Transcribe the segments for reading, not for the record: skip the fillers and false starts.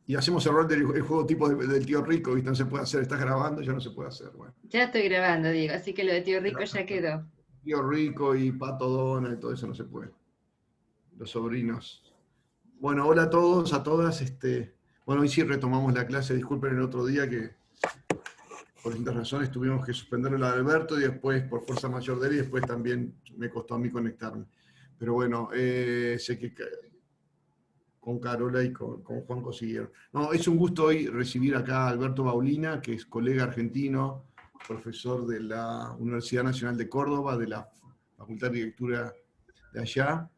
Y hacemos el rol del juego tipo del tío Rico, ¿viste? No se puede hacer, estás grabando, ya no se puede hacer. Bueno, Ya estoy grabando, Diego, así que lo de Tío Rico ya pero quedó. tío Rico y Pato Donald, todo eso no se puede. Los sobrinos. Bueno, hola a todos, a todas. Bueno, hoy sí retomamos la clase. Disculpen el otro día que por distintas razones tuvimos que suspenderlo la de Alberto y después por fuerza mayor de él y después también me costó a mí conectarme. Pero bueno, sé que con Carola y con Juan consiguieron. No, es un gusto hoy recibir acá a Alberto Baulina, que es colega argentino, profesor de la Universidad Nacional de Córdoba, de la Facultad de Arquitectura de allá,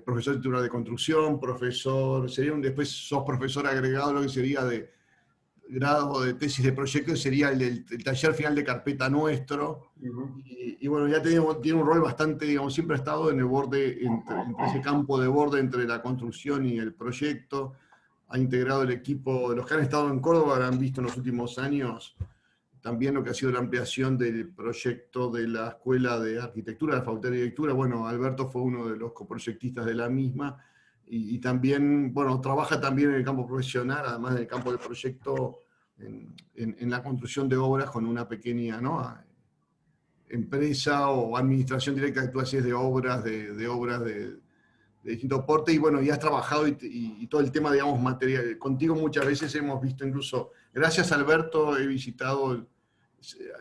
profesor titular de construcción, profesor, después sos profesor agregado, lo que sería de grado de tesis de proyecto, sería el taller final de carpeta nuestro. Ujú. Y bueno, ya tiene un rol bastante, digamos, siempre ha estado en el borde, entre ese campo de borde entre la construcción y el proyecto. Ha integrado el equipo, los que han estado en Córdoba han visto en los últimos años también lo que ha sido la ampliación del proyecto de la Escuela de Arquitectura, de la Facultad de Arquitectura. Bueno, Alberto fue uno de los coproyectistas de la misma y también, bueno, trabaja también en el campo profesional, además del campo del proyecto, en la construcción de obras con una pequeña, ¿no?, empresa o administración directa que tú haces de obras, de obras de distinto porte, y bueno, y has trabajado y todo el tema, digamos, material. Contigo muchas veces hemos visto incluso, gracias a Alberto he visitado,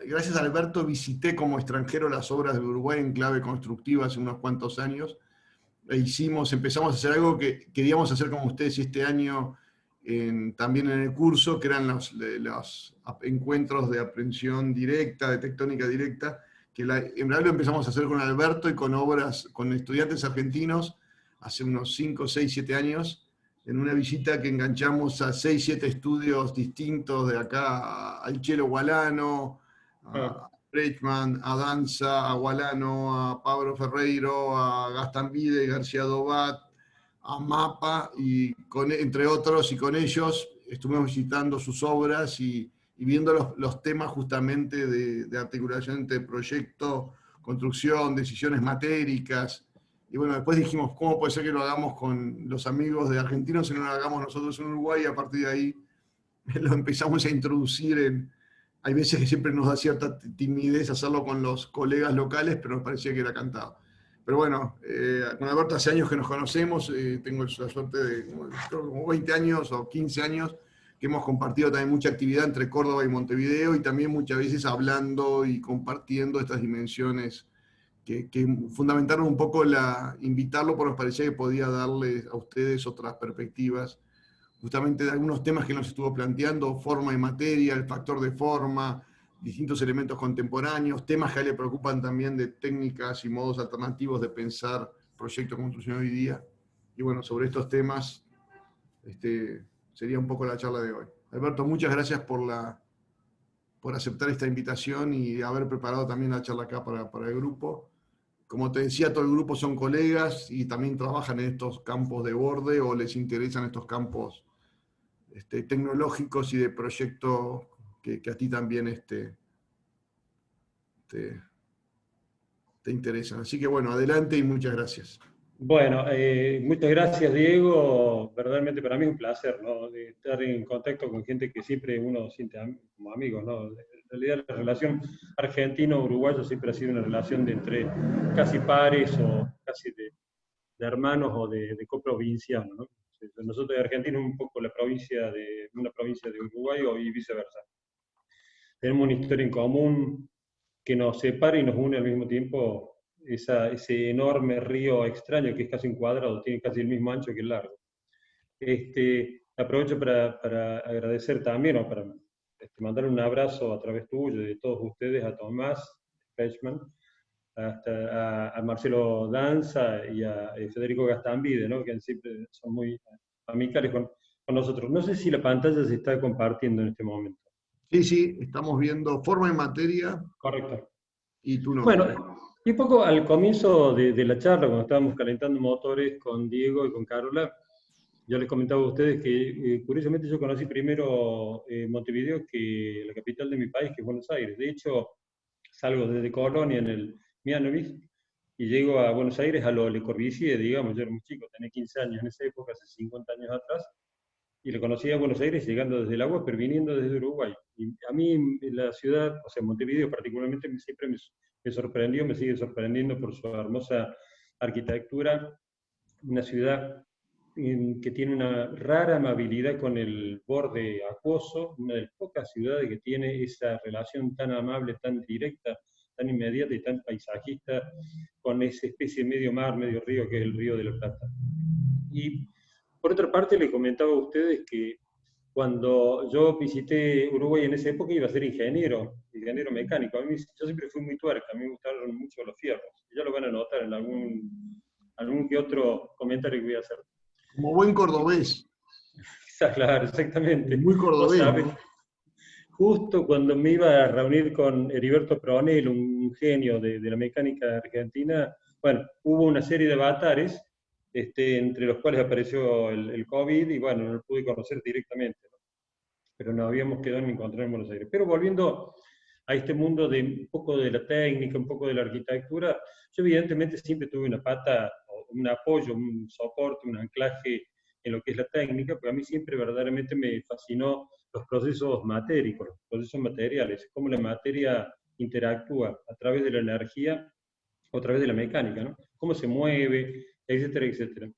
gracias a Alberto visité como extranjero las obras de Uruguay en clave constructiva hace unos cuantos años, empezamos a hacer algo que queríamos hacer como ustedes este año, también en el curso, que eran los encuentros de aprehensión directa, de tectónica directa, que en realidad lo empezamos a hacer con Alberto y con obras, con estudiantes argentinos, hace unos 5, 6, 7 años, en una visita que enganchamos a 6, 7 estudios distintos de acá, al Chelo Gualano, Ah, a Breichman, a Danza, a Gualano, a Pablo Ferreiro, a Gastambide, García Dobat, a Mapa, entre otros, y con ellos estuvimos visitando sus obras y viendo los temas justamente de articulación entre proyecto, construcción, decisiones matéricas. Y bueno, después dijimos, ¿cómo puede ser que lo hagamos con los amigos de argentinos y no lo hagamos nosotros en Uruguay? Y a partir de ahí lo empezamos a introducir Hay veces que siempre nos da cierta timidez hacerlo con los colegas locales, pero nos parecía que era cantado. Pero bueno, con Alberto hace años que nos conocemos, tengo la suerte de creo como 20 años o 15 años que hemos compartido también mucha actividad entre Córdoba y Montevideo y también muchas veces hablando y compartiendo estas dimensiones que fundamentaron un poco invitarlo porque nos parecía que podía darles a ustedes otras perspectivas justamente de algunos temas que nos estuvo planteando, forma y materia, el factor de forma, distintos elementos contemporáneos, temas que a él le preocupan también de técnicas y modos alternativos de pensar proyectos de construcción hoy día. Y bueno, sobre estos temas sería un poco la charla de hoy. Alberto, muchas gracias por aceptar esta invitación y haber preparado también la charla acá para el grupo. Como te decía, todo el grupo son colegas y también trabajan en estos campos de borde o les interesan estos campos tecnológicos y de proyectos que a ti también te, te interesan. Así que bueno, adelante y muchas gracias. Bueno, muchas gracias, Diego. Verdaderamente para mí es un placer, ¿no?, de estar en contacto con gente que siempre uno siente como amigos, ¿no? En realidad la relación argentino-uruguayo siempre ha sido una relación de entre casi pares o casi de hermanos o de coprovincianos, ¿no? Nosotros de Argentina un poco una provincia de Uruguay y viceversa. Tenemos una historia en común que nos separa y nos une al mismo tiempo, ese enorme río extraño que es casi un cuadrado, tiene casi el mismo ancho que el largo. Aprovecho para agradecer también, o para mandar un abrazo a través tuyo y de todos ustedes a Tomás Pechman, a Marcelo Danza y a Federico Gastambide, ¿no?, que siempre son muy amicales con nosotros. No sé si la pantalla se está compartiendo en este momento. Sí, sí, estamos viendo forma y materia Correcto. y tu nombre. Bueno, y un poco al comienzo de la charla, cuando estábamos calentando motores con Diego y con Carola, yo les comentaba a ustedes que curiosamente yo conocí primero Montevideo que la capital de mi país, que es Buenos Aires. De hecho, salgo desde Colonia en el Mianovich y llego a Buenos Aires a lo Le Corbusier, digamos. Yo era muy chico, tenía 15 años en esa época, hace 50 años atrás, y lo conocía a Buenos Aires llegando desde el agua, pero viniendo desde Uruguay. Y a mí la ciudad, o sea, Montevideo particularmente, siempre me sorprendió, me sigue sorprendiendo por su hermosa arquitectura, una ciudad que tiene una rara amabilidad con el borde acuoso, una de las pocas ciudades que tiene esa relación tan amable, tan directa, tan inmediata y tan paisajista con esa especie de medio mar, medio río que es el Río de la Plata. Y por otra parte, les comentaba a ustedes que cuando yo visité Uruguay en esa época iba a ser ingeniero mecánico. Yo siempre fui muy tuerca, a mí me gustaron mucho los fierros. Ya lo van a notar en algún que otro comentario que voy a hacer. Como buen cordobés. Claro, exactamente. Muy cordobés, ¿no? Justo cuando me iba a reunir con Heriberto Pronel, un genio de la mecánica argentina, bueno, hubo una serie de avatares, entre los cuales apareció el COVID, y bueno, no lo pude conocer directamente, ¿no? Pero nos habíamos quedado en encontrar en Buenos Aires. Pero volviendo a este mundo de un poco de la técnica, un poco de la arquitectura, yo evidentemente siempre tuve una pata, un apoyo, un soporte, un anclaje en lo que es la técnica, porque a mí siempre verdaderamente me fascinó los procesos matéricos, los procesos materiales, cómo la materia interactúa a través de la energía o a través de la mecánica, ¿no? Cómo se mueve, etcétera, etcétera.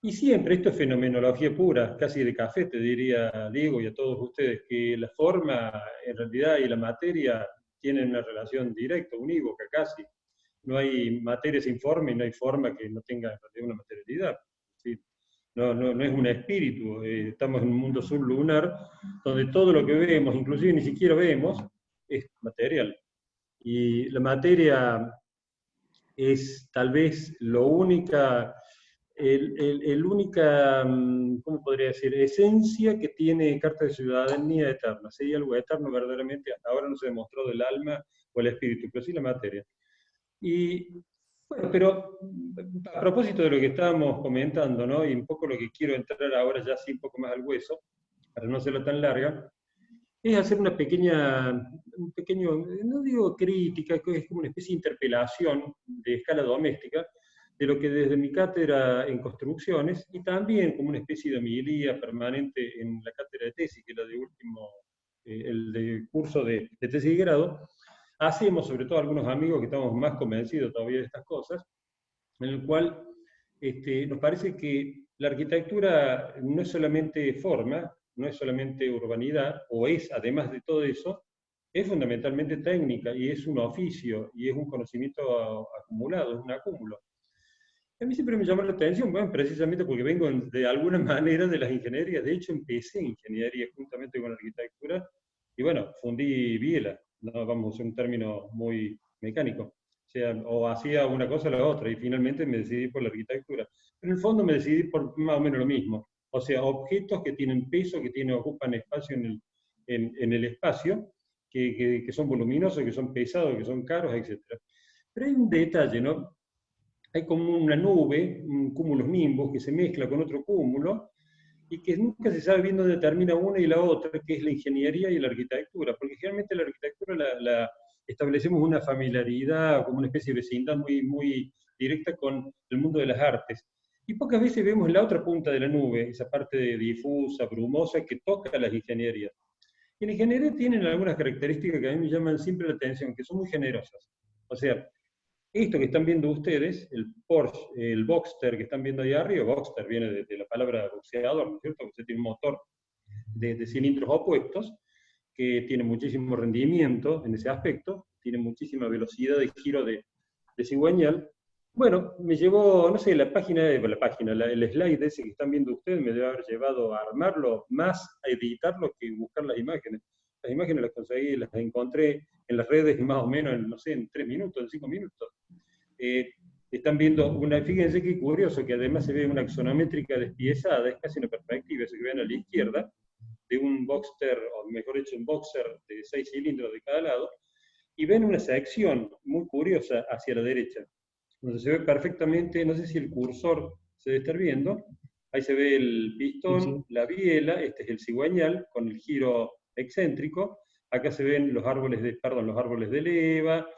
Y siempre, esto es fenomenología pura, casi de café, te diría Diego y a todos ustedes, que la forma en realidad y la materia tienen una relación directa, unívoca casi. No hay materia sin forma y no hay forma que no tenga en realidad una materialidad. ¿Sí? No es un espíritu, estamos en un mundo sublunar donde todo lo que vemos, inclusive ni siquiera vemos, es material. Y la materia es tal vez lo única, el única, ¿cómo podría decir?, esencia que tiene Carta de Ciudadanía Eterna. Sería algo eterno verdaderamente, hasta ahora no se demostró del alma o el espíritu, pero sí la materia. Y bueno, pero a propósito de lo que estábamos comentando, ¿no? Y un poco lo que quiero entrar ahora ya sí un poco más al hueso, para no hacerla tan larga, es hacer un pequeño, no digo crítica, que es como una especie de interpelación de escala doméstica, de lo que desde mi cátedra en construcciones, y también como una especie de homilía permanente en la cátedra de tesis, que es la de último, el de curso de tesis de grado, hacemos, sobre todo algunos amigos que estamos más convencidos todavía de estas cosas, en el cual nos parece que la arquitectura no es solamente forma, no es solamente urbanidad, o es, además de todo eso, es fundamentalmente técnica, y es un oficio, y es un conocimiento acumulado, es un acúmulo. A mí siempre me llamó la atención, bueno, precisamente porque vengo de alguna manera de las ingenierías. De hecho, empecé ingeniería juntamente con arquitectura, y bueno, fundí Biela, no vamos a usar un término muy mecánico. O sea, o hacía una cosa o la otra, y finalmente me decidí por la arquitectura. Pero en el fondo me decidí por más o menos lo mismo. O sea, objetos que tienen peso, ocupan espacio en el espacio, que son voluminosos, que son pesados, que son caros, etc. Pero hay un detalle, ¿no? Hay como una nube, un cúmulo nimbus, que se mezcla con otro cúmulo, y que nunca se sabe bien dónde termina una y la otra, que es la ingeniería y la arquitectura, porque generalmente la arquitectura la establecemos una familiaridad, como una especie de vecindad muy directa con el mundo de las artes. Y pocas veces vemos la otra punta de la nube, esa parte difusa, brumosa, que toca las ingenierías. Y la ingeniería tienen algunas características que a mí me llaman siempre la atención, que son muy generosas. O sea, esto que están viendo ustedes, el Porsche, el Boxster que están viendo ahí arriba, Boxster viene de la palabra boxeador, ¿no es cierto? Usted tiene un motor de cilindros opuestos, que tiene muchísimo rendimiento en ese aspecto, tiene muchísima velocidad de giro de cigüeñal. Bueno, me llevó, no sé, el slide ese que están viendo ustedes me debe haber llevado a armarlo, más a editarlo que buscar las imágenes. Las imágenes las conseguí, las encontré en las redes más o menos, no sé, en 3 minutos, en 5 minutos. Están viendo fíjense qué curioso, que además se ve una axonométrica despiezada, es casi una perspectiva, eso que ven a la izquierda, de un Boxster, o mejor dicho, un Boxer de 6 cilindros de cada lado, y ven una sección muy curiosa hacia la derecha, donde se ve perfectamente, no sé si el cursor se debe estar viendo, ahí se ve el pistón, sí, sí, la biela, este es el cigüeñal con el giro excéntrico, acá se ven los árboles de leva,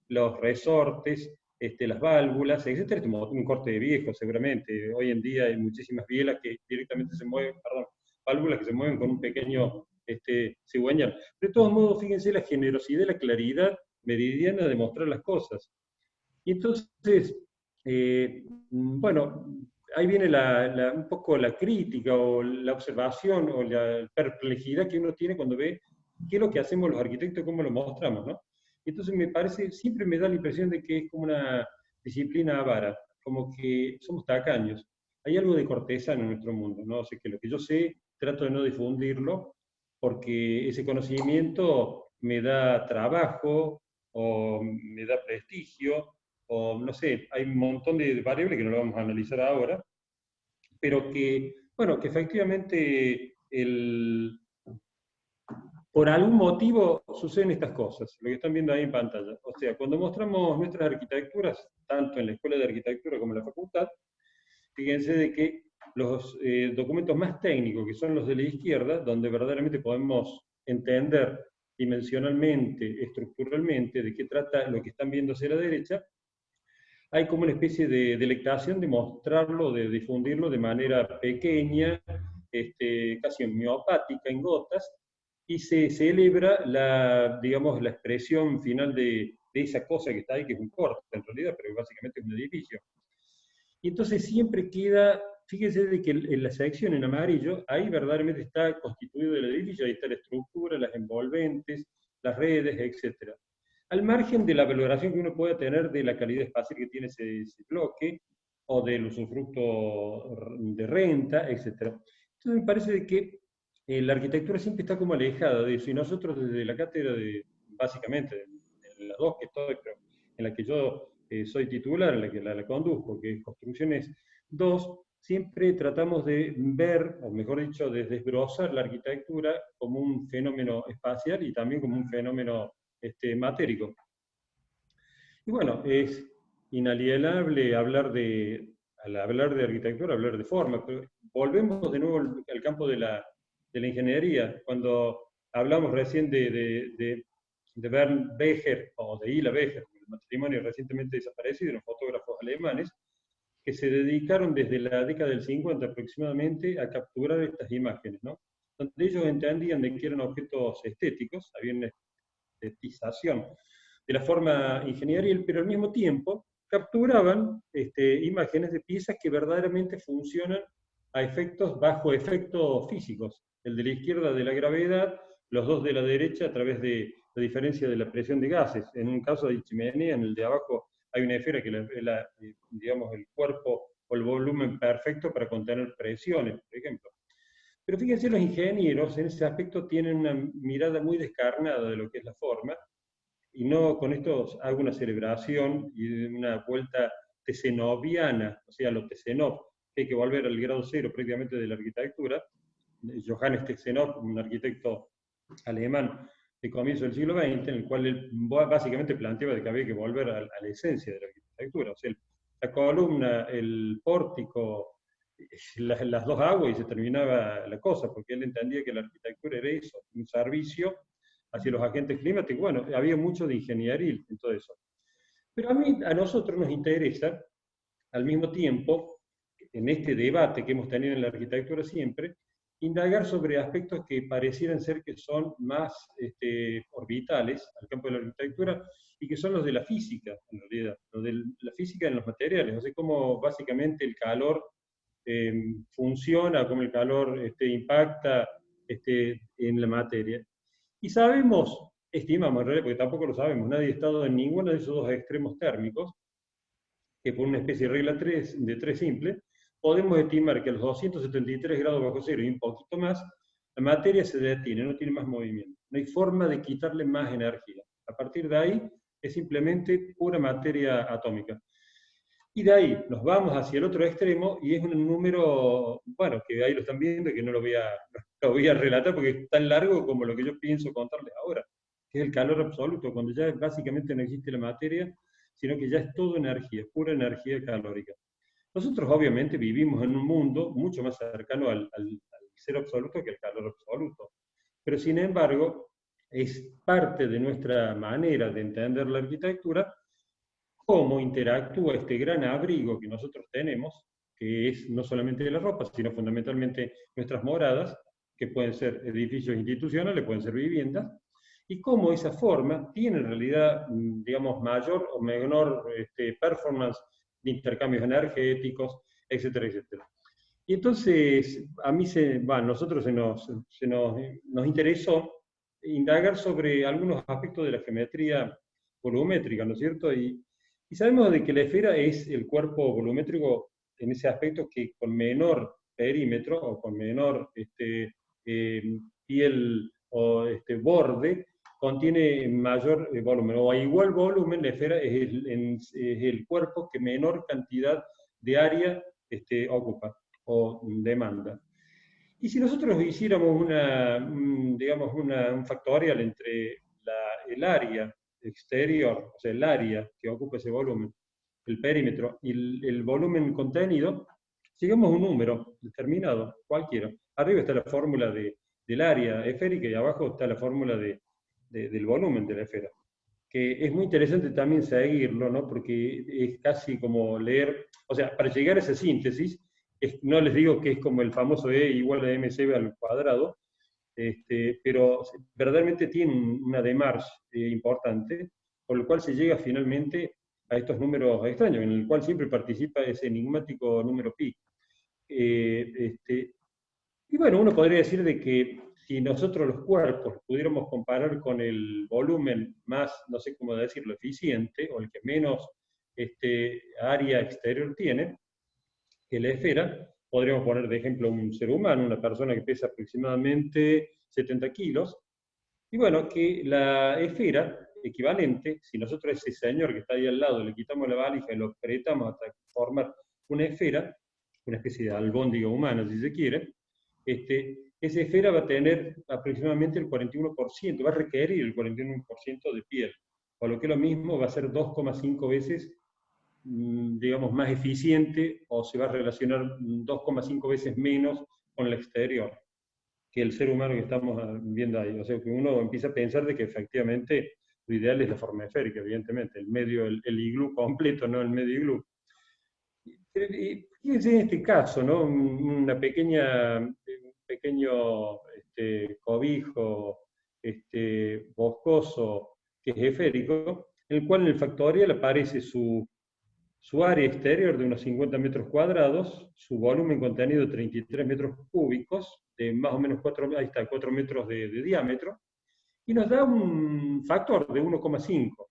los resortes, las válvulas, etc. Un corte de viejo seguramente. Hoy en día hay muchísimas bielas que directamente se mueven, válvulas que se mueven con un pequeño cigüeñal. De todos modos, fíjense la generosidad y la claridad meridiana de mostrar las cosas. Y entonces, bueno, ahí viene un poco la crítica o la observación o la perplejidad que uno tiene cuando ve qué es lo que hacemos los arquitectos, cómo lo mostramos, ¿no? Entonces me parece, siempre me da la impresión de que es como una disciplina avara, como que somos tacaños. Hay algo de cortesano en nuestro mundo, ¿no? O sea, que lo que yo sé, trato de no difundirlo, porque ese conocimiento me da trabajo, o me da prestigio, o no sé, hay un montón de variables que no lo vamos a analizar ahora, pero que, bueno, que efectivamente por algún motivo suceden estas cosas, lo que están viendo ahí en pantalla. O sea, cuando mostramos nuestras arquitecturas, tanto en la Escuela de Arquitectura como en la facultad, fíjense de que los documentos más técnicos, que son los de la izquierda, donde verdaderamente podemos entender dimensionalmente, estructuralmente, de qué trata lo que están viendo hacia la derecha, hay como una especie de delectación de mostrarlo, de difundirlo de manera pequeña, casi homeopática, en gotas, y se celebra digamos, la expresión final de esa cosa que está ahí, que es un corte en realidad, pero básicamente es un edificio. Y entonces siempre queda, fíjense de que en la sección en amarillo, ahí verdaderamente está constituido el edificio, ahí está la estructura, las envolventes, las redes, etc. Al margen de la valoración que uno pueda tener de la calidad espacial que tiene ese bloque, o del usufructo de renta, etc. Entonces me parece de que la arquitectura siempre está como alejada de eso, y nosotros desde la cátedra, básicamente, en las dos que estoy, pero en la que yo soy titular, en la que la conduzco, que es Construcciones 2, siempre tratamos de ver, o mejor dicho, de desbrozar la arquitectura como un fenómeno espacial y también como un fenómeno matérico. Y bueno, es inalienable al hablar de arquitectura, hablar de forma, pero volvemos de nuevo al campo de la ingeniería. Cuando hablamos recién de Bernd Becher, o de Ila Becher, el matrimonio recientemente desaparecido, unos fotógrafos alemanes, que se dedicaron desde la década del 50 aproximadamente a capturar estas imágenes, ¿no? Donde ellos entendían de que eran objetos estéticos, había una estetización de la forma ingenieril, pero al mismo tiempo capturaban imágenes de piezas que verdaderamente funcionan bajo efectos físicos. El de la izquierda de la gravedad, los dos de la derecha a través de la diferencia de la presión de gases. En un caso de chimenea, en el de abajo hay una esfera que digamos, el cuerpo o el volumen perfecto para contener presiones, por ejemplo. Pero fíjense, los ingenieros en ese aspecto tienen una mirada muy descarnada de lo que es la forma, y no con esto hago una celebración y una vuelta tesenoviana, o sea, lo Tesenov, que hay que volver al grado cero prácticamente de la arquitectura. Johannes Tesenov, un arquitecto alemán de comienzo del siglo XX, en el cual él básicamente planteaba que había que volver a la esencia de la arquitectura, o sea, la columna, el pórtico, las dos aguas, y se terminaba la cosa, porque él entendía que la arquitectura era eso, un servicio hacia los agentes climáticos. Bueno, había mucho de ingenieril en todo eso. Pero a nosotros nos interesa, al mismo tiempo, en este debate que hemos tenido en la arquitectura siempre, indagar sobre aspectos que parecieran ser que son más orbitales al campo de la arquitectura, y que son los de la física, en realidad, los de la física en los materiales, o sea, cómo básicamente el calor funciona, cómo el calor impacta en la materia. Y estimamos en realidad, porque tampoco lo sabemos, nadie ha estado en ninguno de esos dos extremos térmicos, que por una especie de regla de 3 simple, podemos estimar que a los 273 grados bajo cero y un poquito más, la materia se detiene, no tiene más movimiento. No hay forma de quitarle más energía. A partir de ahí es simplemente pura materia atómica. Y de ahí nos vamos hacia el otro extremo, y es un número, bueno, que ahí lo están viendo, que no lo voy a relatar porque es tan largo como lo que yo pienso contarles ahora, que es el calor absoluto, cuando ya básicamente no existe la materia, sino que ya es todo energía, pura energía calórica. Nosotros obviamente vivimos en un mundo mucho más cercano al cero absoluto que al calor absoluto, pero sin embargo es parte de nuestra manera de entender la arquitectura cómo interactúa este gran abrigo que nosotros tenemos, que es no solamente la ropa, sino fundamentalmente nuestras moradas, que pueden ser edificios institucionales, pueden ser viviendas, y cómo esa forma tiene en realidad, digamos, mayor o menor performance de intercambios energéticos, etcétera, etcétera. Y entonces, a mí, nosotros nos interesó indagar sobre algunos aspectos de la geometría volumétrica, ¿no es cierto? Y sabemos de que la esfera es el cuerpo volumétrico en ese aspecto que con menor perímetro o con menor piel o borde, contiene mayor volumen, o a igual volumen, la esfera es el cuerpo que menor cantidad de área ocupa o demanda. Y si nosotros hiciéramos digamos, un factorial entre el área exterior, o sea, el área que ocupa ese volumen, el perímetro y el volumen contenido, llegamos a un número determinado, cualquiera. Arriba está la fórmula del área esférica y abajo está la fórmula del volumen de la esfera. Que es muy interesante también seguirlo, ¿no? Porque es casi como leer, o sea, para llegar a esa síntesis, no les digo que es como el famoso E igual a mc al cuadrado, pero verdaderamente tiene una demarche importante, por lo cual se llega finalmente a estos números extraños, en el cual siempre participa ese enigmático número pi. Y bueno, uno podría decir de que si nosotros los cuerpos pudiéramos comparar con el volumen más, no sé cómo decirlo, eficiente, o el que menos área exterior tiene, que la esfera, podríamos poner de ejemplo un ser humano, una persona que pesa aproximadamente 70 kilos, y bueno, que la esfera equivalente, si nosotros a ese señor que está ahí al lado le quitamos la valija y lo apretamos hasta formar una esfera, una especie de albóndiga humana si se quiere, esa esfera va a tener aproximadamente el 41%, va a requerir el 41% de piel, o lo que es lo mismo, va a ser 2,5 veces, digamos, más eficiente, o se va a relacionar 2,5 veces menos con el exterior que el ser humano que estamos viendo ahí. O sea, que uno empieza a pensar de que efectivamente lo ideal es la forma esférica, evidentemente, el medio, el iglú completo, no el medio iglú. Y fíjense en este caso, ¿no? Un pequeño cobijo boscoso que es esférico, en el cual en el factorial aparece su área exterior de unos 50 metros cuadrados, su volumen contenido de 33 metros cúbicos, de más o menos 4 metros de diámetro, y nos da un factor de 1,5.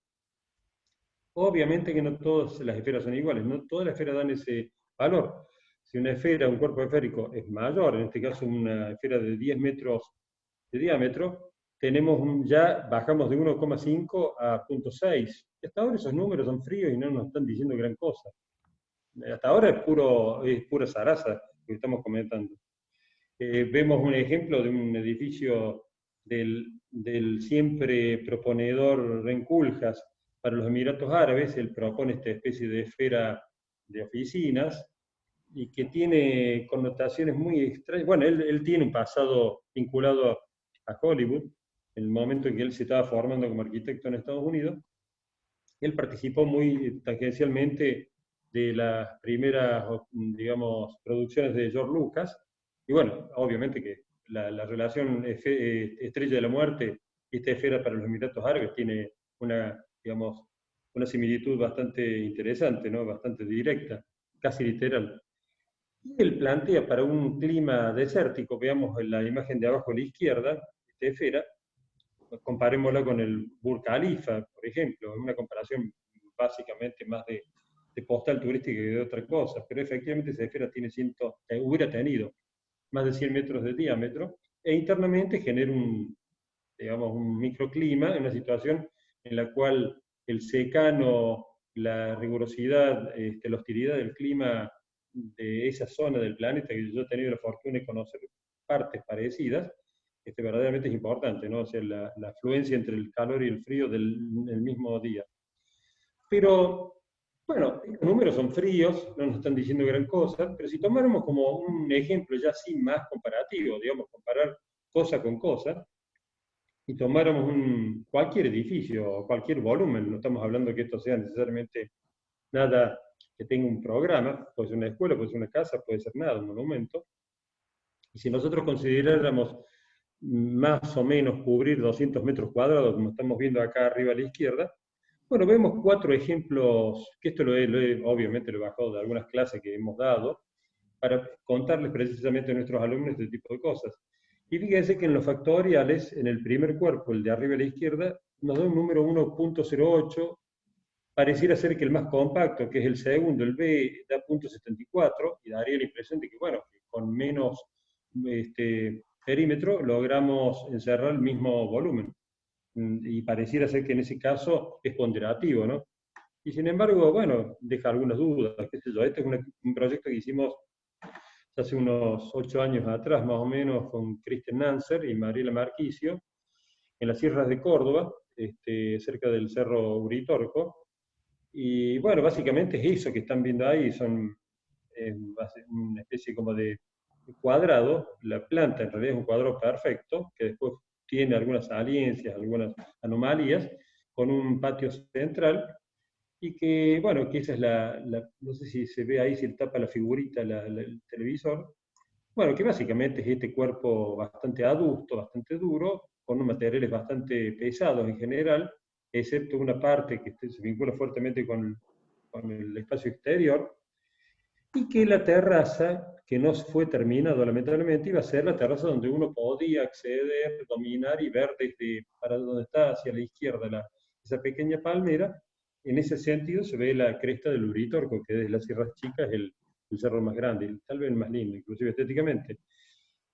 Obviamente que no todas las esferas son iguales, no todas las esferas dan ese valor. Si una esfera, un cuerpo esférico es mayor, en este caso una esfera de 10 metros de diámetro, ya bajamos de 1,5 a 0,6. Hasta ahora esos números son fríos y no nos están diciendo gran cosa. Hasta ahora es pura zaraza que estamos comentando. Vemos un ejemplo de un edificio del siempre proponedor Renkuljas para los Emiratos Árabes. Él propone esta especie de esfera de oficinas y que tiene connotaciones muy extrañas. Bueno, él tiene un pasado vinculado a Hollywood, en el momento en que él se estaba formando como arquitecto en Estados Unidos. Él participó muy tangencialmente de las primeras, digamos, producciones de George Lucas, y bueno, obviamente que la relación Estrella de la Muerte y esta esfera para los Emiratos Árabes tiene digamos, una similitud bastante interesante, ¿no? Bastante directa, casi literal. Y él plantea para un clima desértico, veamos en la imagen de abajo a la izquierda, esta esfera, comparémosla con el Burj Khalifa, por ejemplo, en una comparación básicamente más de postal turística que de otra cosa, pero efectivamente esa esfera hubiera tenido más de 100 metros de diámetro, e internamente genera digamos, un microclima, en una situación en la cual el secano, la rigurosidad, la hostilidad del clima de esa zona del planeta, que yo he tenido la fortuna de conocer partes parecidas, verdaderamente es importante, ¿no? O sea, la afluencia entre el calor y el frío del mismo día. Pero, bueno, los números son fríos, no nos están diciendo gran cosa, pero si tomáramos como un ejemplo ya así más comparativo, digamos, comparar cosa con cosa, y tomáramos cualquier edificio o cualquier volumen, no estamos hablando que esto sea necesariamente nada que tenga un programa, puede ser una escuela, puede ser una casa, puede ser nada, un monumento, Y si nosotros consideráramos más o menos cubrir 200 metros cuadrados, como estamos viendo acá arriba a la izquierda, bueno, vemos 4 ejemplos, que esto obviamente lo he bajado de algunas clases que hemos dado, para contarles precisamente a nuestros alumnos este tipo de cosas. Y fíjense que en los factoriales, en el primer cuerpo, el de arriba a la izquierda, nos da un número 1.08, pareciera ser que el más compacto, que es el segundo, el B, da 0.74, y daría la impresión de que, bueno, que con menos perímetro logramos encerrar el mismo volumen. Y pareciera ser que en ese caso es ponderativo, ¿no? Y sin embargo, bueno, deja algunas dudas, qué sé yo. Este es un proyecto que hicimos hace unos 8 años atrás, más o menos, con Christian Nanser y Mariela Marquicio, en las sierras de Córdoba, cerca del Cerro Uritorco. Y bueno, básicamente es eso que están viendo ahí, son una especie como de cuadrado. La planta en realidad es un cuadrado perfecto, que después tiene algunas saliencias, algunas anomalías, con un patio central, y que, bueno, que esa es no sé si se ve ahí, si tapa la figurita el televisor, bueno, que básicamente es este cuerpo bastante adusto, bastante duro, con unos materiales bastante pesados en general, excepto una parte que se vincula fuertemente con el espacio exterior, y que la terraza, que no fue terminada lamentablemente, iba a ser la terraza donde uno podía acceder, dominar y ver desde para donde está hacia la izquierda esa pequeña palmera. En ese sentido se ve la cresta del Uritorco, que desde las Sierras Chicas es el cerro más grande, tal vez el más lindo, inclusive estéticamente.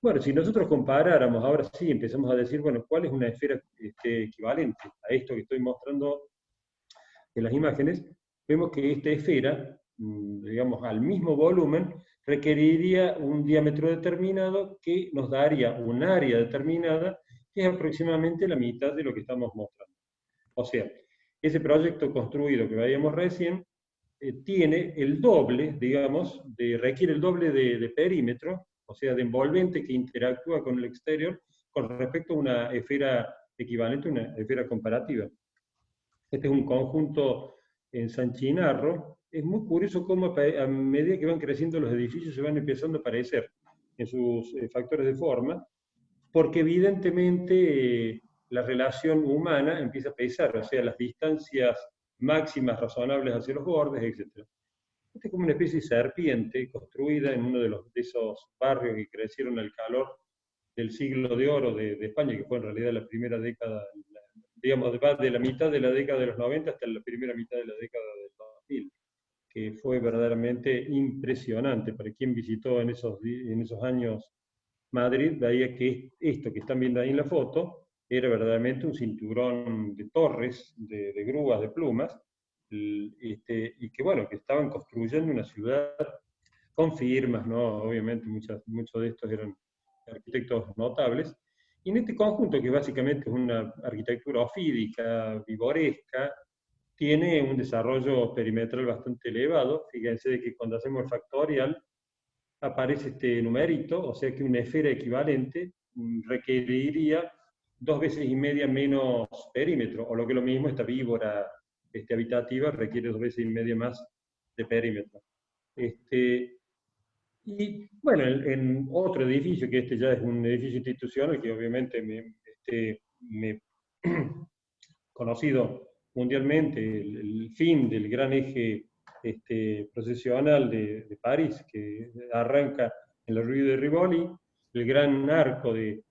Bueno, si nosotros comparáramos, ahora sí empezamos a decir, bueno, ¿cuál es una esfera equivalente a esto que estoy mostrando en las imágenes? Vemos que esta esfera, digamos, al mismo volumen, requeriría un diámetro determinado que nos daría un área determinada, que es aproximadamente la mitad de lo que estamos mostrando. O sea, ese proyecto construido que veíamos recién tiene el doble, digamos, requiere el doble de perímetro, o sea, de envolvente que interactúa con el exterior con respecto a una esfera equivalente, una esfera comparativa. Este es un conjunto en San Chinarro. Es muy curioso cómo a medida que van creciendo los edificios se van empezando a parecer en sus factores de forma, porque evidentemente la relación humana empieza a pesar, o sea, las distancias máximas razonables hacia los bordes, etc. Este es como una especie de serpiente construida en uno de esos barrios que crecieron al calor del siglo de oro de España, que fue en realidad la primera década, digamos, de la mitad de la década de los 90 hasta la primera mitad de la década del 2000, que fue verdaderamente impresionante. Para quien visitó en esos años Madrid, veía que esto que están viendo ahí en la foto era verdaderamente un cinturón de torres, de grúas, de plumas, y que, bueno, que estaban construyendo una ciudad con firmas, ¿no? Obviamente muchos de estos eran arquitectos notables, y en este conjunto, que básicamente es una arquitectura ofídica, vivoresca, tiene un desarrollo perimetral bastante elevado. Fíjense de que cuando hacemos el factorial aparece este numerito, o sea que una esfera equivalente requeriría 2,5 veces menos perímetro, o lo que es lo mismo, esta víbora habitativa requiere 2,5 veces más de perímetro. Y bueno, en otro edificio, que ya es un edificio institucional, que obviamente me conocido mundialmente, el fin del gran eje procesional de París, que arranca en la Rue de Rivoli, el gran arco de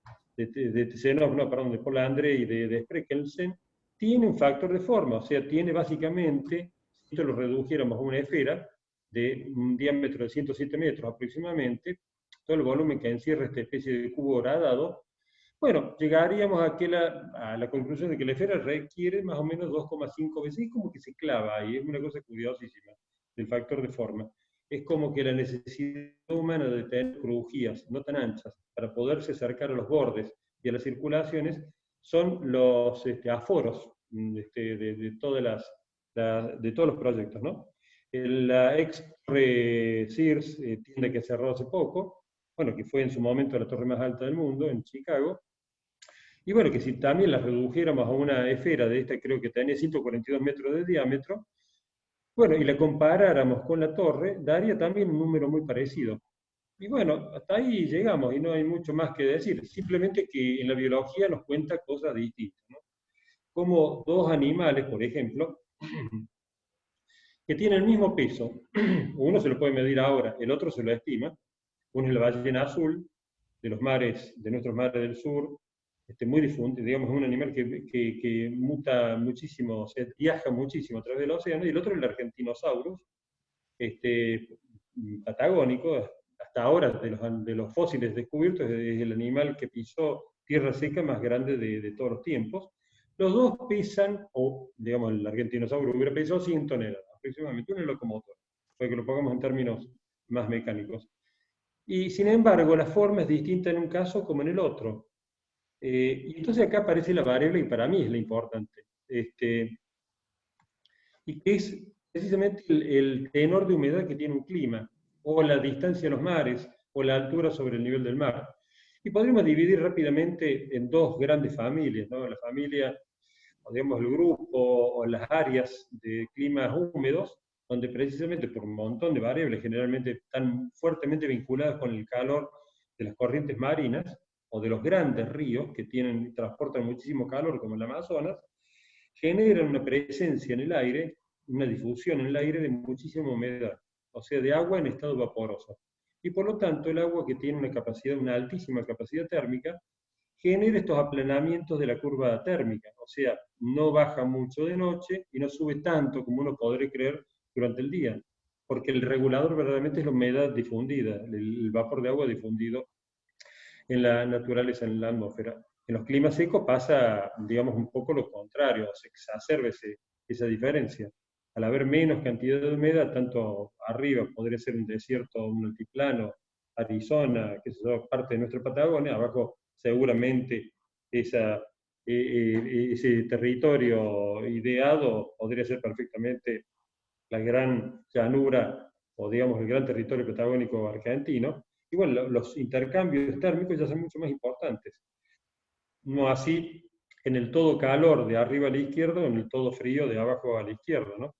Paul-André y de Spreckelsen, tiene un factor de forma, o sea, tiene básicamente, si lo redujéramos a una esfera de un diámetro de 107 metros aproximadamente, todo el volumen que encierra esta especie de cubo horadado, bueno, llegaríamos a la conclusión de que la esfera requiere más o menos 2,5 veces, y como que se clava ahí, es una cosa curiosísima del factor de forma. Es como que la necesidad humana de tener crujías no tan anchas para poderse acercar a los bordes y a las circulaciones son los aforos de todos los proyectos, ¿no? La ex-Sears tienda que cerró hace poco, bueno, que fue en su momento la torre más alta del mundo, en Chicago, y bueno, que si también la redujéramos a una esfera de esta, creo que tenía 142 metros de diámetro, bueno, y la comparáramos con la torre, daría también un número muy parecido. Y bueno, hasta ahí llegamos y no hay mucho más que decir. Simplemente que en la biología nos cuenta cosas distintas, ¿no? Como dos animales, por ejemplo, que tienen el mismo peso, uno se lo puede medir ahora, el otro se lo estima, uno es la ballena azul, de los mares, de nuestros mares del sur, muy difundido, digamos, es un animal que muta muchísimo, o sea, viaja muchísimo a través del océano, y el otro es el argentinosaurus, este, patagónico, hasta ahora de los fósiles descubiertos, es el animal que pisó tierra seca más grande de todos los tiempos. Los dos pesan, o digamos, el argentinosaurus hubiera pesado 100 toneladas, aproximadamente, una locomotora, para que lo pongamos en términos más mecánicos. Y sin embargo, la forma es distinta en un caso como en el otro. Y entonces acá aparece la variable que para mí es la importante. Y que es precisamente el tenor de humedad que tiene un clima, o la distancia de los mares, o la altura sobre el nivel del mar. Y podríamos dividir rápidamente en dos grandes familias, ¿no? La familia, o digamos, el grupo o las áreas de climas húmedos, donde precisamente por un montón de variables generalmente están fuertemente vinculadas con el calor de las corrientes marinas o de los grandes ríos que transportan muchísimo calor, como el Amazonas, generan una presencia en el aire, una difusión en el aire de muchísima humedad, o sea, de agua en estado vaporoso. Y por lo tanto, el agua que tiene una altísima capacidad térmica, genera estos aplanamientos de la curva térmica, o sea, no baja mucho de noche y no sube tanto como uno podría creer durante el día, porque el regulador verdaderamente es la humedad difundida, el vapor de agua difundido en la naturaleza, en la atmósfera. En los climas secos pasa, digamos, un poco lo contrario, se exacerba esa diferencia. Al haber menos cantidad de humedad, tanto arriba podría ser un desierto, un altiplano, Arizona, que es parte de nuestra Patagonia, abajo seguramente ese territorio ideado podría ser perfectamente la gran llanura o digamos el gran territorio patagónico argentino. Y bueno, los intercambios térmicos ya son mucho más importantes. No así en el todo calor de arriba a la izquierda o en el todo frío de abajo a la izquierda, ¿no?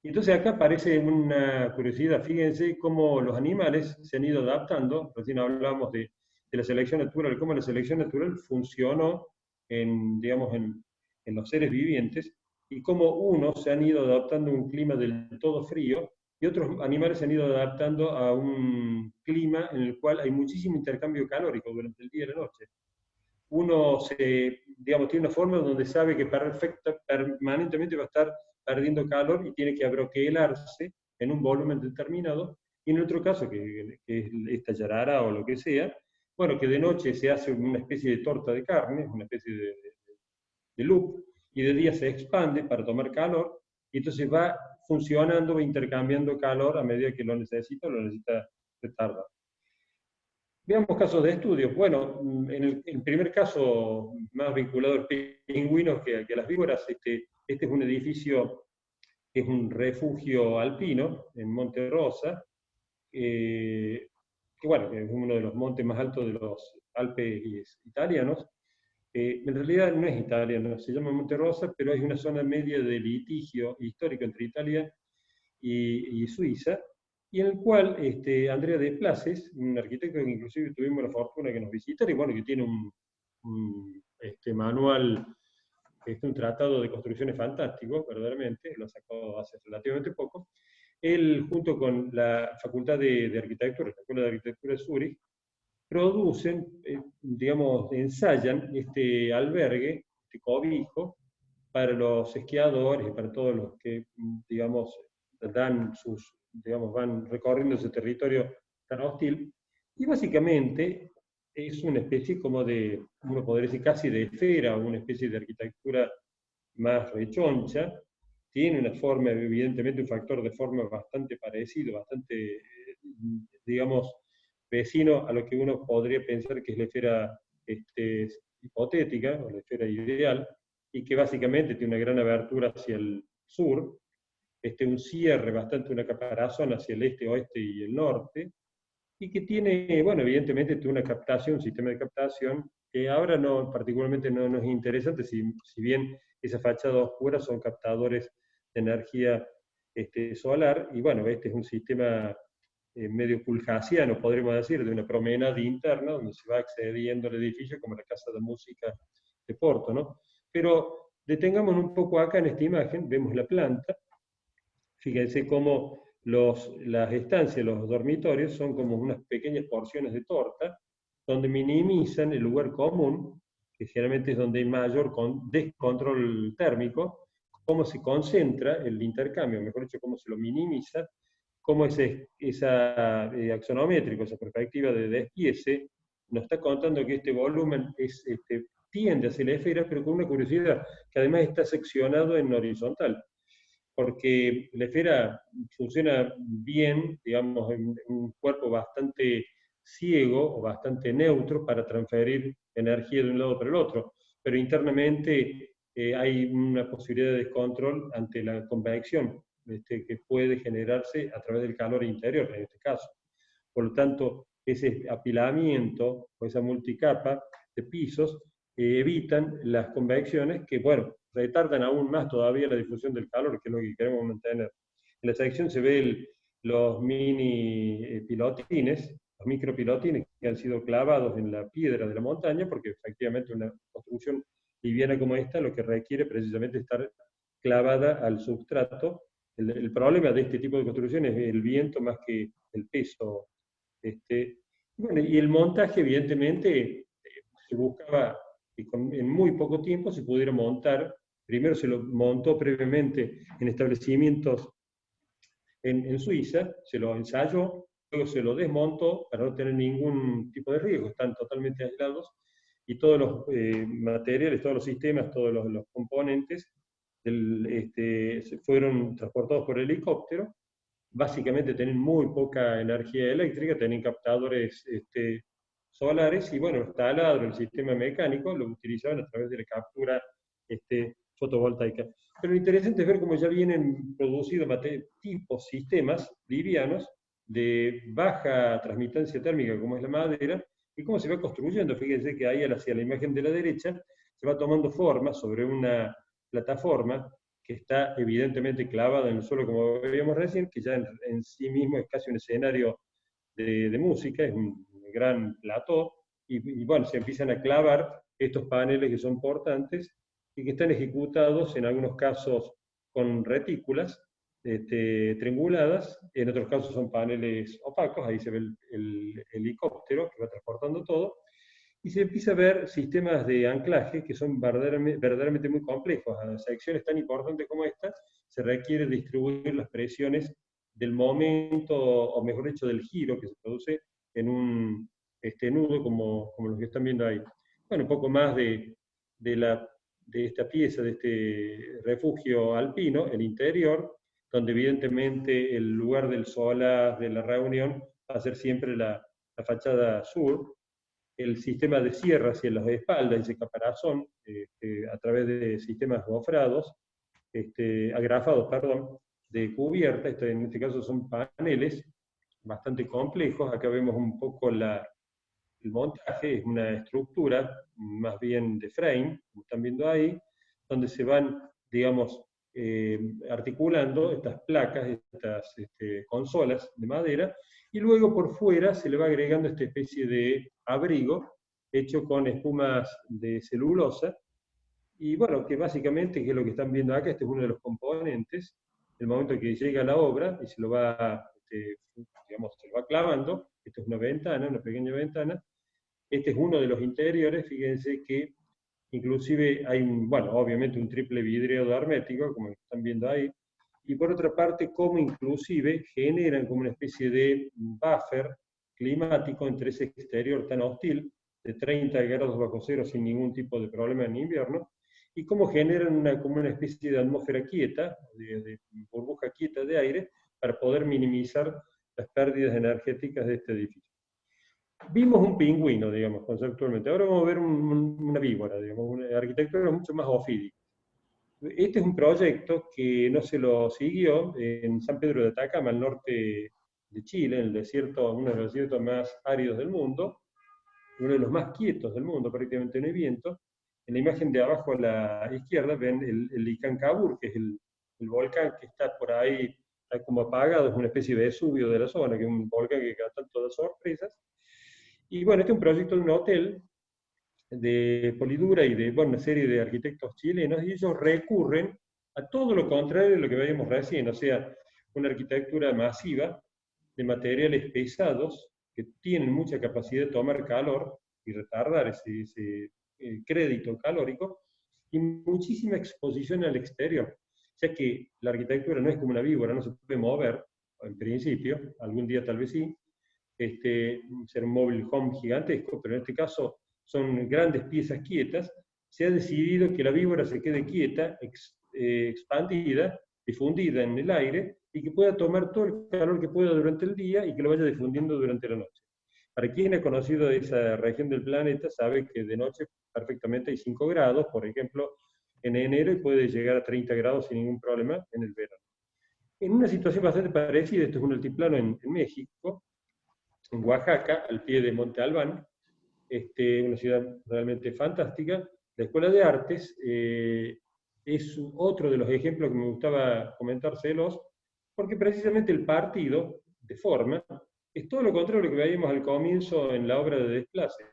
Y entonces acá aparece una curiosidad, fíjense cómo los animales se han ido adaptando, recién hablamos de la selección natural, cómo la selección natural funcionó digamos, en los seres vivientes, y cómo unos se han ido adaptando a un clima del todo frío, y otros animales se han ido adaptando a un clima en el cual hay muchísimo intercambio calórico durante el día y la noche. Uno digamos, tiene una forma donde sabe que permanentemente va a estar perdiendo calor y tiene que abroquelarse en un volumen determinado, y en otro caso, que es esta yarara o lo que sea, bueno, que de noche se hace una especie de torta de carne, una especie de loop, y de día se expande para tomar calor, y entonces va funcionando, va intercambiando calor a medida que lo necesita retarda. Veamos casos de estudio. Bueno, en el primer caso, más vinculado a los pingüinos que a las víboras, este es un edificio, es un refugio alpino en Monte Rosa, que bueno, es uno de los montes más altos de los Alpes italianos. En realidad no es italiano, se llama Monte Rosa, pero es una zona media de litigio histórico entre Italia y Suiza, y en el cual Andrea de Places, un arquitecto que inclusive tuvimos la fortuna que nos visitara, y bueno, que tiene un manual, un tratado de construcciones fantástico, verdaderamente, lo sacó hace relativamente poco. Él, junto con la Facultad de Arquitectura, la Escuela de Arquitectura de Zúrich, producen, digamos, ensayan este albergue, este cobijo, para los esquiadores y para todos los que, digamos, van recorriendo ese territorio tan hostil. Y básicamente es una especie como de, uno podría decir casi de esfera, o una especie de arquitectura más rechoncha. Tiene una forma, evidentemente un factor de forma bastante parecido, bastante, digamos, vecino a lo que uno podría pensar que es la esfera hipotética, o la esfera ideal, y que básicamente tiene una gran abertura hacia el sur, un cierre bastante, una caparazón hacia el este, oeste y el norte, y que tiene, bueno, evidentemente tiene una captación, un sistema de captación, que ahora no, particularmente no es interesante, si bien esa fachada oscura son captadores de energía solar, y bueno, este es un sistema medio fulhasiano, podríamos decir, de una promenada interna donde se va accediendo al edificio como la Casa de Música de Porto, ¿no? Pero detengámonos un poco acá en esta imagen, vemos la planta, fíjense cómo las estancias, los dormitorios son como unas pequeñas porciones de torta, donde minimizan el lugar común, que generalmente es donde hay mayor descontrol térmico, cómo se concentra el intercambio, mejor dicho, cómo se lo minimiza, cómo esa axonométrico, esa perspectiva de despiece, nos está contando que este volumen tiende hacia la esfera, pero con una curiosidad, que además está seccionado en horizontal, porque la esfera funciona bien, digamos, en un cuerpo bastante ciego o bastante neutro para transferir energía de un lado para el otro, pero internamente hay una posibilidad de descontrol ante la convección que puede generarse a través del calor interior, en este caso. Por lo tanto, ese apilamiento o esa multicapa de pisos evitan las convecciones que, bueno, retardan aún más todavía la difusión del calor, que es lo que queremos mantener. En la sección se ve los mini pilotines, los micropilotines que han sido clavados en la piedra de la montaña, porque efectivamente una construcción liviana como esta lo que requiere precisamente estar clavada al substrato. El problema de este tipo de construcciones es el viento más que el peso. Bueno, y el montaje, evidentemente, se buscaba que en muy poco tiempo se pudiera montar. Primero se lo montó previamente en establecimientos en Suiza, se lo ensayó, luego se lo desmontó para no tener ningún tipo de riesgo, están totalmente aislados, y todos los materiales, todos los sistemas, todos los componentes fueron transportados por helicóptero. Básicamente tienen muy poca energía eléctrica, tienen captadores solares, y bueno, los taladros, el sistema mecánico, lo utilizaban a través de la captura fotovoltaica. Pero lo interesante es ver cómo ya vienen producidos tipos, sistemas livianos de baja transmitancia térmica, como es la madera, y cómo se va construyendo. Fíjense que ahí hacia la imagen de la derecha se va tomando forma sobre una plataforma que está evidentemente clavada en el suelo, como veíamos recién, que ya en sí mismo es casi un escenario de música, es un gran plató, y bueno, se empiezan a clavar estos paneles que son portantes y que están ejecutados en algunos casos con retículas trianguladas, en otros casos son paneles opacos, ahí se ve el helicóptero que va transportando todo, y se empieza a ver sistemas de anclaje que son verdaderamente muy complejos. A secciones tan importantes como esta se requiere distribuir las presiones del momento, o mejor dicho, del giro que se produce en un nudo como los que están viendo ahí. Bueno, un poco más de esta pieza, de este refugio alpino, el interior, donde evidentemente el lugar del solar, de la reunión, va a ser siempre la fachada sur. El sistema de cierre hacia las espaldas, ese caparazón, a través de sistemas gofrados, agrafados, perdón, de cubierta, en este caso son paneles bastante complejos. Acá vemos un poco el montaje, es una estructura más bien de frame, como están viendo ahí, donde se van, digamos, articulando estas placas, estas consolas de madera, y luego por fuera se le va agregando esta especie de abrigo hecho con espumas de celulosa, y bueno, que básicamente, que es lo que están viendo acá, este es uno de los componentes, el momento que llega la obra y se lo va, digamos, se lo va clavando. Esto es una ventana, una pequeña ventana. Este es uno de los interiores, fíjense que inclusive hay, bueno, obviamente un triple vidriado hermético, como están viendo ahí, y por otra parte, como inclusive generan como una especie de buffer climático entre ese exterior tan hostil, de 30 grados bajo cero sin ningún tipo de problema en invierno, y cómo generan como una especie de atmósfera quieta, de burbuja quieta de aire, para poder minimizar las pérdidas energéticas de este edificio. Vimos un pingüino, digamos, conceptualmente. Ahora vamos a ver una víbora, digamos, una arquitectura mucho más ofídica. Este es un proyecto que no se lo siguió en San Pedro de Atacama, al norte de Chile, en el desierto, uno de los desiertos más áridos del mundo, uno de los más quietos del mundo, prácticamente no hay viento. En la imagen de abajo a la izquierda ven el Licancabur, que es el volcán que está por ahí está como apagado, es una especie de Vesubio de la zona, que es un volcán que capta todas sorpresas. Y bueno, este es un proyecto de un hotel de Polidura y de bueno, una serie de arquitectos chilenos, y ellos recurren a todo lo contrario de lo que veíamos recién, o sea, una arquitectura masiva de materiales pesados que tienen mucha capacidad de tomar calor y retardar ese crédito calórico, y muchísima exposición al exterior, ya que la arquitectura no es como una víbora, no se puede mover, en principio, algún día tal vez sí, ser un mobile home gigantesco, pero en este caso son grandes piezas quietas. Se ha decidido que la víbora se quede quieta, expandida, difundida en el aire, y que pueda tomar todo el calor que pueda durante el día y que lo vaya difundiendo durante la noche. Para quien ha conocido esa región del planeta, sabe que de noche perfectamente hay 5 grados, por ejemplo, en enero, y puede llegar a 30 grados sin ningún problema en el verano. En una situación bastante parecida, esto es un altiplano en México, en Oaxaca, al pie de Monte Albán, una ciudad realmente fantástica. La Escuela de Artes es otro de los ejemplos que me gustaba comentárselos, porque precisamente el partido de forma es todo lo contrario de lo que veíamos al comienzo en la obra de Desplaces.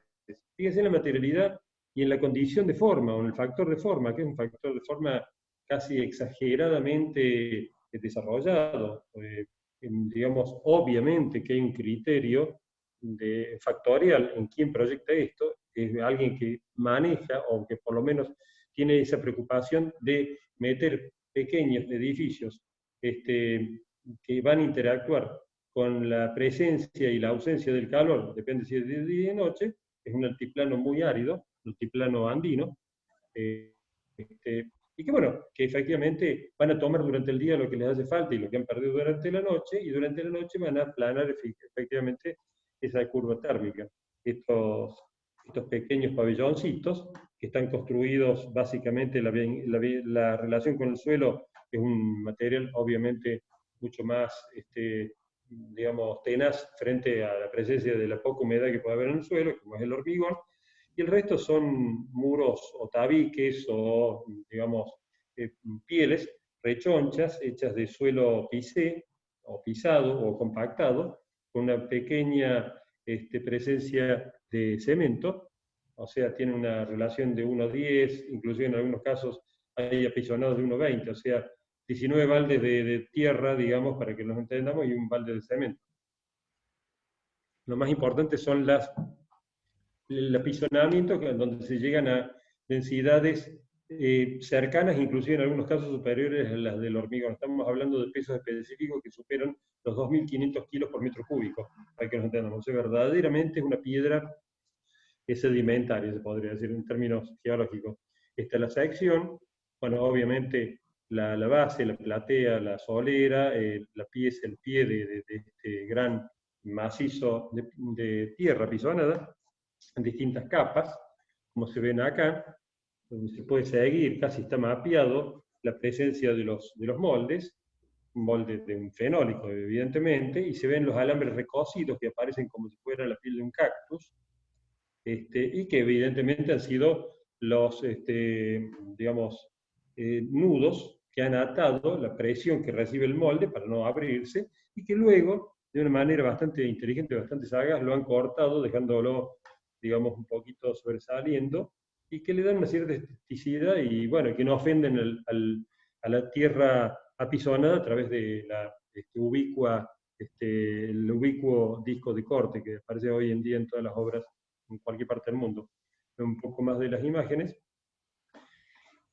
Fíjense en la materialidad y en la condición de forma, o en el factor de forma, que es un factor de forma casi exageradamente desarrollado. Digamos, obviamente que hay un criterio factorial en quien proyecta esto, es alguien que maneja o que por lo menos tiene esa preocupación de meter pequeños edificios que van a interactuar con la presencia y la ausencia del calor, depende si es de día y de noche. Es un altiplano muy árido, un altiplano andino, y que bueno, que efectivamente van a tomar durante el día lo que les hace falta y lo que han perdido durante la noche, y durante la noche van a aplanar efectivamente esa curva térmica. Estos pequeños pabelloncitos que están construidos básicamente, la relación con el suelo es un material obviamente mucho más, digamos, tenaz frente a la presencia de la poca humedad que puede haber en el suelo, como es el hormigón, y el resto son muros o tabiques o, digamos, pieles rechonchas hechas de suelo pisé, o pisado o compactado, con una pequeña presencia de cemento, o sea, tiene una relación de 1:10, inclusive en algunos casos hay apisonados de 1:20, o sea, 19 baldes de tierra, digamos, para que nos entendamos, y un balde de cemento. Lo más importante son el apisonamiento, donde se llegan a densidades cercanas, inclusive en algunos casos superiores a las del hormigón. Estamos hablando de pesos específicos que superan los 2.500 kilos por metro cúbico, para que nos entendamos. O sea, verdaderamente es una piedra sedimentaria, se podría decir en términos geológicos. Esta es la sección, bueno, obviamente la base, la platea, la solera, la pieza, el pie de este gran macizo de tierra apisonada, en distintas capas, como se ven acá, donde se puede seguir, casi está mapeado, la presencia de los moldes, un molde de un fenólico, evidentemente, y se ven los alambres recocidos que aparecen como si fuera la piel de un cactus, y que evidentemente han sido los, digamos, nudos que han atado la presión que recibe el molde para no abrirse, y que luego, de una manera bastante inteligente, bastante sagaz, lo han cortado, dejándolo, digamos, un poquito sobresaliendo, y que le dan una cierta elasticidad y, bueno, que no ofenden a la tierra apisonada a través de la el ubicuo disco de corte que aparece hoy en día en todas las obras en cualquier parte del mundo. Un poco más de las imágenes.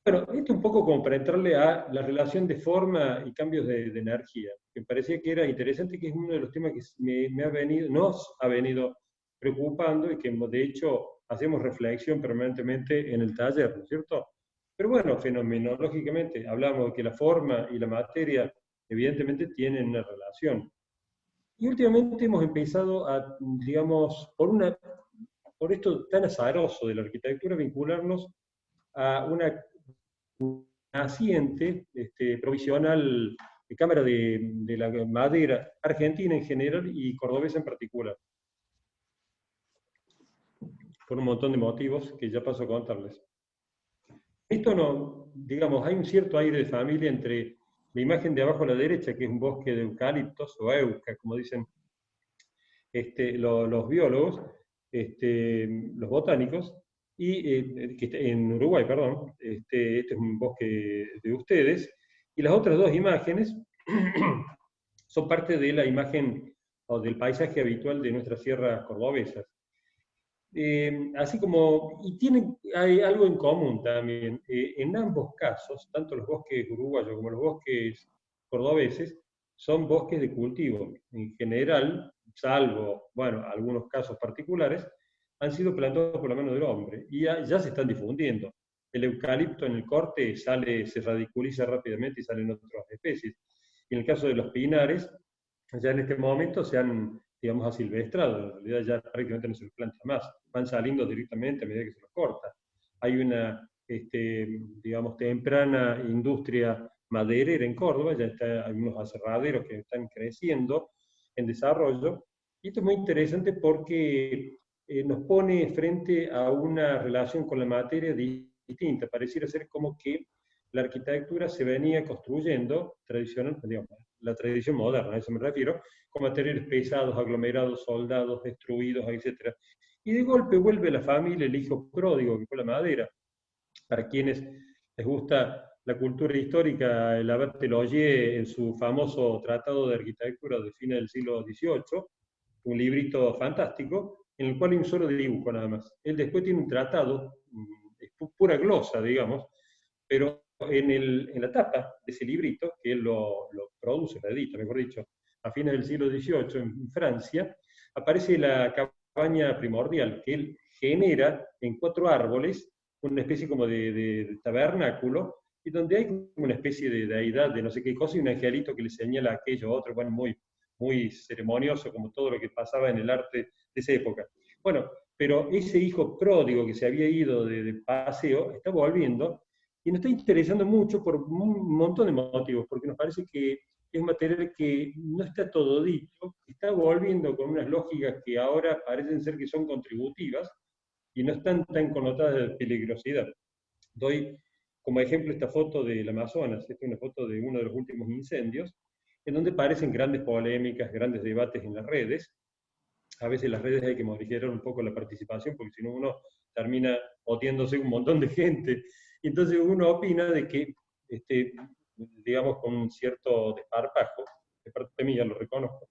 Bueno, esto un poco como para entrarle a la relación de forma y cambios de energía, que me parecía que era interesante, que es uno de los temas que nos ha venido preocupando y que de hecho hacemos reflexión permanentemente en el taller, ¿no es cierto? Pero bueno, fenomenológicamente hablamos de que la forma y la materia evidentemente tienen una relación. Y últimamente hemos empezado a, digamos, por esto tan azaroso de la arquitectura, vincularnos a una naciente provisional de Cámara de la Madera argentina en general y cordobesa en particular, por un montón de motivos que ya paso a contarles. Esto no, digamos, hay un cierto aire de familia entre la imagen de abajo a la derecha, que es un bosque de eucaliptos, o euca, como dicen los biólogos, los botánicos, y en Uruguay, perdón, este es un bosque de ustedes, y las otras dos imágenes son parte de la imagen o del paisaje habitual de nuestras sierras cordobesas. Así como, hay algo en común también, en ambos casos, tanto los bosques uruguayos como los bosques cordobeses, son bosques de cultivo. En general, salvo, bueno, algunos casos particulares, han sido plantados por la mano del hombre y ya se están difundiendo. El eucalipto en el corte se radiculiza rápidamente y salen otras especies. Y en el caso de los pinares, ya en este momento se han, digamos, asilvestrado, en realidad ya prácticamente no se los planta más, van saliendo directamente a medida que se los corta. Hay una, digamos, temprana industria maderera en Córdoba, hay unos aserraderos que están creciendo en desarrollo, y esto es muy interesante porque nos pone frente a una relación con la materia distinta, pareciera ser como que la arquitectura se venía construyendo tradicional, digamos, la tradición moderna, a eso me refiero, con materiales pesados, aglomerados, soldados, destruidos, etc. Y de golpe vuelve la familia, el hijo pródigo, que fue la madera. Para quienes les gusta la cultura histórica, el abad Telogier, en su famoso Tratado de Arquitectura de fines del siglo XVIII, un librito fantástico, en el cual hay un solo dibujo nada más. Él después tiene un tratado, es pura glosa, digamos, pero en la tapa de ese librito, que él lo produce, lo edita, mejor dicho, a fines del siglo XVIII en Francia, aparece la cabaña primordial, que él genera en 4 árboles, una especie como de tabernáculo, y donde hay una especie de deidad de no sé qué cosa, y un angelito que le señala aquello otro, bueno, muy ceremonioso, como todo lo que pasaba en el arte de esa época. Bueno, pero ese hijo pródigo que se había ido de paseo, está volviendo, y nos está interesando mucho por un montón de motivos, porque nos parece que es un material que no está todo dicho, está volviendo con unas lógicas que ahora parecen ser que son contributivas y no están tan connotadas de peligrosidad. Doy como ejemplo esta foto del Amazonas, esta es una foto de uno de los últimos incendios, en donde parecen grandes polémicas, grandes debates en las redes. A veces las redes hay que modificar un poco la participación, porque si no uno termina odiándose un montón de gente. Entonces uno opina de que, digamos, con un cierto desparpajo, de parte mía lo reconozco,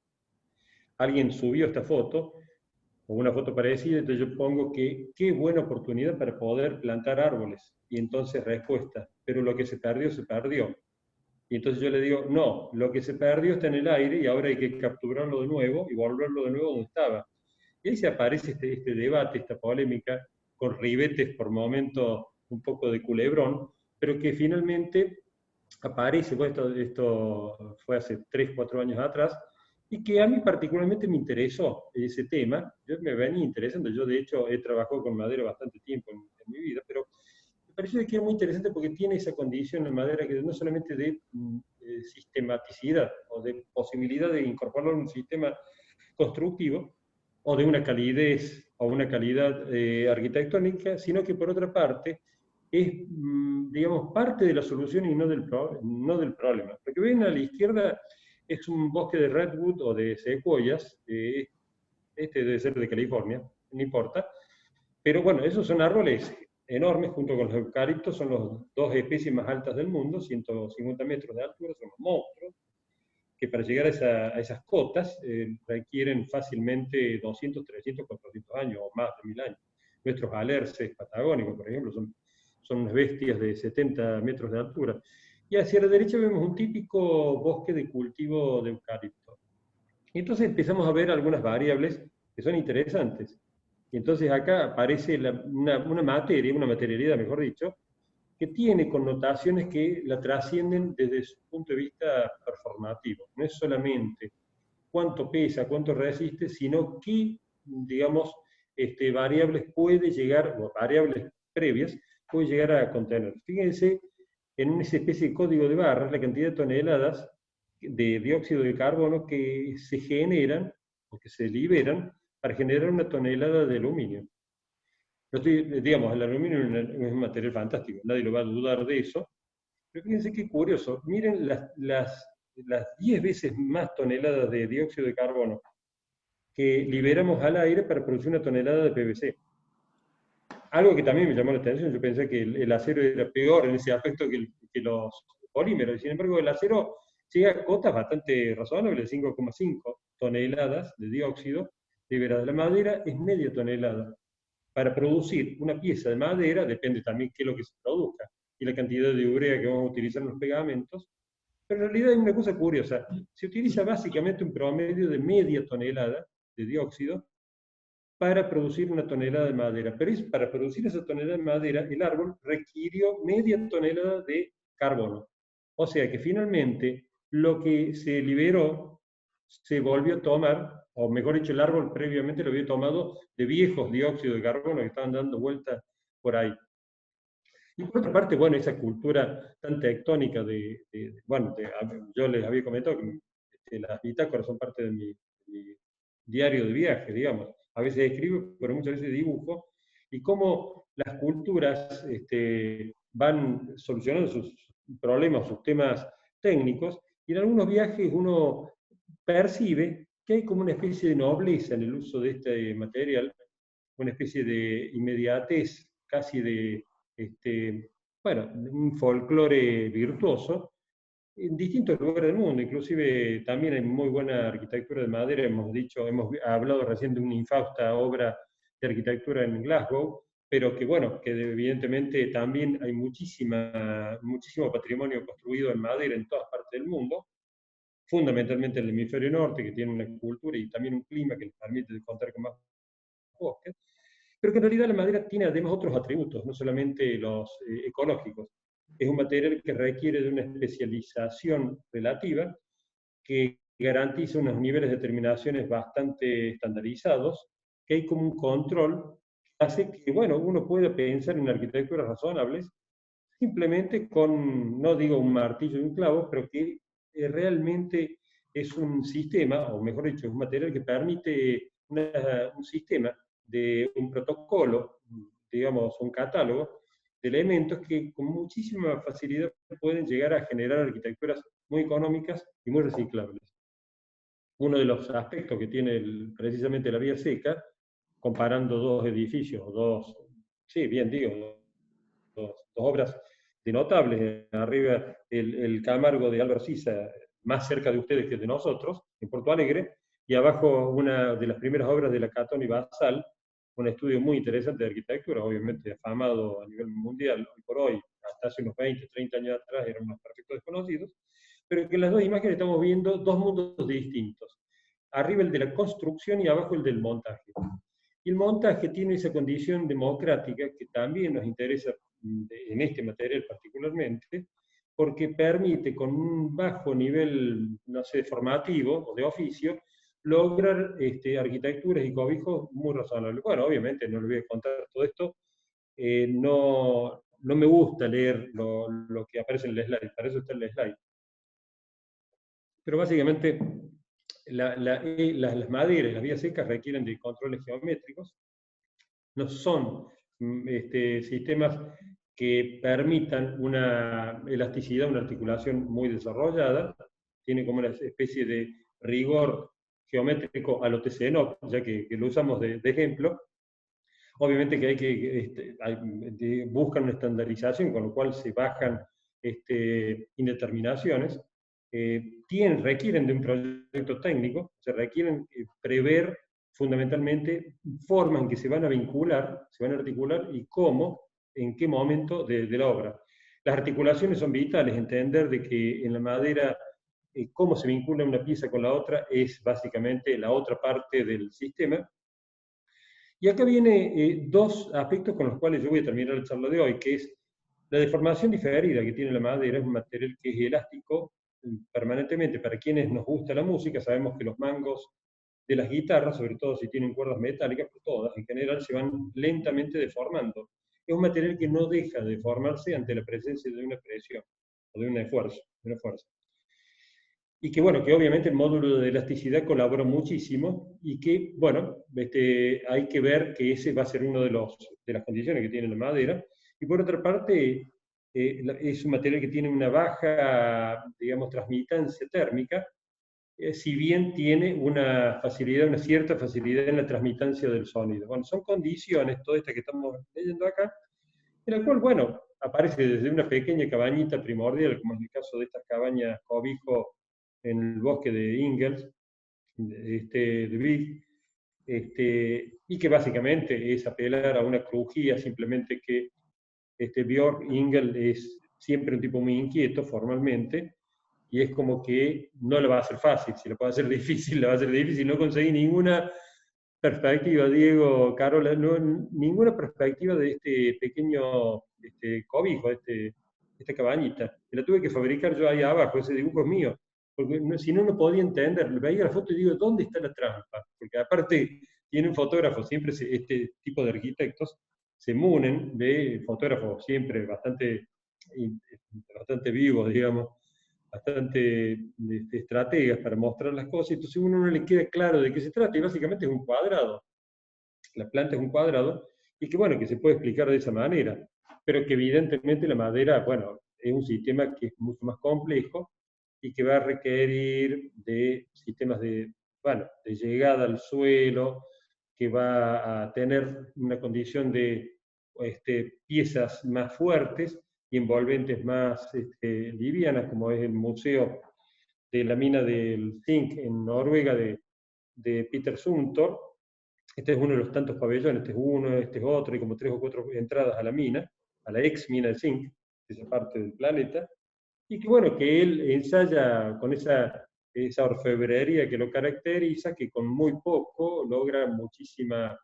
alguien subió esta foto, o una foto parecida, entonces yo pongo que qué buena oportunidad para poder plantar árboles. Y entonces respuesta, pero lo que se perdió, se perdió. Y entonces yo le digo, no, lo que se perdió está en el aire y ahora hay que capturarlo de nuevo y volverlo de nuevo donde estaba. Y ahí se aparece este debate, esta polémica, con ribetes por momentos un poco de culebrón, pero que finalmente aparece, bueno, esto fue hace 3, 4 años atrás, y que a mí particularmente me interesó ese tema. Yo me venía interesando, yo de hecho he trabajado con madera bastante tiempo en mi vida, pero me pareció que era muy interesante porque tiene esa condición en madera que no solamente de sistematicidad o de posibilidad de incorporarlo en un sistema constructivo o de una calidez o una calidad arquitectónica, sino que por otra parte es, digamos, parte de la solución y no del problema. Lo que ven a la izquierda es un bosque de redwood o de secuoyas, este debe ser de California, no importa, pero bueno, esos son árboles enormes, junto con los eucaliptos, son las 2 especies más altas del mundo, 150 metros de altura, son los monstruos, que para llegar a esas cotas requieren fácilmente 200, 300, 400 años o más de 1000 años. Nuestros alerces patagónicos, por ejemplo, son unas bestias de 70 metros de altura. Y hacia la derecha vemos un típico bosque de cultivo de eucalipto. Y entonces empezamos a ver algunas variables que son interesantes. Y entonces acá aparece una materia, una materialidad, mejor dicho, que tiene connotaciones que la trascienden desde su punto de vista performativo. No es solamente cuánto pesa, cuánto resiste, sino qué, digamos, variables puede llegar, o variables previas, puede llegar a contener. Fíjense en esa especie de código de barras la cantidad de toneladas de dióxido de carbono que se generan, o que se liberan, para generar una tonelada de aluminio. Digamos, el aluminio es un material fantástico, nadie lo va a dudar de eso, Pero fíjense qué curioso, miren las 10 veces más toneladas de dióxido de carbono que liberamos al aire para producir una tonelada de PVC. Algo que también me llamó la atención, yo pensé que el acero era peor en ese aspecto que los polímeros, y sin embargo el acero llega a cotas bastante razonables, 5,5 toneladas de dióxido liberada. La madera es media tonelada. Para producir una pieza de madera, depende también qué es lo que se produzca, y la cantidad de urea que vamos a utilizar en los pegamentos, pero en realidad hay una cosa curiosa, se utiliza básicamente un promedio de media tonelada de dióxido para producir una tonelada de madera. Pero para producir esa tonelada de madera, el árbol requirió media tonelada de carbono. O sea que finalmente lo que se liberó se volvió a tomar, o mejor dicho, el árbol previamente lo había tomado de viejos dióxidos de carbono que estaban dando vueltas por ahí. Y por otra parte, bueno, esa cultura tan tectónica yo les había comentado que las bitácoras son parte de mi diario de viaje, digamos. A veces escribo, pero muchas veces dibujo, y cómo las culturas van solucionando sus problemas, sus temas técnicos, y en algunos viajes uno percibe que hay como una especie de nobleza en el uso de este material, una especie de inmediatez, casi de un folclore virtuoso, en distintos lugares del mundo, inclusive también hay muy buena arquitectura de madera, hemos hablado recién de una infausta obra de arquitectura en Glasgow, pero que evidentemente también hay muchísimo patrimonio construido en madera en todas partes del mundo, fundamentalmente en el hemisferio norte, que tiene una cultura y también un clima que les permite contar con más bosques, pero que en realidad la madera tiene además otros atributos, no solamente los ecológicos. Es un material que requiere de una especialización relativa, que garantiza unos niveles de terminaciones bastante estandarizados, que hay como un control que hace que, uno pueda pensar en arquitecturas razonables, simplemente con, no digo un martillo y un clavo, pero que realmente es un sistema, o mejor dicho, es un material que permite un sistema de un protocolo, digamos, un catálogo de elementos que con muchísima facilidad pueden llegar a generar arquitecturas muy económicas y muy reciclables. Uno de los aspectos que tiene precisamente la vía seca, comparando dos edificios, dos obras de notables, arriba el Camargo de Álvaro Siza, más cerca de ustedes que de nosotros, en Porto Alegre, y abajo una de las primeras obras de la Catón y Basal, un estudio muy interesante de arquitectura, obviamente afamado a nivel mundial, hoy por hoy, hasta hace unos 20, 30 años atrás eran unos perfectos desconocidos, pero que en las dos imágenes estamos viendo dos mundos distintos. Arriba el de la construcción y abajo el del montaje. Y el montaje tiene esa condición democrática que también nos interesa en este material particularmente, porque permite con un bajo nivel, no sé, formativo o de oficio, lograr arquitecturas y cobijos muy razonables. Bueno, obviamente no les voy a contar todo esto, no me gusta leer lo que aparece en el slide, para eso está el slide. Pero básicamente las maderas, las vías secas requieren de controles geométricos, no son sistemas que permitan una elasticidad, una articulación muy desarrollada, tiene como una especie de rigor geométrico a lo TCNOP, ya que lo usamos de ejemplo. Obviamente que buscan una estandarización, con lo cual se bajan indeterminaciones, requieren de un proyecto técnico, se requieren prever fundamentalmente formas en que se van a vincular, se van a articular y cómo, en qué momento de la obra. Las articulaciones son vitales, entender de que en la madera cómo se vincula una pieza con la otra es básicamente la otra parte del sistema. Y acá viene dos aspectos con los cuales yo voy a terminar la charla de hoy, que es la deformación diferida que tiene la madera, es un material que es elástico permanentemente. Para quienes nos gusta la música, sabemos que los mangos de las guitarras, sobre todo si tienen cuerdas metálicas, pues todas en general se van lentamente deformando. Es un material que no deja de deformarse ante la presencia de una presión o de un esfuerzo, Y que obviamente el módulo de elasticidad colabora muchísimo y que, hay que ver que ese va a ser uno de las condiciones que tiene la madera. Y por otra parte, es un material que tiene una baja, digamos, transmitancia térmica, si bien tiene una facilidad, una cierta facilidad en la transmitancia del sonido. Bueno, son condiciones, todas estas que estamos leyendo acá, en la cual, bueno, aparece desde una pequeña cabañita primordial, como es el caso de estas cabañas cobijo en el bosque de Ingalls, de Big, y que básicamente es apelar a una crujía, simplemente que Björn Ingalls es siempre un tipo muy inquieto formalmente, y es como que no le va a hacer fácil, si lo puede hacer difícil, le va a hacer difícil, no conseguí ninguna perspectiva, Diego, Carola, ninguna perspectiva de este pequeño cobijo, esta cabañita. Y la tuve que fabricar yo ahí abajo, ese dibujo es mío, porque si no, no podía entender. Veía la foto y digo, ¿dónde está la trampa? Porque aparte tienen fotógrafos, siempre este tipo de arquitectos se munen de fotógrafos siempre bastante vivos, digamos, bastante estrategas para mostrar las cosas, entonces uno no le queda claro de qué se trata, y básicamente es un cuadrado. La planta es un cuadrado, y que bueno, que se puede explicar de esa manera, pero que evidentemente la madera, bueno, es un sistema que es mucho más complejo, y que va a requerir de sistemas bueno, de llegada al suelo, que va a tener una condición de piezas más fuertes y envolventes más livianas, como es el Museo de la Mina del Zinc en Noruega de Peter Zumthor. Este es uno de los tantos pabellones, este es uno, este es otro, y como 3 o 4 entradas a la mina, a la ex mina del zinc, esa parte del planeta, y que bueno, que él ensaya con esa orfebrería que lo caracteriza, que con muy poco logra muchísima,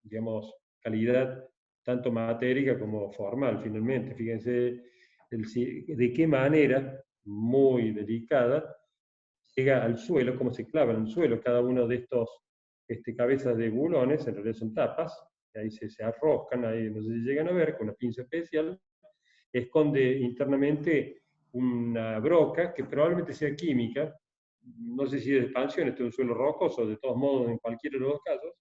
digamos, calidad, tanto matérica como formal, finalmente. Fíjense de qué manera, muy delicada, llega al suelo, cómo se clava en el suelo cada uno de estos cabezas de bulones, en realidad son tapas, que ahí se arroscan, ahí no sé si llegan a ver, con una pinza especial, esconde internamente una broca que probablemente sea química, no sé si es de expansión, este es un suelo rocoso, de todos modos, en cualquiera de los dos casos,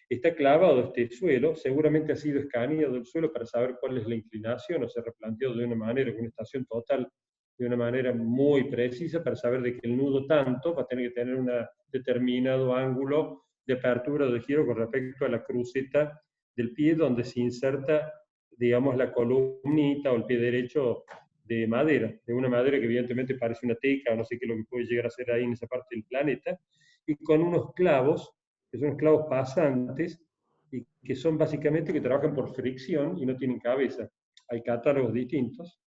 está clavado este suelo, seguramente ha sido escaneado el suelo para saber cuál es la inclinación, o se replanteó de una manera, con una estación total, de una manera muy precisa, para saber de que el nudo tanto va a tener que tener un determinado ángulo de apertura o de giro con respecto a la cruceta del pie, donde se inserta, digamos, la columnita o el pie derecho de madera, de una madera que evidentemente parece una teca, o no sé qué es lo que puede llegar a ser ahí en esa parte del planeta, y con unos clavos, que son esclavos pasantes, y que son básicamente que trabajan por fricción y no tienen cabeza. Hay catálogos distintos.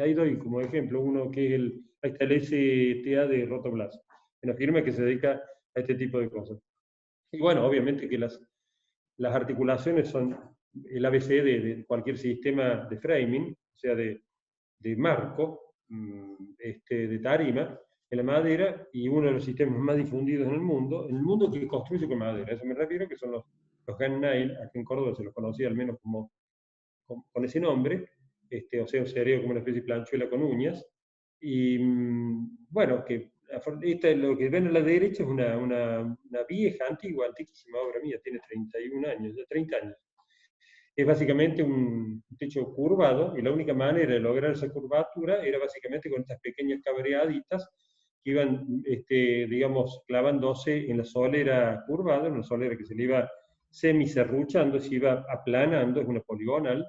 Ahí doy como ejemplo uno que es ahí está el STA de Rotoblas, una firma que se dedica a este tipo de cosas. Y bueno, obviamente que las articulaciones son el ABC de cualquier sistema de framing, o sea, de marco, de tarima, en la madera, y uno de los sistemas más difundidos en el mundo que construye con madera. A eso me refiero, que son los hand nail, aquí en Córdoba se los conocía al menos con ese nombre, o sea, sería como una especie de planchuela con uñas. Y bueno, que lo que ven a la derecha es una vieja, antiquísima obra mía, tiene 31 años, ya 30 años. Es básicamente un techo curvado, y la única manera de lograr esa curvatura era básicamente con estas pequeñas cabreaditas que iban, digamos, clavándose en la solera curvada, una solera que se le iba semi-serruchando, se iba aplanando, es una poligonal,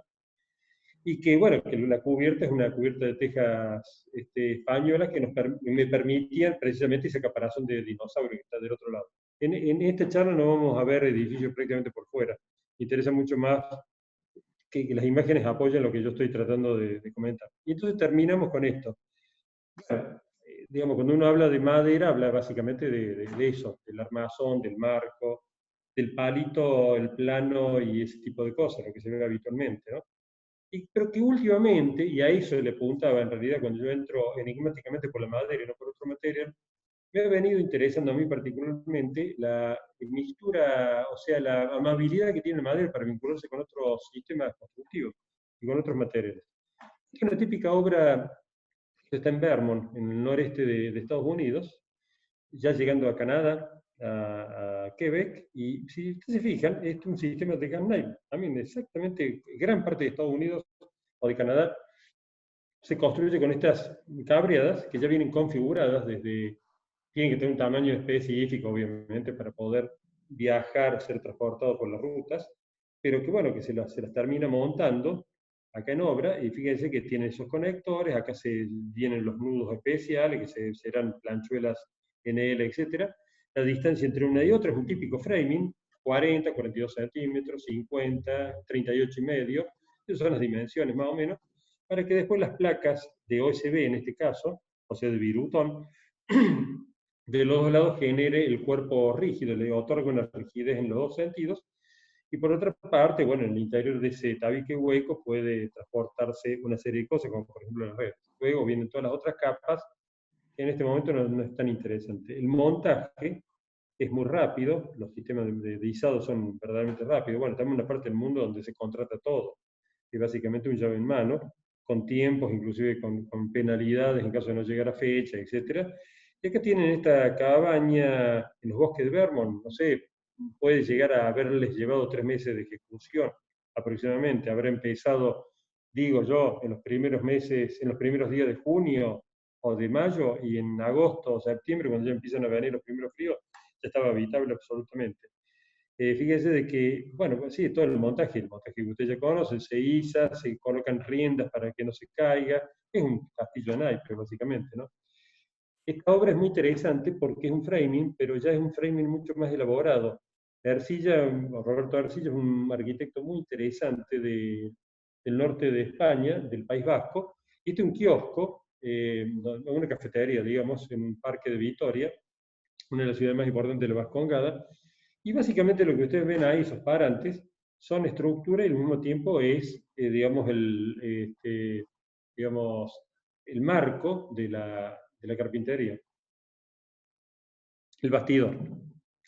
y que, bueno, que la cubierta es una cubierta de tejas españolas que me permitían precisamente ese caparazón de dinosaurio que está del otro lado. En esta charla no vamos a ver edificios prácticamente por fuera. Me interesa mucho más que las imágenes apoyen lo que yo estoy tratando de comentar. Y entonces terminamos con esto. Bueno, digamos, cuando uno habla de madera, habla básicamente de eso, del armazón, del marco, del palito, el plano y ese tipo de cosas, lo que se ve habitualmente, ¿no? Pero que últimamente, y a eso le apuntaba en realidad cuando yo entro enigmáticamente por la madera y no por otro material, me ha venido interesando a mí particularmente la mixtura, o sea, la amabilidad que tiene la madera para vincularse con otros sistemas constructivos y con otros materiales. Es una típica obra que está en Vermont, en el noreste de Estados Unidos, ya llegando a Canadá, a Quebec, y si ustedes se fijan, es un sistema de hand nail. También exactamente, gran parte de Estados Unidos o de Canadá, se construye con estas cabreadas que ya vienen configuradas desde, tienen que tener un tamaño específico, obviamente, para poder viajar, ser transportado por las rutas, pero que bueno, que se las termina montando acá en obra, y fíjense que tiene esos conectores, acá se vienen los nudos especiales, que serán planchuelas NL, etc. La distancia entre una y otra es un típico framing, 40, 42 centímetros, 50, 38 y medio, esas son las dimensiones más o menos, para que después las placas de OSB, en este caso, o sea, de virutón, de los dos lados genere el cuerpo rígido, le otorga una rigidez en los dos sentidos, y por otra parte, bueno, en el interior de ese tabique hueco puede transportarse una serie de cosas, como por ejemplo las redes. Luego vienen todas las otras capas, que en este momento no es tan interesante. El montaje es muy rápido, los sistemas de izado son verdaderamente rápidos. Bueno, estamos en una parte del mundo donde se contrata todo, es básicamente un llave en mano, con tiempos, inclusive con penalidades en caso de no llegar a fecha, etc. Y acá tienen esta cabaña en los bosques de Vermont, no sé, puede llegar a haberles llevado 3 meses de ejecución aproximadamente. Habrá empezado, digo yo, en los primeros meses, en los primeros días de junio o de mayo, y en agosto o septiembre, cuando ya empiezan a venir los primeros fríos, ya estaba habitable absolutamente. Fíjese de que, bueno, pues sí, todo el montaje que usted ya conoce, se iza, se colocan riendas para que no se caiga, es un castillo de naipes, básicamente, ¿no? Esta obra es muy interesante porque es un framing, pero ya es un framing mucho más elaborado. Roberto Ercilla es un arquitecto muy interesante del norte de España, del País Vasco, y este es un kiosco, una cafetería, digamos, en un parque de Vitoria, una de las ciudades más importantes de la Vascongada, y básicamente lo que ustedes ven ahí, esos parantes, son estructura y al mismo tiempo es, digamos, el marco de la carpintería, el bastidor.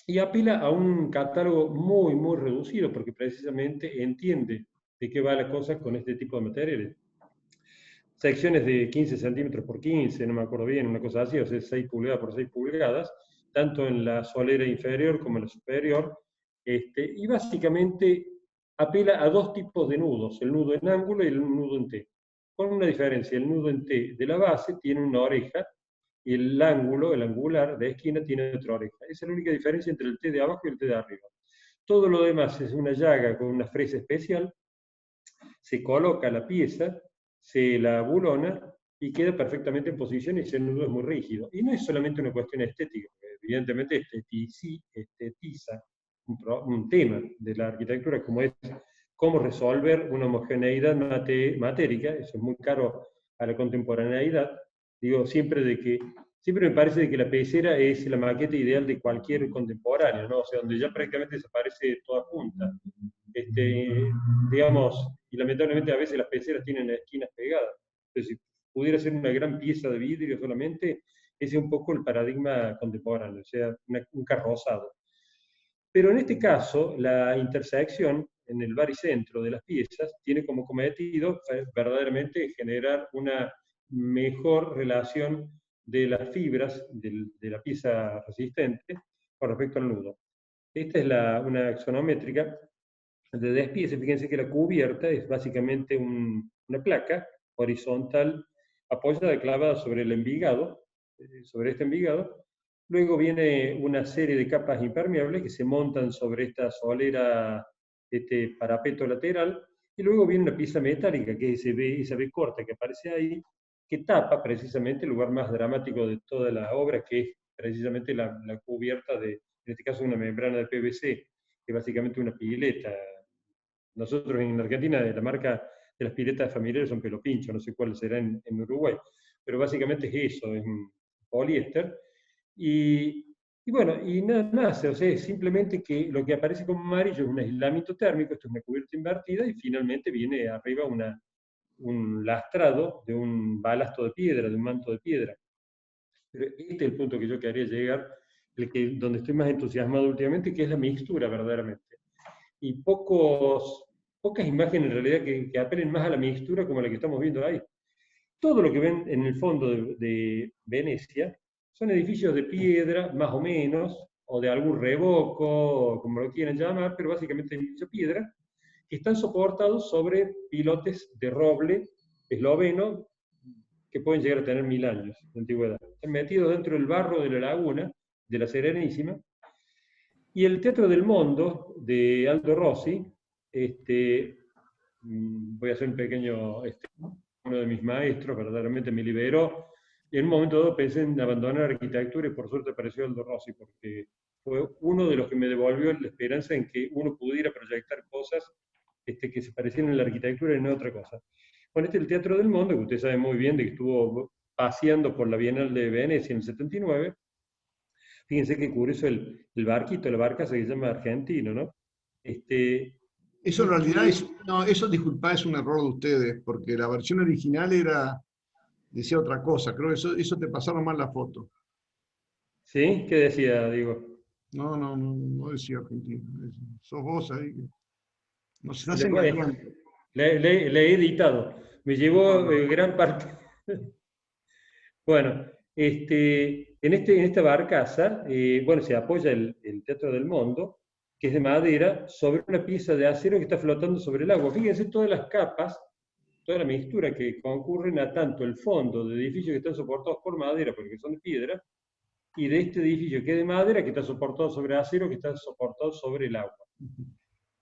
Y apela a un catálogo muy, muy reducido, porque precisamente entiende de qué va la cosa con este tipo de materiales. Secciones de 15 centímetros por 15, no me acuerdo bien, una cosa así, o sea, 6 pulgadas por 6 pulgadas, tanto en la solera inferior como en la superior, y básicamente apela a dos tipos de nudos, el nudo en ángulo y el nudo en T. Con una diferencia, el nudo en T de la base tiene una oreja, y el ángulo, el angular de esquina, tiene otra oreja. Esa es la única diferencia entre el T de abajo y el T de arriba. Todo lo demás es una llaga con una fresa especial, se coloca la pieza, se la bulona y queda perfectamente en posición, y ese nudo es muy rígido. Y no es solamente una cuestión estética, evidentemente estetiza un tema de la arquitectura, como es cómo resolver una homogeneidad matérica. Eso es muy caro a la contemporaneidad. Digo, siempre me parece de que la pecera es la maqueta ideal de cualquier contemporáneo, ¿no? O sea, donde ya prácticamente desaparece toda junta. Digamos, y lamentablemente a veces las peceras tienen esquinas pegadas. Entonces, si pudiera ser una gran pieza de vidrio solamente, ese es un poco el paradigma contemporáneo, o sea, un carrozado. Pero en este caso, la intersección en el baricentro de las piezas tiene como cometido verdaderamente generar una mejor relación de las fibras de la pieza resistente con respecto al nudo. Esta es una axonométrica de despiece. Fíjense que la cubierta es básicamente una placa horizontal apoyada, clavada sobre el envigado, sobre este envigado. Luego viene una serie de capas impermeables que se montan sobre esta solera, este parapeto lateral, y luego viene una pieza metálica, que es esa B corta que aparece ahí, que tapa precisamente el lugar más dramático de toda la obra, que es precisamente la cubierta en este caso, una membrana de PVC, que es básicamente una pileta. Nosotros en Argentina, la marca de las piletas familiares son Pelo Pincho, no sé cuál será en Uruguay, pero básicamente es eso, es un poliéster. Y bueno, y nada más, o sea, es simplemente que lo que aparece como amarillo es un aislamiento térmico, esto es una cubierta invertida, y finalmente viene arriba un lastrado de un balasto de piedra, de un manto de piedra. Pero este es el punto que yo quería llegar, donde estoy más entusiasmado últimamente, que es la mixtura verdaderamente. Y pocas imágenes en realidad que apelen más a la mixtura como la que estamos viendo ahí. Todo lo que ven en el fondo de Venecia son edificios de piedra, más o menos, o de algún revoco, como lo quieran llamar, pero básicamente edificios de piedra, que están soportados sobre pilotes de roble esloveno que pueden llegar a tener 1000 años de antigüedad. Están metidos dentro del barro de la laguna, de la Serenísima. Y el Teatro del Mondo, de Aldo Rossi, voy a hacer un pequeño, uno de mis maestros, verdaderamente me liberó. Y en un momento dado pensé en abandonar arquitectura y por suerte apareció Aldo Rossi, porque fue uno de los que me devolvió la esperanza en que uno pudiera proyectar cosas que se parecieran en la arquitectura y no otra cosa. Bueno, este es el Teatro del Mondo, que usted sabe muy bien de que estuvo paseando por la Bienal de Venecia en el 79. Fíjense qué curioso el barquito, la barca se llama Argentino, ¿no? Eso en realidad no, eso disculpa, es un error de ustedes, porque la versión original decía otra cosa. Creo que eso te pasaron mal la foto. ¿Sí? ¿Qué decía, Diego? No decía Argentina. Sos vos ahí. Nos estás Después, engañando. le he editado. Me llevó gran parte. Bueno, en esta barcaza, bueno, se apoya el Teatro del Mondo, que es de madera, sobre una pieza de acero que está flotando sobre el agua. Fíjense todas las capas, toda la mixtura que concurren a tanto el fondo de edificios que están soportados por madera, porque son de piedra, y de este edificio que es de madera, que está soportado sobre acero, que está soportado sobre el agua.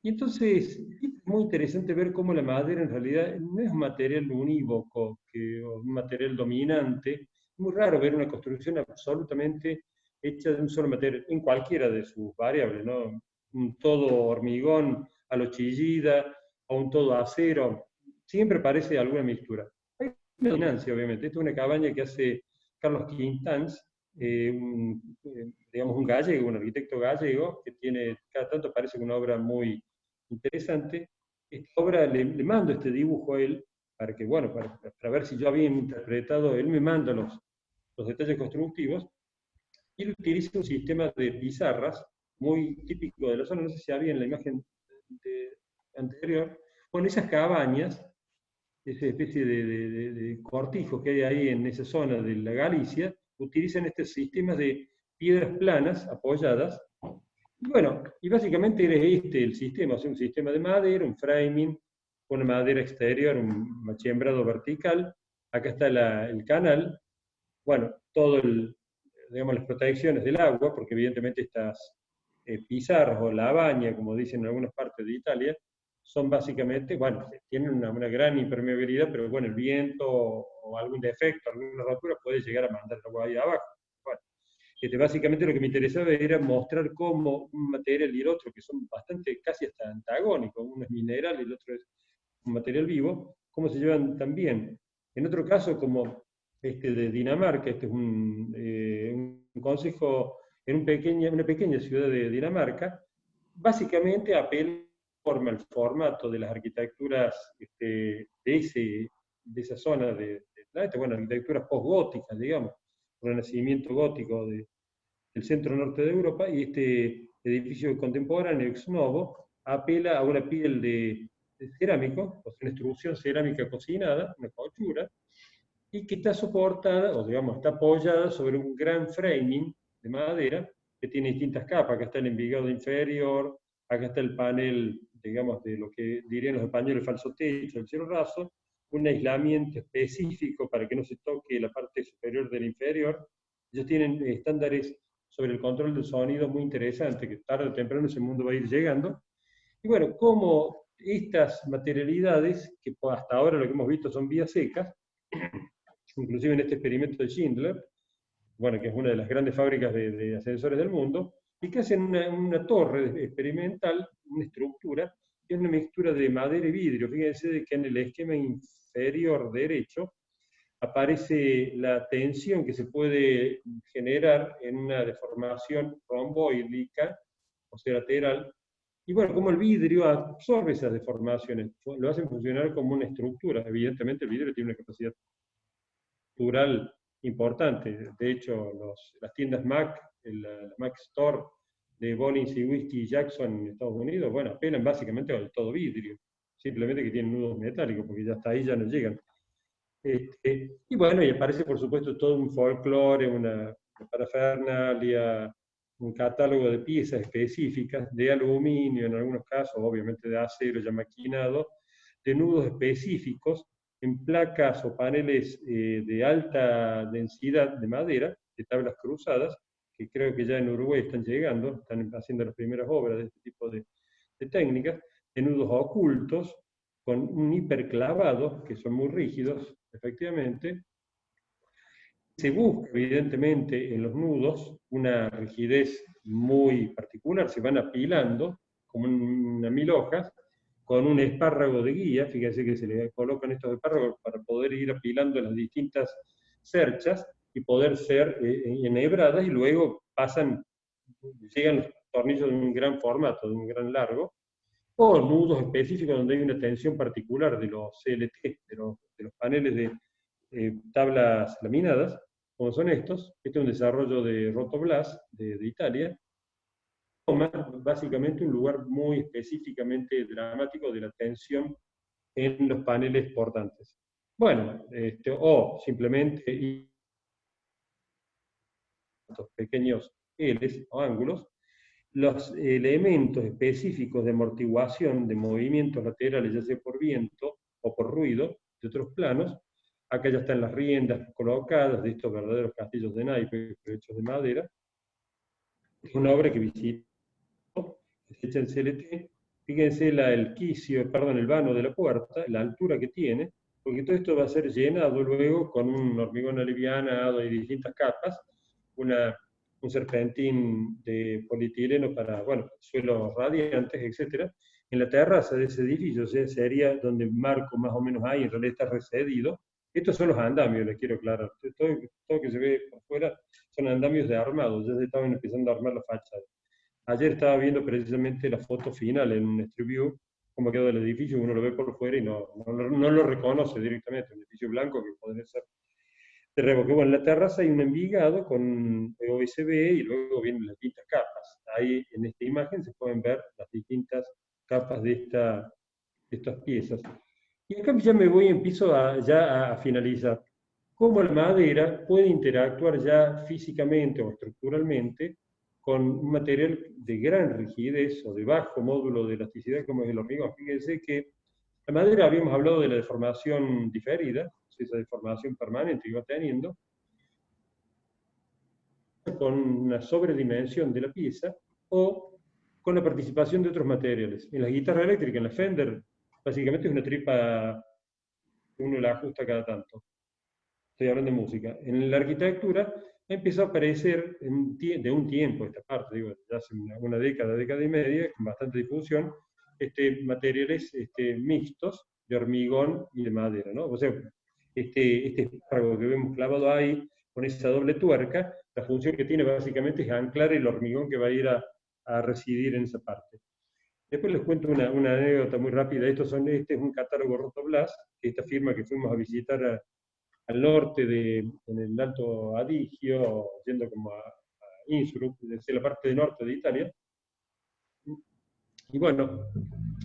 Y entonces es muy interesante ver cómo la madera en realidad no es un material unívoco, un material dominante. Es muy raro ver una construcción absolutamente hecha de un solo material, en cualquiera de sus variables, ¿no? Un todo hormigón a lo Chillida, o un todo acero, siempre parece alguna mixtura. Hay una dominancia, obviamente. Esta es una cabaña que hace Carlos Quintans, digamos un gallego, un arquitecto gallego, que tiene, cada tanto parece una obra muy interesante. Esta obra le mando este dibujo a él, para que, bueno, para ver si yo había interpretado, él me manda los detalles constructivos, y él utiliza un sistema de pizarras muy típico de la zona, no sé si había en la imagen anterior. Bueno, esas cabañas, esa especie de cortijos que hay ahí en esa zona de la Galicia, utilizan estos sistemas de piedras planas apoyadas. Y bueno, y básicamente era el sistema, o sea, un sistema de madera, un framing, una madera exterior, un machembrado vertical. Acá está el canal. Bueno, digamos, las protecciones del agua, porque evidentemente estas pizarras o lavaña, como dicen en algunas partes de Italia, son básicamente, bueno, tienen una gran impermeabilidad, pero bueno, el viento o algún defecto, alguna rotura puede llegar a mandar el agua ahí abajo. Bueno, básicamente lo que me interesaba era mostrar cómo un material y el otro, que son bastante, casi hasta antagónicos, uno es mineral y el otro es un material vivo, cómo se llevan tan bien. En otro caso, como de Dinamarca, este es un consejo en una pequeña ciudad de Dinamarca, básicamente apela al formato de las arquitecturas de esa zona del planeta, bueno, arquitecturas postgóticas, digamos, renacimiento gótico del centro norte de Europa, y este edificio contemporáneo, ex novo, apela a una piel de cerámico, o sea, una extrusión cerámica cocinada, una cauchura, y que está soportada, o digamos, está apoyada sobre un gran framing de madera que tiene distintas capas. Acá está el envigado inferior, acá está el panel, digamos, de lo que dirían los españoles falso techo, el cielo raso, un aislamiento específico para que no se toque la parte superior del inferior. Ellos tienen estándares sobre el control del sonido muy interesantes, que tarde o temprano ese mundo va a ir llegando. Y bueno, como estas materialidades, que hasta ahora lo que hemos visto son vías secas, inclusive en este experimento de Schindler, bueno, que es una de las grandes fábricas de ascensores del mundo, y que hacen una torre experimental, una estructura, que es una mixtura de madera y vidrio. Fíjense de que en el esquema inferior derecho aparece la tensión que se puede generar en una deformación romboídica, o sea, lateral, y bueno, como el vidrio absorbe esas deformaciones, lo hacen funcionar como una estructura. Evidentemente el vidrio tiene una capacidad cultural importante. De hecho, las tiendas Mac, la Mac Store de Bonnie's y Whiskey Jackson en Estados Unidos, bueno, apelan básicamente al todo vidrio, simplemente que tienen nudos metálicos, porque ya hasta ahí ya no llegan. Y bueno, y aparece por supuesto todo un folclore, una parafernalia, un catálogo de piezas específicas, de aluminio en algunos casos, obviamente de acero ya maquinado, de nudos específicos en placas o paneles de alta densidad de madera, de tablas cruzadas, que creo que ya en Uruguay están llegando, están haciendo las primeras obras de este tipo de técnicas, de nudos ocultos, con un hiperclavado, que son muy rígidos, efectivamente. Se busca, evidentemente, en los nudos una rigidez muy particular, se van apilando, como una 1000 hojas, con un espárrago de guía, fíjense que se le colocan estos espárragos para poder ir apilando las distintas cerchas y poder ser enhebradas, y luego llegan los tornillos de un gran formato, de un gran largo, o nudos específicos donde hay una tensión particular de los CLT, de los paneles de tablas laminadas, como son estos. Este es un desarrollo de Rotoblas, de Italia. Toma básicamente un lugar muy específicamente dramático de la tensión en los paneles portantes. Bueno, o simplemente estos pequeños L's o ángulos, los elementos específicos de amortiguación de movimientos laterales, ya sea por viento o por ruido de otros planos. Acá ya están las riendas colocadas de estos verdaderos castillos de naipes hechos de madera. Es una obra que visito, que se echa en CLT. Fíjense el vano de la puerta, la altura que tiene, porque todo esto va a ser llenado luego con un hormigón alivianado y distintas capas, un serpentín de polietileno para, bueno, suelos radiantes, etc. En la terraza de ese edificio, o sea, sería donde marco más o menos ahí, en realidad está recedido. Estos son los andamios, les quiero aclarar. Todo que se ve por fuera son andamios de armado, ya se estaban empezando a armar la fachada. Ayer estaba viendo precisamente la foto final en un Street View, cómo quedó el edificio, uno lo ve por fuera y no lo reconoce directamente, un edificio blanco que podría ser de revoque. Bueno, en la terraza hay un envigado con OSB y luego vienen las distintas capas. Ahí en esta imagen se pueden ver las distintas capas de estas piezas. Y acá ya empiezo a finalizar. Cómo la madera puede interactuar ya físicamente o estructuralmente con un material de gran rigidez o de bajo módulo de elasticidad como es el hormigón. Fíjense que la madera, habíamos hablado de la deformación diferida, esa deformación permanente que va teniendo, con una sobredimensión de la pieza o con la participación de otros materiales. En la guitarra eléctrica, en la Fender, básicamente es una tripa que uno la ajusta cada tanto. Estoy hablando de música. En la arquitectura empezó a aparecer de un tiempo esta parte, digo, ya hace una década y media, con bastante difusión, materiales mixtos de hormigón y de madera, ¿no? O sea, este espárrago que vemos clavado ahí, con esa doble tuerca, la función que tiene básicamente es anclar el hormigón que va a ir a residir en esa parte. Después les cuento una anécdota muy rápida. Este es un catálogo Rotoblas, esta firma que fuimos a visitar al norte, en el Alto Adigio, yendo como a Innsbruck, desde la parte del norte de Italia. Y bueno,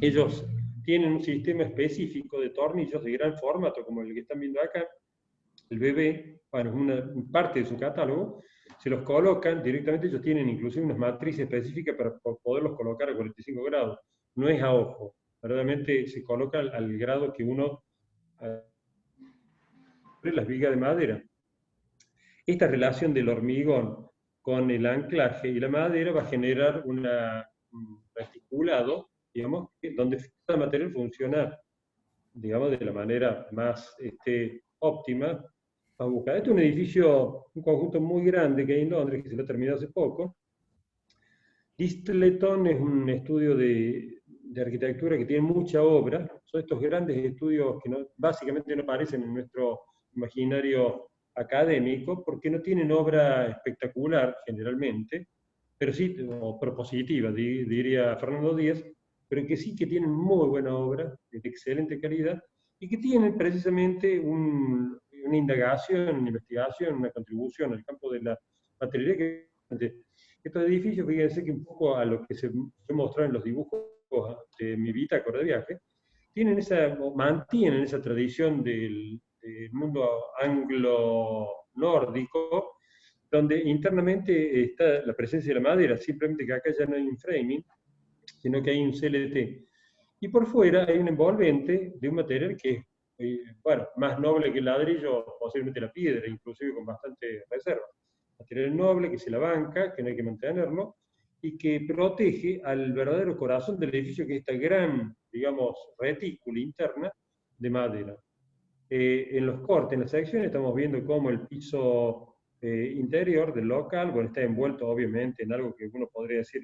ellos tienen un sistema específico de tornillos de gran formato, como el que están viendo acá, el BB, bueno, es una parte de su catálogo, se los colocan directamente, ellos tienen inclusive unas matrices específicas para poderlos colocar a 45 grados, no es a ojo, verdaderamente se coloca al grado que uno las vigas de madera. Esta relación del hormigón con el anclaje y la madera va a generar un reticulado, digamos, donde cada material funciona, digamos, de la manera más óptima. Vamos a buscar. Este es un edificio, un conjunto muy grande que hay en Londres, que se lo ha terminado hace poco. Istleton es un estudio de arquitectura que tiene mucha obra. Son estos grandes estudios que básicamente no aparecen en nuestro imaginario académico, porque no tienen obra espectacular generalmente, pero sí, o propositiva, diría Fernando Díaz, pero que sí que tienen muy buena obra, de excelente calidad, y que tienen precisamente una indagación, una investigación, una contribución al campo de la materialidad. Que estos edificios, fíjense que un poco a lo que se mostrado en los dibujos de mi bitácora de viaje, mantienen esa tradición del mundo anglo-nórdico, donde internamente está la presencia de la madera, simplemente que acá ya no hay un framing, sino que hay un CLT. Y por fuera hay un envolvente de un material que es, bueno, más noble que el ladrillo, posiblemente la piedra, inclusive con bastante reserva. Material noble que se la banca, que no hay que mantenerlo, y que protege al verdadero corazón del edificio, que es esta gran, digamos, retícula interna de madera. En los cortes, en las secciones, estamos viendo cómo el piso interior del local, bueno, está envuelto obviamente en algo que uno podría decir,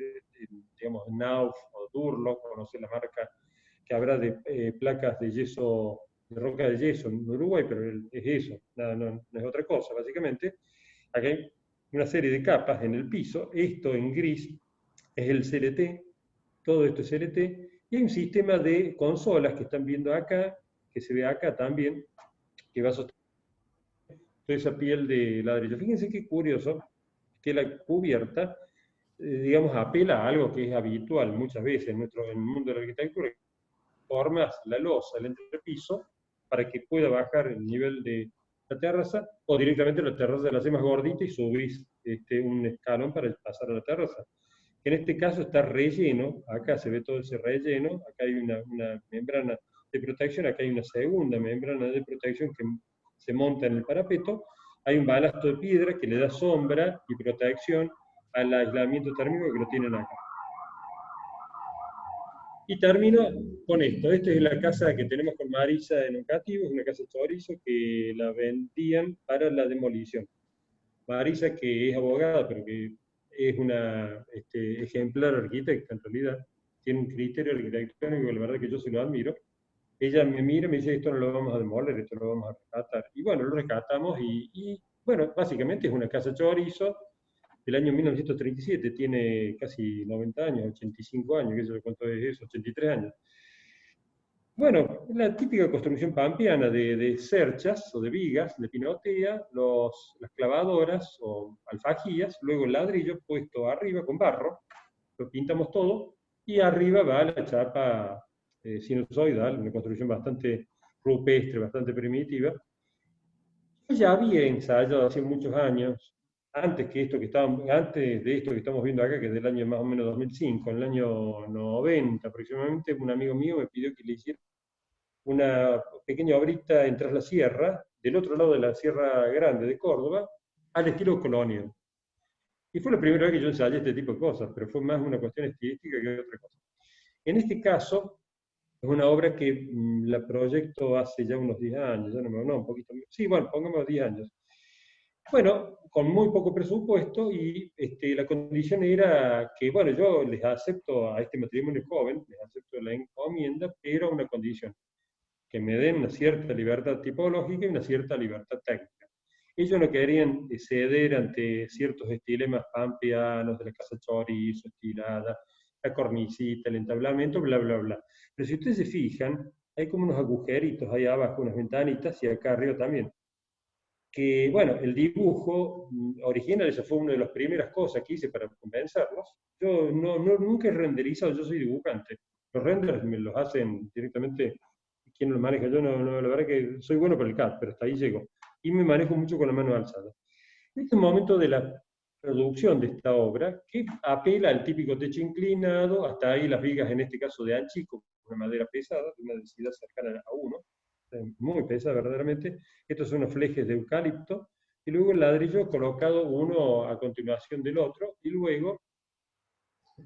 digamos, Knauf o Durlock, o no sé la marca que habrá de placas de yeso, de roca de yeso en Uruguay, pero es eso, nada, no es otra cosa, básicamente. Aquí hay una serie de capas en el piso, esto en gris es el CLT, todo esto es CLT, y hay un sistema de consolas que están viendo acá, que se ve acá también, que va a sostener toda esa piel de ladrillo. Fíjense qué curioso que la cubierta, digamos, apela a algo que es habitual muchas veces en el mundo de la arquitectura, formas la losa, el entrepiso, para que pueda bajar el nivel de la terraza, o directamente la terraza la hace más gordita y subís un escalón para pasar a la terraza. En este caso está relleno, acá se ve todo ese relleno, acá hay una membrana de protección, acá hay una segunda membrana de protección que se monta en el parapeto, hay un balasto de piedra que le da sombra y protección al aislamiento térmico que lo tienen acá. Y termino con esto. Esta es la casa que tenemos con Marisa en Oncativo, es una casa chorizo que la vendían para la demolición. Marisa, que es abogada, pero que es una ejemplar arquitecta en realidad, tiene un criterio arquitectónico, la verdad que yo se lo admiro. Ella me mira y me dice, esto no lo vamos a demoler, esto lo vamos a rescatar. Y bueno, lo rescatamos y bueno, básicamente es una casa chorizo del año 1937, tiene casi 90 años, 85 años, qué sé yo cuánto es eso, 83 años. Bueno, la típica construcción pampeana de cerchas o de vigas, de pinotea, las clavadoras o alfajillas, luego el ladrillo puesto arriba con barro, lo pintamos todo, y arriba va la chapa sinusoidal, una construcción bastante rupestre, bastante primitiva. Yo ya había ensayado hace muchos años, antes de esto que estamos viendo acá, que es del año más o menos 2005, en el año 90 aproximadamente, un amigo mío me pidió que le hiciera una pequeña obrita en Tras la Sierra, del otro lado de la Sierra Grande de Córdoba, al estilo colonial. Y fue la primera vez que yo ensayé este tipo de cosas, pero fue más una cuestión estilística que otra cosa. En este caso, es una obra que la proyecto hace ya unos 10 años, ya no, un poquito más. Sí, bueno, pongamos 10 años. Bueno, con muy poco presupuesto y la condición era que, bueno, yo les acepto a este matrimonio joven, les acepto la encomienda, pero a una condición, que me den una cierta libertad tipológica y una cierta libertad técnica. Ellos no querían ceder ante ciertos estilemas pampeanos de la casa chorizo, estirada, la cornicita, el entablamiento, bla, bla, bla. Pero si ustedes se fijan, hay como unos agujeritos ahí abajo, unas ventanitas, y acá arriba también. Que, bueno, el dibujo original, esa fue una de las primeras cosas que hice para convencerlos. Yo nunca he renderizado, yo soy dibujante. Los renders me los hacen directamente quien lo maneja. Yo la verdad que soy bueno para el CAD, pero hasta ahí llego. Y me manejo mucho con la mano alzada. Este es el momento de la producción de esta obra, que apela al típico techo inclinado, hasta ahí las vigas, en este caso de anchico, una madera pesada, de una densidad cercana a 1, muy pesada verdaderamente. Estos son unos flejes de eucalipto, y luego el ladrillo colocado uno a continuación del otro, y luego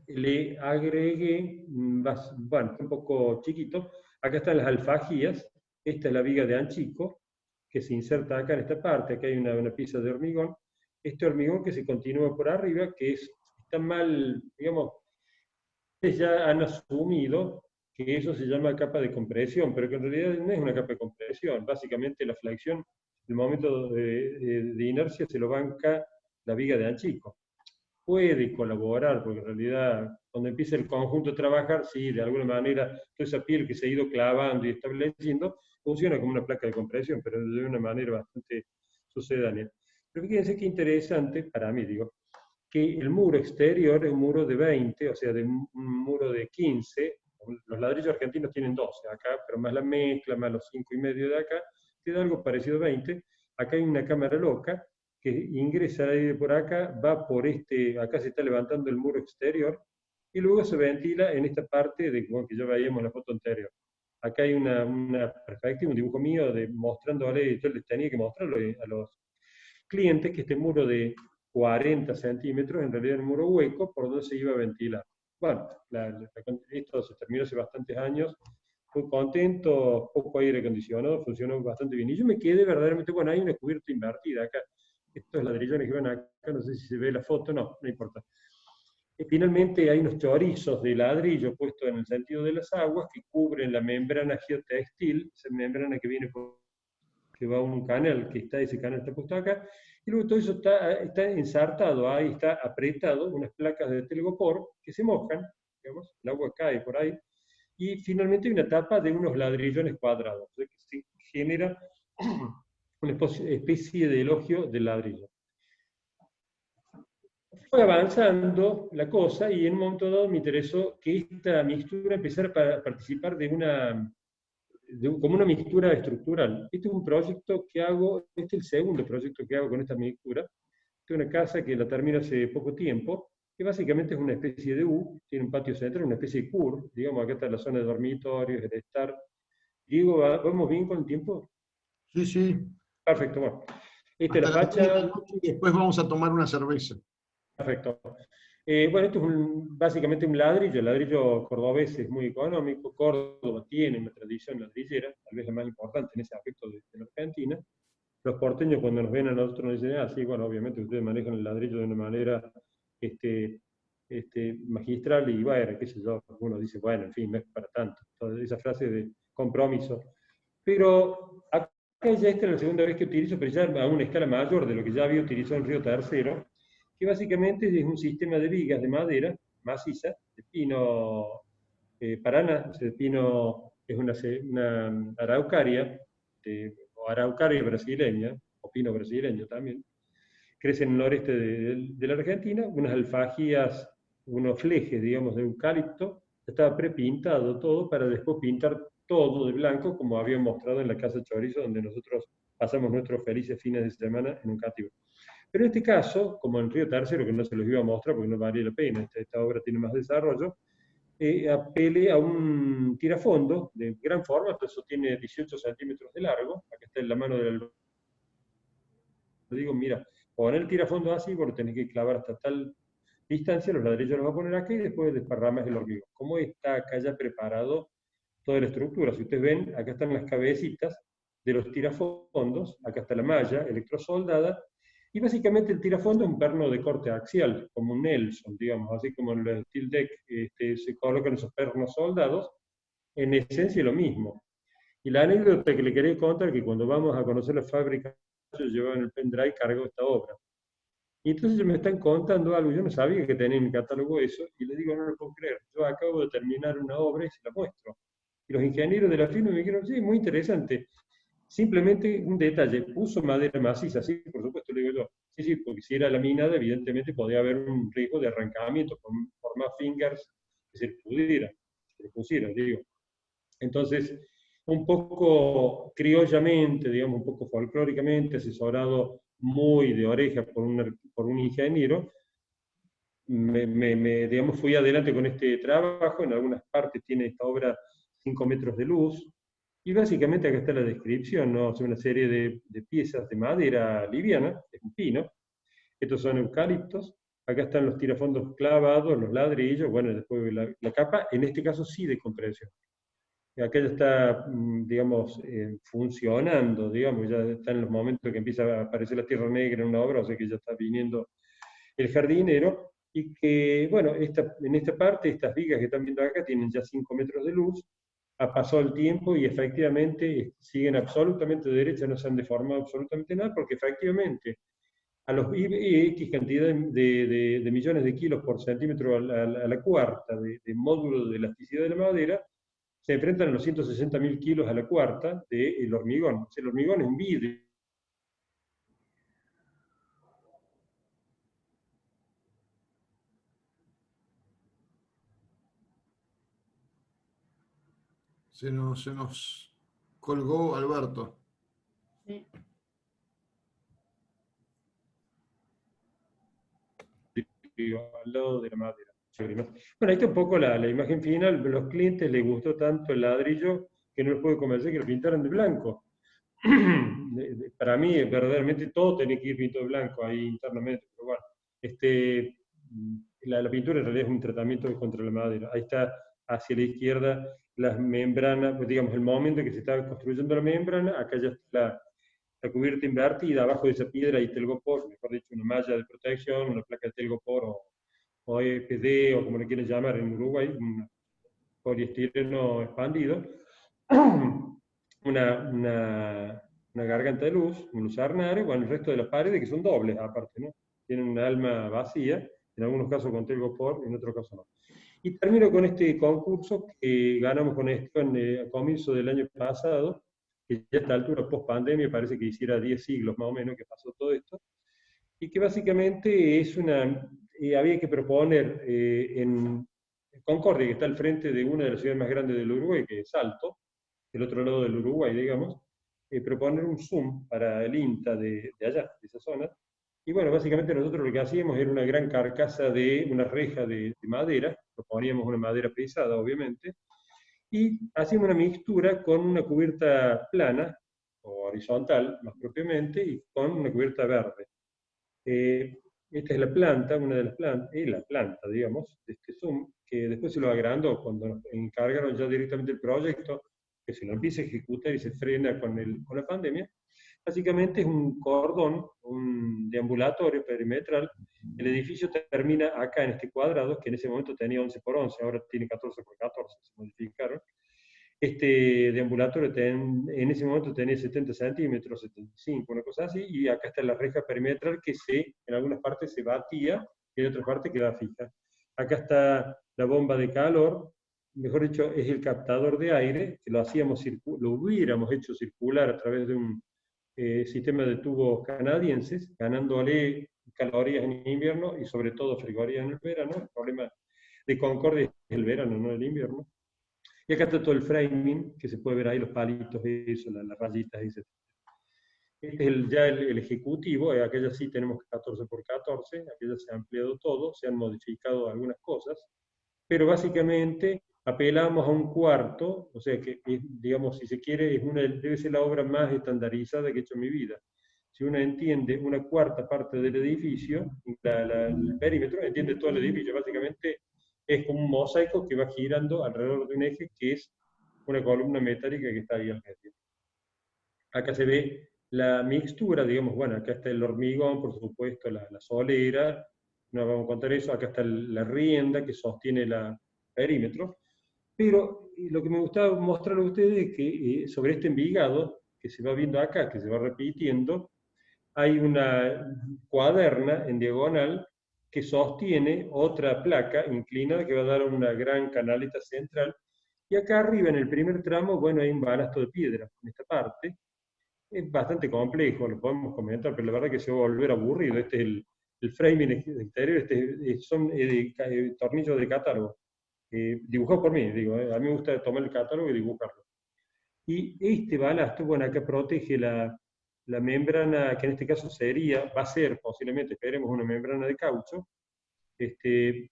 le agregué, bueno, un poco chiquito, acá están las alfajías, esta es la viga de anchico, que se inserta acá en esta parte, acá hay una pieza de hormigón, este hormigón que se continúa por arriba, que está mal, digamos, ya han asumido que eso se llama capa de compresión, pero que en realidad no es una capa de compresión, básicamente la flexión, el momento de inercia se lo banca la viga de anchico. Puede colaborar, porque en realidad cuando empieza el conjunto a trabajar, sí, de alguna manera, toda esa piel que se ha ido clavando y estableciendo, funciona como una placa de compresión, pero de una manera bastante sucedánea. Pero fíjense qué interesante, para mí digo, que el muro exterior es un muro de 20, o sea, de un muro de 15, los ladrillos argentinos tienen 12 acá, pero más la mezcla, más los 5,5 de acá, te da algo parecido a 20. Acá hay una cámara loca, que ingresa el aire por acá, va por acá se está levantando el muro exterior, y luego se ventila en esta parte de, como que ya veíamos en la foto anterior. Acá hay una perspectiva, un dibujo mío mostrándole, yo les tenía que mostrarlo a los clientes, que este muro de 40 centímetros en realidad era un muro hueco por donde se iba a ventilar. Bueno, esto se terminó hace bastantes años, muy contento, poco aire acondicionado, funcionó bastante bien. Y yo me quedé verdaderamente, bueno, hay una cubierta invertida acá. Estos ladrillones que van acá, no sé si se ve la foto, no importa. Finalmente hay unos chorizos de ladrillo puestos en el sentido de las aguas que cubren la membrana geotextil, esa membrana que viene que va a un canal, ese canal está puesto acá, y luego todo eso está ensartado, ahí está apretado, unas placas de telgopor que se mojan, digamos, el agua cae por ahí, y finalmente hay una tapa de unos ladrillones cuadrados, que se genera una especie de elogio del ladrillo. Fue avanzando la cosa y en un momento dado me interesó que esta mixtura empezara a participar como una mixtura estructural. Este es un proyecto que hago, este es el segundo proyecto que hago con esta mixtura. Esta es una casa que la termino hace poco tiempo, que básicamente es una especie de U, tiene un patio central, una especie de CUR, digamos, acá está la zona de dormitorios, el estar. Diego, ¿vamos bien con el tiempo? Sí, sí. Perfecto, bueno. Esta es Hasta la las 10 de la facha. noche y después vamos a tomar una cerveza. Perfecto. Bueno, esto es básicamente un ladrillo. El ladrillo cordobés es muy económico. Córdoba tiene una tradición ladrillera, tal vez la más importante en ese aspecto de la Argentina. Los porteños, cuando nos ven a nosotros, nos dicen, sí, bueno, obviamente ustedes manejan el ladrillo de una manera magistral, y bueno, qué sé yo, uno dice, bueno, en fin, no es para tanto. Entonces, esa frase de compromiso. Pero acá ya esta es la segunda vez que utilizo, pero ya a una escala mayor de lo que ya había utilizado en Río Tercero, que básicamente es un sistema de vigas de madera maciza, de pino paraná, o sea, de pino es una araucaria, o araucaria brasileña, o pino brasileño también, crece en el noreste de la Argentina, unas alfajías, unos flejes, digamos, de eucalipto, estaba prepintado todo para después pintar todo de blanco, como había mostrado en la Casa Chorizo, donde nosotros pasamos nuestros felices fines de semana en un cativo. Pero en este caso, como en Río Tercero, que no se los iba a mostrar porque no valía la pena, esta obra tiene más desarrollo, apelé a un tirafondo de gran formato, eso tiene 18 centímetros de largo, acá está en la mano del. Le digo, mira, pon el tirafondo así, vos lo tenés que clavar hasta tal distancia, los ladrillos los vas a poner aquí y después desparramas el hormigón. ¿Cómo está acá ya preparado toda la estructura? Si ustedes ven, acá están las cabecitas de los tirafondos, acá está la malla electrosoldada, y básicamente el tirafondo es un perno de corte axial, como un Nelson, digamos, así como en el steel deck se colocan esos pernos soldados, en esencia lo mismo. Y la anécdota que le quería contar es que cuando vamos a conocer la fábrica, yo llevaba en el pendrive cargo esta obra. Y entonces me están contando algo, yo no sabía que tenía en mi catálogo eso, y le digo, no lo puedo creer, yo acabo de terminar una obra y se la muestro. Y los ingenieros de la firma me dijeron, sí, muy interesante. Simplemente un detalle, puso madera maciza, sí, por supuesto, le digo yo. Sí, sí, porque si era laminada, evidentemente podía haber un riesgo de arrancamiento por más fingers que se le pusiera, digo. Entonces, un poco criollamente, digamos, un poco folclóricamente, asesorado muy de oreja por un ingeniero, digamos, fui adelante con este trabajo. En algunas partes tiene esta obra 5 metros de luz, y básicamente acá está la descripción, ¿no? Es una serie de piezas de madera liviana, es un pino, estos son eucaliptos, acá están los tirafondos clavados, los ladrillos, bueno, después la capa, en este caso sí de compresión. Acá ya está, digamos, funcionando, digamos, ya está en los momentos que empieza a aparecer la tierra negra en una obra, o sea que ya está viniendo el jardinero, y que, bueno, en esta parte, estas vigas que están viendo acá tienen ya 5 metros de luz, ha pasado el tiempo y efectivamente siguen absolutamente derechas, no se han deformado absolutamente nada, porque efectivamente a los X cantidad de millones de kilos por centímetro a la cuarta de módulo de elasticidad de la madera, se enfrentan a los 160.000 kilos a la cuarta del hormigón. O sea, el hormigón es un vidrio. Se nos colgó Alberto. Sí. vidrio al lado de la madera. Bueno, ahí está un poco la imagen final. A los clientes les gustó tanto el ladrillo que no les puede convencer que lo pintaran de blanco. Para mí, verdaderamente, todo tenía que ir pintado de blanco ahí internamente, pero bueno, la pintura en realidad es un tratamiento contra la madera. Ahí está hacia la izquierda las membranas, pues digamos, el momento en que se está construyendo la membrana, acá ya está la cubierta invertida, abajo de esa piedra hay telgopor, mejor dicho, una malla de protección, una placa de telgopor o EPD, o como le quieren llamar en Uruguay, un poliestireno expandido, una garganta de luz, un lucernario, bueno, el resto de las paredes que son dobles aparte, ¿no? Tienen un alma vacía, en algunos casos con telgopor, en otros casos no. Y termino con este concurso que ganamos con esto a comienzo del año pasado, que ya a esta altura, post pandemia, parece que hiciera 10 siglos más o menos que pasó todo esto, y que básicamente es había que proponer en Concordia, que está al frente de una de las ciudades más grandes del Uruguay, que es Salto, del otro lado del Uruguay, digamos, proponer un Zoom para el INTA de allá, de esa zona. Y bueno, básicamente nosotros lo que hacíamos era una gran carcasa de una reja de madera, proponíamos una madera pesada, obviamente, y hacíamos una mixtura con una cubierta plana, o horizontal, más propiamente, y con una cubierta verde. Esta es la planta, una de las plantas, la planta, digamos, de este Zoom, que después se lo agrandó cuando nos encargaron ya directamente el proyecto, que se lo empieza a ejecutar y se frena con la pandemia. Básicamente es un cordón, un deambulatorio perimetral. El edificio termina acá en este cuadrado, que en ese momento tenía 11 por 11, ahora tiene 14 por 14, se modificaron. Este deambulatorio en ese momento tenía 70 centímetros, 75, una cosa así, y acá está la reja perimetral que en algunas partes se batía y en otras partes queda fija. Acá está la bomba de calor, mejor dicho, es el captador de aire, que lo hubiéramos hecho circular a través de un sistema de tubos canadienses, ganándole calorías en invierno y sobre todo frigorías en el verano. El problema de Concordia es el verano, no el invierno. Y acá está todo el framing, que se puede ver ahí los palitos, eso, las rayitas, etc. Este es ya el ejecutivo, aquella sí tenemos 14 por 14, aquella se ha ampliado todo, se han modificado algunas cosas, pero básicamente apelamos a un cuarto, o sea que, digamos, si se quiere, debe ser la obra más estandarizada que he hecho en mi vida. Si uno entiende una cuarta parte del edificio, el perímetro, entiende todo el edificio, básicamente es como un mosaico que va girando alrededor de un eje que es una columna metálica que está ahí al medio. Acá se ve la mixtura, digamos, bueno, acá está el hormigón, por supuesto, la solera, no vamos a contar eso, acá está la rienda que sostiene el perímetro, pero lo que me gustaba mostrar a ustedes es que sobre este envigado, que se va viendo acá, que se va repitiendo, hay una cuaderna en diagonal que sostiene otra placa inclinada que va a dar una gran canaleta central, y acá arriba en el primer tramo, bueno, hay un balasto de piedra en esta parte. Es bastante complejo, lo podemos comentar, pero la verdad que se va a volver aburrido. Este es el framing exterior, son tornillos de catálogo, dibujados por mí, digo, a mí me gusta tomar el catálogo y dibujarlo. Y este balasto, bueno, acá protege la membrana, que en este caso va a ser posiblemente, esperemos, una membrana de caucho, que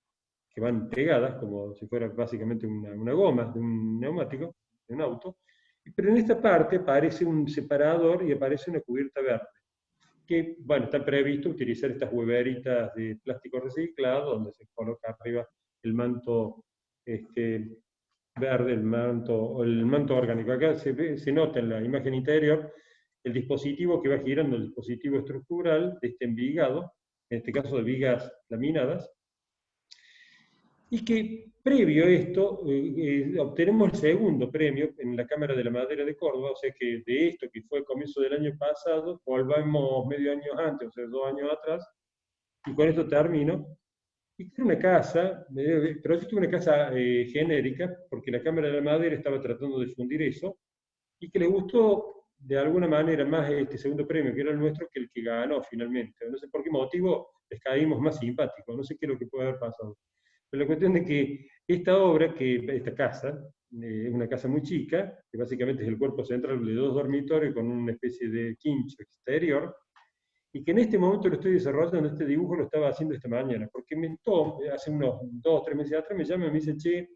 van pegadas, como si fuera básicamente una goma de un neumático, de un auto, pero en esta parte aparece un separador y aparece una cubierta verde, que, bueno, está previsto utilizar estas hueveritas de plástico reciclado, donde se coloca arriba el manto verde, el manto orgánico. Acá se nota en la imagen interior el dispositivo que va girando, el dispositivo estructural de este envigado, en este caso de vigas laminadas, y que previo a esto obtenemos el segundo premio en la Cámara de la Madera de Córdoba, o sea que de esto que fue el comienzo del año pasado, volvamos medio año antes, o sea, 2 años atrás, y con esto termino. Y era una casa, pero esto es una casa genérica, porque la Cámara de la Madera estaba tratando de difundir eso, y que les gustó de alguna manera más este segundo premio, que era el nuestro, que el que ganó finalmente. No sé por qué motivo les caímos más simpáticos, no sé qué es lo que puede haber pasado. Pero la cuestión es que esta casa, es una casa muy chica, que básicamente es el cuerpo central de 2 dormitorios con una especie de quincho exterior, y que en este momento lo estoy desarrollando, este dibujo lo estaba haciendo esta mañana, porque hace unos 2 o 3 meses atrás me llama y me dice, che,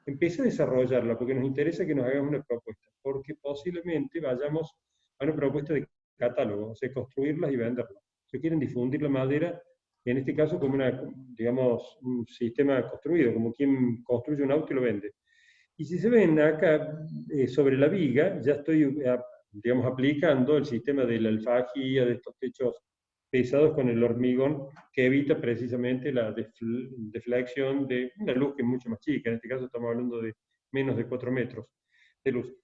empecé a desarrollarla, porque nos interesa que nos hagamos una propuesta, porque posiblemente vayamos a una propuesta de catálogo, o sea, construirlas y venderlas. Si quieren difundir la madera, en este caso como digamos, un sistema construido, como quien construye un auto y lo vende. Y si se ven acá sobre la viga, ya estoy, digamos, aplicando el sistema de la alfajía, de estos techos pesados con el hormigón, que evita precisamente la deflexión de una luz que es mucho más chica. En este caso estamos hablando de menos de 4 metros de luz.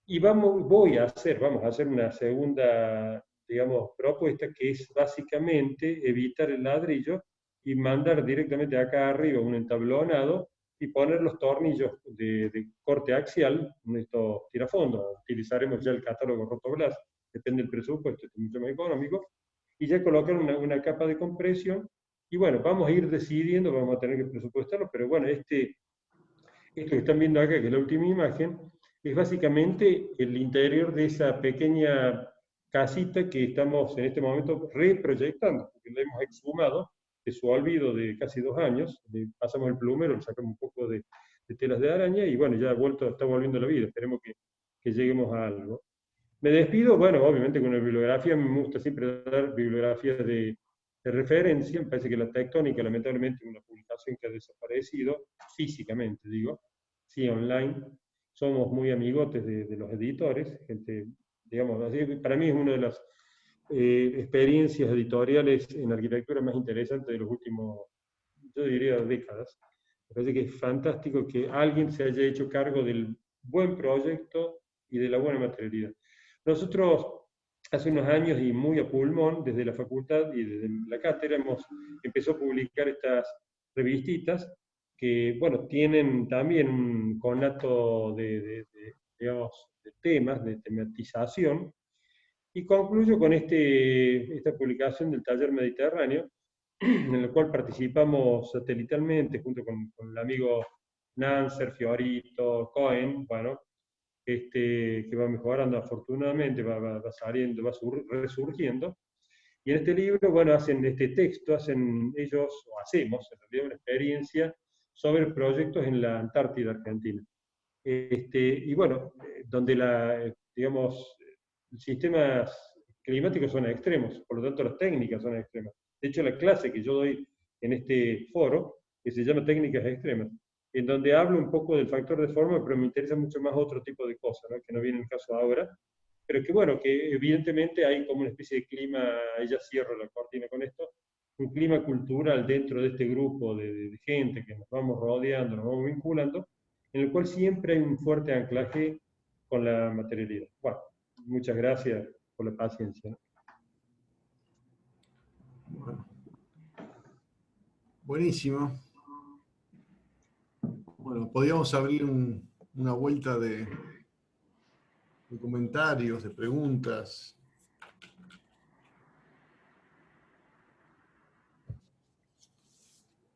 Y vamos a hacer una segunda, digamos, propuesta, que es básicamente evitar el ladrillo y mandar directamente acá arriba un entablonado y poner los tornillos de corte axial, estos tirafondos. Utilizaremos ya el catálogo Rotoglass, depende del presupuesto, es mucho más económico, y ya colocar una capa de compresión. Y bueno, vamos a ir decidiendo, vamos a tener que presupuestarlo, pero bueno, esto que están viendo acá, que es la última imagen, es básicamente el interior de esa pequeña casita que estamos en este momento reproyectando, porque la hemos exhumado de su olvido de casi 2 años, pasamos el plumero, le sacamos un poco de telas de araña y bueno, ya está volviendo a la vida, esperemos que lleguemos a algo. Me despido, bueno, obviamente con una bibliografía, me gusta siempre dar bibliografías de referencia, me parece que la Tectónica, lamentablemente, es una publicación que ha desaparecido, físicamente digo, sí, online. Somos muy amigotes de los editores, gente, digamos, así, para mí es una de las experiencias editoriales en arquitectura más interesantes de los últimos, yo diría, décadas. Me parece que es fantástico que alguien se haya hecho cargo del buen proyecto y de la buena materialidad. Nosotros, hace unos años y muy a pulmón, desde la facultad y desde la cátedra, empezó a publicar estas revistitas que, bueno, tienen también un conato digamos, de temas, de tematización, y concluyo con esta publicación del Taller Mediterráneo, en el cual participamos satelitalmente junto con el amigo Nancer, Fiorito, Cohen, bueno, que va mejorando afortunadamente, va saliendo, va resurgiendo. Y en este libro, bueno, hacen este texto, ellos, o hacemos en realidad una experiencia sobre proyectos en la Antártida Argentina. Y bueno, donde digamos, sistemas climáticos son extremos, por lo tanto las técnicas son extremas. De hecho, la clase que yo doy en este foro, que se llama Técnicas Extremas, en donde hablo un poco del factor de forma, pero me interesa mucho más otro tipo de cosas, ¿no? Que no viene el caso ahora, pero que bueno, que evidentemente hay como una especie de clima, ella cierra la cortina con esto, un clima cultural dentro de este grupo de gente que nos vamos rodeando, nos vamos vinculando, en el cual siempre hay un fuerte anclaje con la materialidad. Bueno, muchas gracias por la paciencia. Bueno. Buenísimo. Bueno, podríamos abrir una vuelta de comentarios, de preguntas.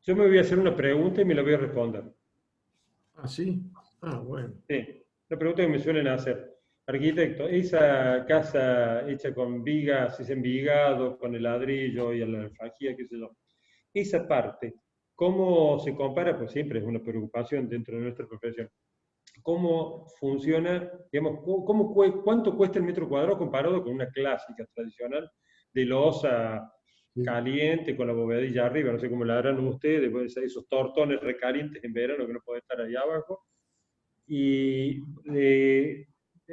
Yo me voy a hacer una pregunta y me la voy a responder. ¿Ah, sí? Ah, bueno. Sí, una pregunta que me suelen hacer. Arquitecto, esa casa hecha con vigas, ese envigado, con el ladrillo y la alfajía, qué sé yo, esa parte, ¿cómo se compara? Pues siempre es una preocupación dentro de nuestra profesión. ¿Cómo funciona, digamos, cuánto cuesta el metro cuadrado comparado con una clásica tradicional de losa caliente con la bovedilla arriba? No sé cómo la harán ustedes, pues, esos tortones recalientes en verano que no pueden estar ahí abajo. Y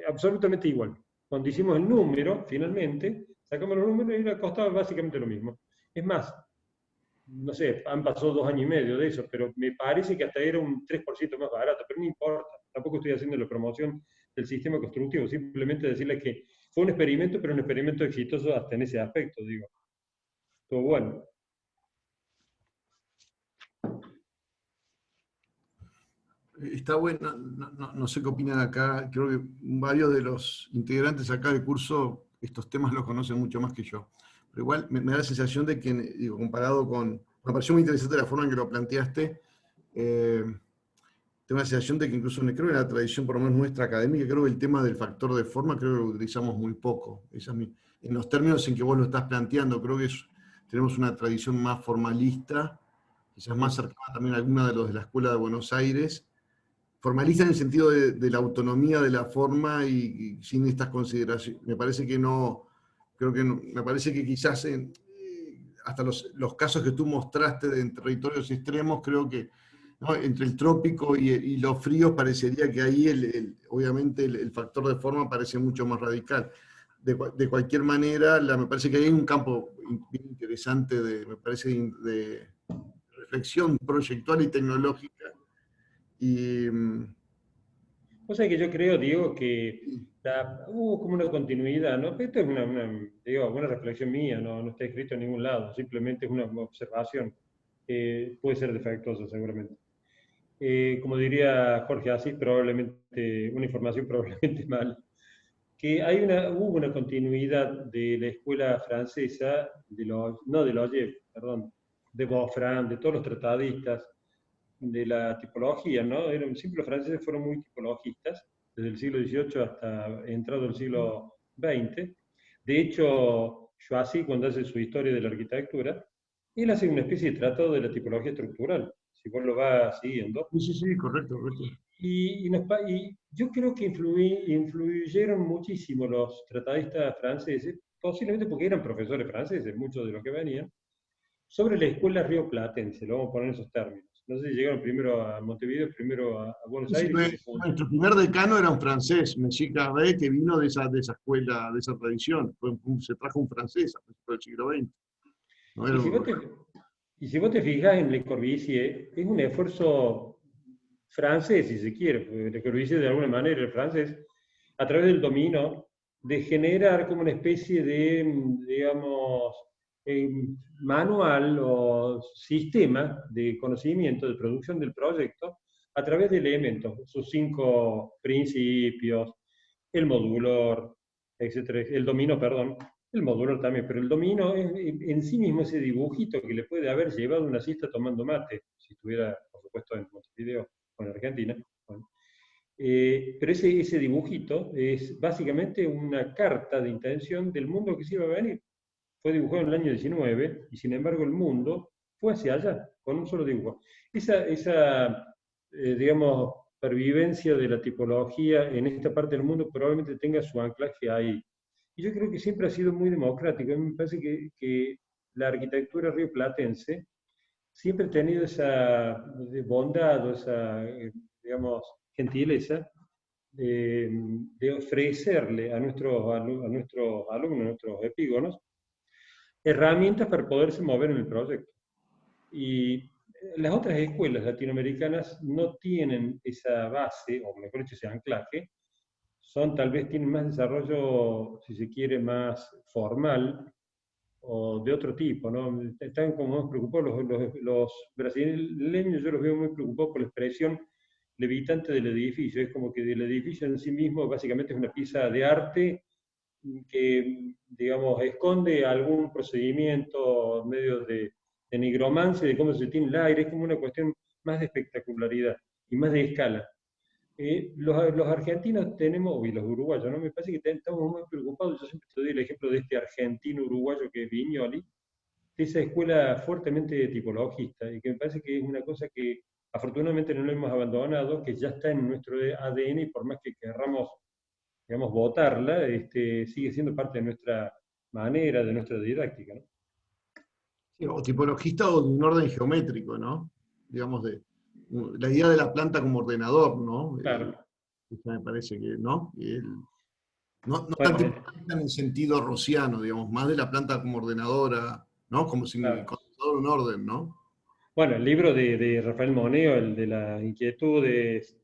absolutamente igual. Cuando hicimos el número, finalmente, sacamos los números y le costaba básicamente lo mismo. Es más, no sé, han pasado 2 años y medio de eso, pero me parece que hasta era un 3% más barato, pero no importa. Tampoco estoy haciendo la promoción del sistema constructivo, simplemente decirles que fue un experimento, pero un experimento exitoso hasta en ese aspecto, digo. Todo bueno. Está bueno, no sé qué opinan acá, creo que varios de los integrantes acá del curso estos temas los conocen mucho más que yo. Pero igual me da la sensación de que, digo, comparado con... Me pareció muy interesante la forma en que lo planteaste. tengo la sensación de que incluso creo que en la tradición, por lo menos nuestra académica, creo que el tema del factor de forma creo que lo utilizamos muy poco. En los términos en que vos lo estás planteando, creo que tenemos una tradición más formalista, quizás más cercana también a alguna de los de la Escuela de Buenos Aires, formalista en el sentido de la autonomía de la forma y sin estas consideraciones. Me parece que no, creo que no, me parece que quizás hasta los casos que tú mostraste de en territorios extremos, creo que ¿no? Entre el trópico y los fríos parecería que ahí obviamente el factor de forma parece mucho más radical. De cualquier manera, me parece que hay un campo bien interesante me parece, de reflexión proyectual y tecnológica. Y, O sea que yo creo, Diego, que hubo como una continuidad, ¿no? Esto es digo, una reflexión mía, no está escrito en ningún lado, simplemente es una observación. Puede ser defectuosa seguramente. Como diría Jorge Asís, probablemente, una información probablemente mal, que hubo una continuidad de la escuela francesa, no de Loyev, perdón, de Wolfram, de todos los tratadistas, de la tipología, ¿no? Siempre los franceses fueron muy tipologistas, desde el siglo XVIII hasta entrado el siglo XX. De hecho, Choisy, cuando hace su historia de la arquitectura, él hace una especie de tratado de la tipología estructural, si vos lo vas siguiendo. sí, correcto. Y yo creo que influyeron muchísimo los tratadistas franceses, posiblemente porque eran profesores franceses, muchos de los que venían, sobre la escuela rioplatense, lo vamos a poner en esos términos. No sé si llegaron primero a Montevideo, primero a Buenos Aires. Nuestro primer decano era un francés, Monsieur Carré, que vino de esa escuela, de esa tradición. Se trajo un francés a principios del siglo XX. ¿No? Y si vos te fijas en Le Corbusier, es un esfuerzo francés, si se quiere, porque Le Corbusier de alguna manera es francés, a través del dominio, de generar como una especie de, digamos, manual o sistema de conocimiento, de producción del proyecto, a través de elementos, sus 5 principios, el modulor, etcétera, el dominio, perdón, el modulor también, pero el dominio es en sí mismo ese dibujito que le puede haber llevado una siesta tomando mate, si estuviera, por supuesto, en Montevideo o en Argentina. Bueno. Pero ese dibujito es básicamente una carta de intención del mundo que se iba a venir. Fue dibujado en el año 19 y sin embargo el mundo fue hacia allá, con un solo dibujo. Esa digamos, pervivencia de la tipología en esta parte del mundo probablemente tenga su anclaje ahí. Y yo creo que siempre ha sido muy democrático. A mí me parece que la arquitectura rioplatense siempre ha tenido esa bondad o esa, digamos, gentileza de ofrecerle a nuestros alumnos, a nuestros epígonos, herramientas para poderse mover en el proyecto. Y las otras escuelas latinoamericanas no tienen esa base, o mejor dicho, ese anclaje, tienen más desarrollo, si se quiere, más formal, o de otro tipo, ¿no? Están como más preocupados, los brasileños yo los veo muy preocupados por la expresión levitante del edificio, es como que el edificio en sí mismo básicamente es una pieza de arte que, digamos, esconde algún procedimiento medio de nigromancia, de cómo se tiene el aire, es como una cuestión más de espectacularidad y más de escala. Los argentinos tenemos, y los uruguayos, ¿no? Me parece que estamos muy preocupados. Yo siempre te doy el ejemplo de este argentino uruguayo que es Viñoli, de esa escuela fuertemente tipologista, y que me parece que es una cosa que afortunadamente no lo hemos abandonado, que ya está en nuestro ADN, y por más que querramos, digamos, votarla, sigue siendo parte de nuestra manera, de nuestra didáctica, ¿no? Sí, o tipologista o de un orden geométrico, ¿no? Digamos, la idea de la planta como ordenador, ¿no? Claro. Me parece que, ¿no? No Bueno, tan tipologista en el sentido rosiano, digamos, más de la planta como ordenadora, ¿no? Como si claro. todo un orden, ¿no? Bueno, el libro de Rafael Moneo, el de la inquietud, es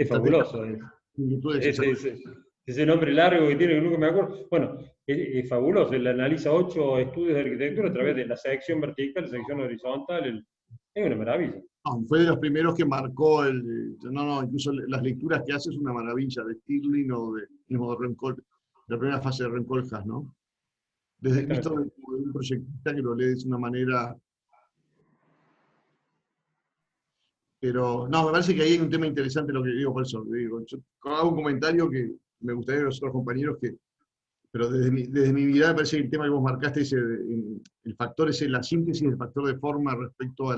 fabuloso. Ese nombre largo que tiene, que nunca me acuerdo. Bueno, es fabuloso. Él analiza 8 estudios de arquitectura a través de la sección vertical, la sección horizontal. Es una maravilla. No, fue de los primeros que marcó incluso las lecturas que hace es una maravilla de Stirling o mismo de Rencoll, la primera fase de Rencoljas, ¿no? Visto de un proyectista que lo lee de una manera Pero no, me parece que ahí hay un tema interesante lo que digo, por eso digo. Yo hago un comentario que me gustaría que los otros compañeros que, pero desde mi mirada me parece que el tema que vos marcaste, el factor ese, la síntesis del factor de forma respecto a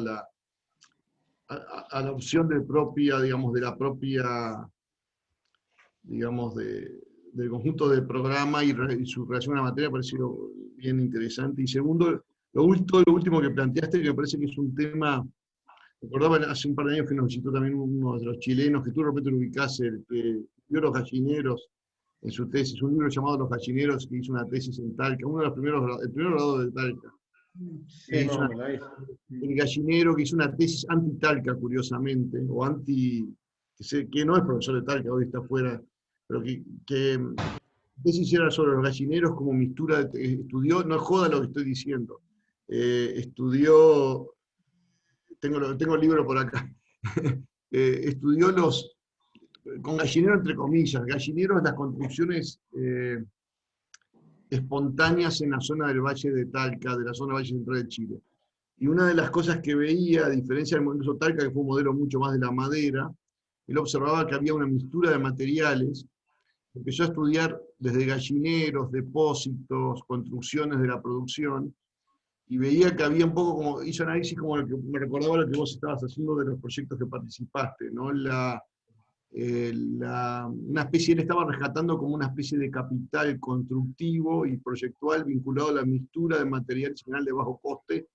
a la opción de propia, digamos, de la propia, digamos, del conjunto del programa y su relación a la materia, ha parecido bien interesante. Y segundo, lo último que planteaste, que me parece que es un tema. Recordaba hace un par de años que nos visitó también uno de los chilenos, que tú de repente lo ubicás, el que vio Los Gallineros en su tesis, un libro llamado Los Gallineros, que hizo una tesis en Talca, uno de los primeros, el primer grado de Talca. Sí, Hizo no, me la hice. el gallinero, que hizo una tesis anti-Talca, curiosamente, o anti, que no es profesor de Talca, hoy está fuera, pero que tesis era sobre los gallineros como mistura, estudió, no es joda lo que estoy diciendo, estudió, tengo el libro por acá, estudió con gallinero entre comillas, gallineros las construcciones espontáneas en la zona del Valle de Talca, de la zona del Valle Central de Chile. Y una de las cosas que veía, a diferencia del modelo Talca, que fue un modelo mucho más de la madera, él observaba que había una mixtura de materiales, empezó a estudiar desde gallineros, depósitos, construcciones de la producción, y veía que había un poco como, hizo análisis como lo que me recordaba lo que vos estabas haciendo de los proyectos que participaste, ¿no? Una especie, él estaba rescatando como una especie de capital constructivo y proyectual vinculado a la mixtura de materiales general de bajo coste,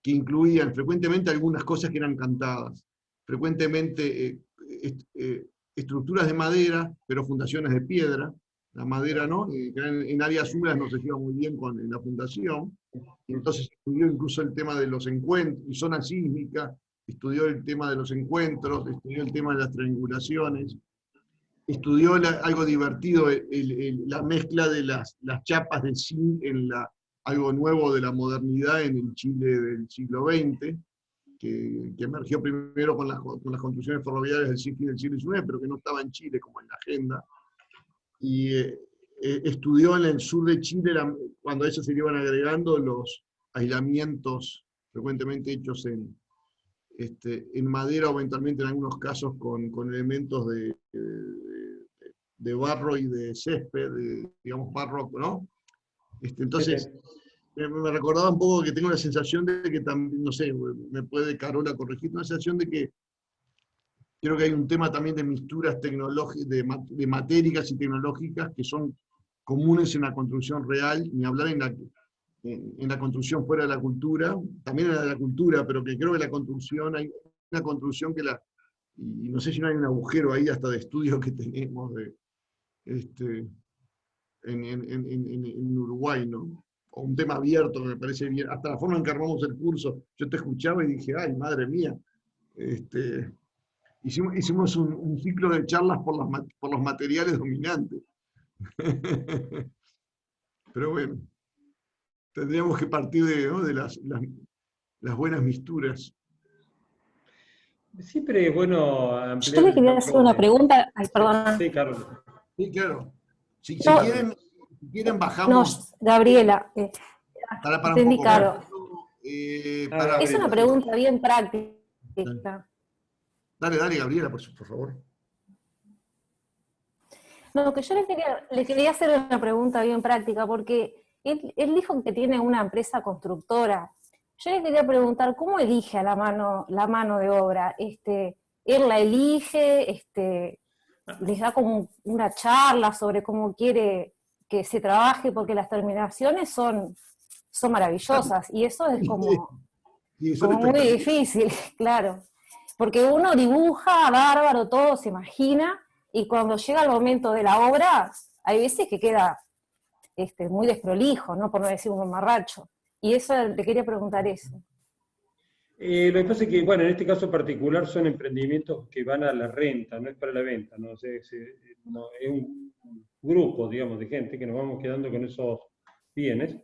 que incluían frecuentemente algunas cosas que eran cantadas, frecuentemente estructuras de madera, pero fundaciones de piedra. La madera no, en áreas húmedas no se lleva muy bien en la fundación. Entonces estudió incluso el tema de los encuentros, y zona sísmica, estudió el tema de los encuentros, estudió el tema de las triangulaciones, estudió algo divertido, la mezcla de las chapas de zinc en algo nuevo de la modernidad en el Chile del siglo XX, que emergió primero con las construcciones ferroviarias del siglo del siglo XIX, pero que no estaba en Chile como en la agenda. Y estudió en el sur de Chile, cuando a eso se le iban agregando los aislamientos frecuentemente hechos en madera o eventualmente en algunos casos con elementos de barro y de césped, digamos barro, ¿no? Entonces, me recordaba un poco que tengo la sensación de que también, no sé, me puede Carola corregir, una sensación de que creo que hay un tema también de misturas tecnológicas, de matéricas y tecnológicas que son comunes en la construcción real, ni hablar en la construcción fuera de la cultura, también en la de la cultura, pero que creo que la construcción, hay una construcción y no sé si no hay un agujero ahí hasta de estudio que tenemos en Uruguay, ¿no? O un tema abierto, me parece bien, hasta la forma en que armamos el curso, yo te escuchaba y dije, ay, madre mía, hicimos un ciclo de charlas por los materiales dominantes. Pero bueno, tendríamos que partir ¿no? de las buenas misturas. Siempre es bueno Yo ampliar le el quería hacer campo una de... pregunta. Ay, perdona. Sí, Carlos. Sí, claro. Si No, quieren no, bajamos Gabriela, para un entendí, poco más. Caro. Para Es una Gabriela. pregunta bien práctica. Dale, Gabriela, por favor. No, que yo le quería hacer una pregunta bien práctica, porque él dijo que tiene una empresa constructora. Yo le quería preguntar, ¿cómo elige a la mano de obra? ¿Él la elige? ¿Les da como una charla sobre cómo quiere que se trabaje? Porque las terminaciones son maravillosas, y eso es Sí, son muy espectaculares. difícil, claro. Porque uno dibuja bárbaro, todo se imagina, y cuando llega el momento de la obra, hay veces que queda muy desprolijo, ¿no? Por no decir un mamarracho. Y eso le quería preguntar eso. Lo que pasa es que, bueno, en este caso particular son emprendimientos que van a la renta, no es para la venta, ¿no? No, es un grupo, digamos, de gente que nos vamos quedando con esos bienes.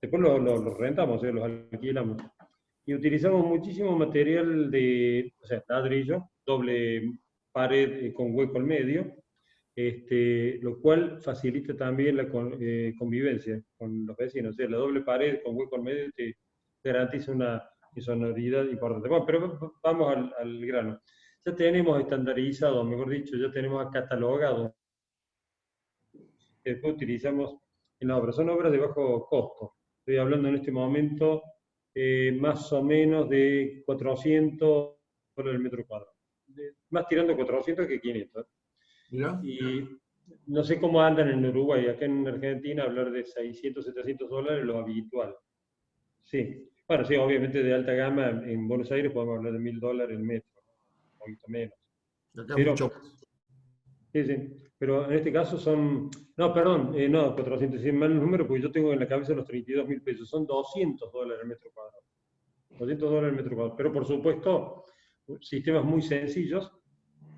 Después los rentamos, los alquilamos. Y utilizamos muchísimo material o sea, ladrillo, doble pared con hueco al medio, lo cual facilita también la convivencia con los vecinos. O sea, la doble pared con hueco al medio te garantiza una sonoridad importante. Bueno, pero vamos al grano. ya tenemos estandarizado, mejor dicho, ya tenemos catalogado, que después utilizamos en la obra. Son obras de bajo costo. Estoy hablando en este momento más o menos de $400 el metro cuadrado. Más tirando 400 que 500. Mirá. Y no sé cómo andan en Uruguay. Acá en Argentina hablar de 600, $700 es lo habitual. Sí. Bueno, sí, obviamente de alta gama en Buenos Aires podemos hablar de $1000 el metro, un poquito menos. Acá Pero, mucho. sí, sí. Pero en este caso son, no, perdón, no, 400, sí, mal número, porque yo tengo en la cabeza los 32.000 pesos, son $200 el metro cuadrado. $200 el metro cuadrado. Pero por supuesto, sistemas muy sencillos.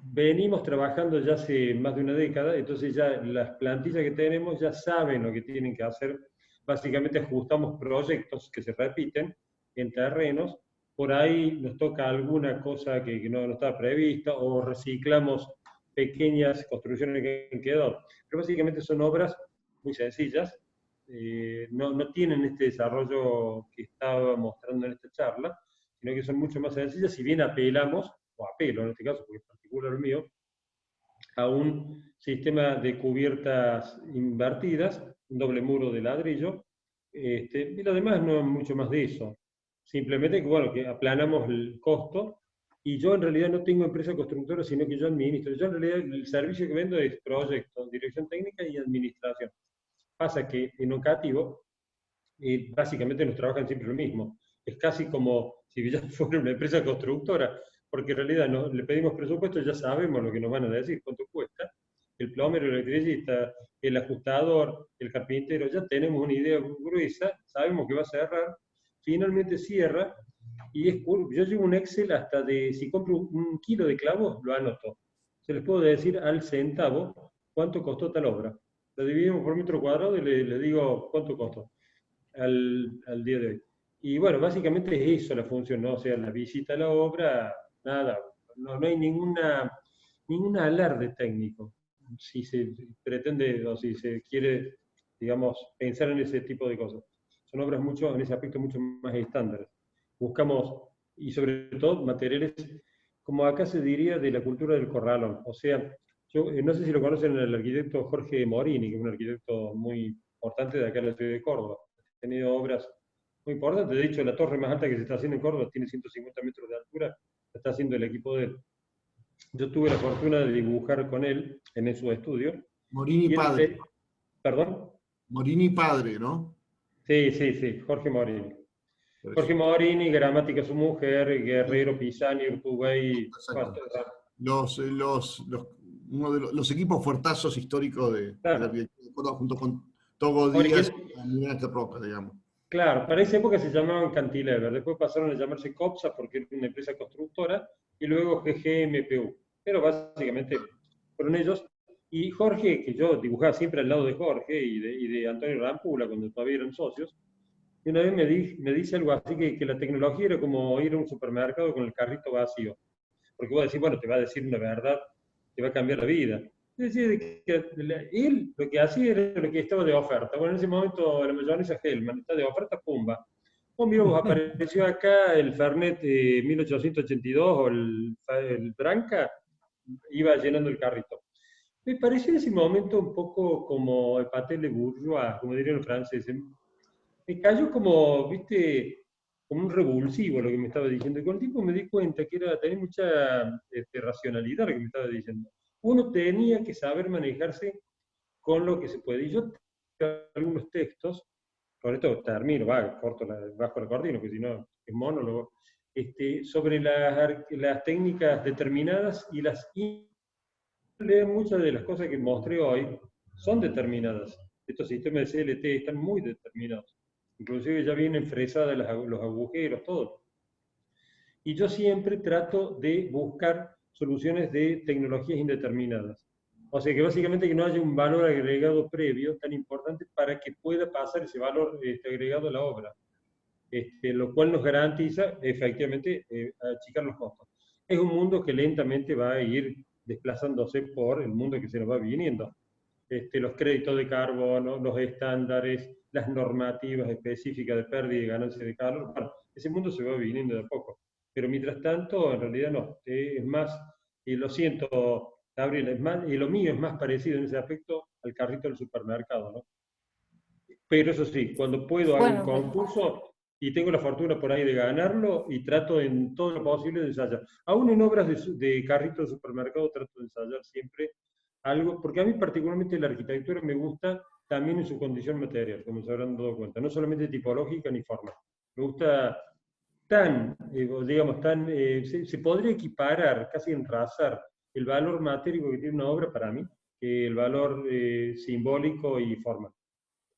Venimos trabajando ya hace más de una década, entonces ya las plantillas que tenemos ya saben lo que tienen que hacer. Básicamente ajustamos proyectos que se repiten en terrenos, por ahí nos toca alguna cosa que no estaba prevista, o reciclamos pequeñas construcciones que han quedado. Pero básicamente son obras muy sencillas, no tienen este desarrollo que estaba mostrando en esta charla, sino que son mucho más sencillas, si bien apelamos, o apelo en este caso, porque es particular el mío, a un sistema de cubiertas invertidas, un doble muro de ladrillo, y lo demás no es mucho más de eso. Simplemente que, bueno, que aplanamos el costo, y yo en realidad no tengo empresa constructora, sino que yo administro. Yo en realidad el servicio que vendo es proyecto, dirección técnica y administración. Pasa que en Ocativo, básicamente nos trabajan siempre lo mismo. Es casi como si ya fuera una empresa constructora, porque en realidad le pedimos presupuesto, ya sabemos lo que nos van a decir, cuánto cuesta. El plomero, el electricista, el ajustador, el carpintero, ya tenemos una idea gruesa, sabemos que va a cerrar, finalmente cierra, y yo llevo un Excel hasta de, si compro un kilo de clavos, lo anoto. Se les puedo decir al centavo cuánto costó tal obra. Lo dividimos por metro cuadrado y le digo cuánto costó al día de hoy. Y bueno, básicamente es eso la función, ¿no? O sea, la visita a la obra, nada, no hay ningún alarde técnico. Si se pretende o si se quiere, digamos, pensar en ese tipo de cosas. Son obras en ese aspecto mucho más estándares. Buscamos, y sobre todo, materiales, como acá se diría, de la cultura del corralón. O sea, yo no sé si lo conocen el arquitecto Jorge Morini, que es un arquitecto muy importante de acá en la ciudad de Córdoba. Ha tenido obras muy importante. De hecho, la torre más alta que se está haciendo en Córdoba tiene 150 metros de altura, la está haciendo el equipo de él. Yo tuve la fortuna de dibujar con él en su estudio. Morini padre. ¿Perdón? Morini padre, ¿no? Sí, Jorge Morini. Jorge Morini, Gramática su mujer, Guerrero, Pisani, Urtubey. Uno de los equipos fuertazos históricos de la arquitectura de Córdoba, junto con Togo Díaz y Mirante Roca, digamos. Claro, para esa época se llamaban Cantilever, después pasaron a llamarse COPSA porque era una empresa constructora, y luego GGMPU. Pero básicamente fueron ellos. Y Jorge, que yo dibujaba siempre al lado de Jorge y de Antonio Rampula cuando todavía eran socios, y una vez me dice algo así que la tecnología era como ir a un supermercado con el carrito vacío. Porque vos decís, bueno, te va a decir una verdad, te va a cambiar la vida. Es decir, que él lo que hacía era lo que estaba de oferta. Bueno, en ese momento la mayonesa Hellman está de oferta, pumba. Oh, mira, vos apareció acá el Fernet 1882 o el Branca, iba llenando el carrito. Me pareció en ese momento un poco como el paté de bourgeois, como dirían los franceses. Me cayó como, viste, como un revulsivo lo que me estaba diciendo. Y con el tiempo me di cuenta que tenía mucha racionalidad lo que me estaba diciendo. Uno tenía que saber manejarse con lo que se puede. Y yo tengo algunos textos, con esto termino, bajo la cortina, porque si no es monólogo, sobre las técnicas determinadas y muchas de las cosas que mostré hoy son determinadas. Estos sistemas de CLT están muy determinados. Inclusive ya vienen fresadas los agujeros, todo. Y yo siempre trato de buscar soluciones de tecnologías indeterminadas. O sea que básicamente que no haya un valor agregado previo tan importante para que pueda pasar ese valor agregado a la obra. Lo cual nos garantiza efectivamente achicar los costos. Es un mundo que lentamente va a ir desplazándose por el mundo que se nos va viniendo. Los créditos de carbono, los estándares, las normativas específicas de pérdida y ganancia de calor, bueno, ese mundo se va viniendo de a poco. Pero mientras tanto, en realidad no, es más Y lo siento, Gabriel, y lo mío es más parecido en ese aspecto al carrito del supermercado, ¿no? Pero eso sí, cuando puedo hago un Bueno, concurso y tengo la fortuna por ahí de ganarlo y trato en todo lo posible de ensayar. Aún en obras de carrito de supermercado trato de ensayar siempre algo, porque a mí particularmente la arquitectura me gusta también en su condición material, como se habrán dado cuenta, no solamente tipológica ni formal. Me gusta digamos, se podría equiparar, casi enrazar el valor matérico que tiene una obra para mí, que el valor simbólico y formal.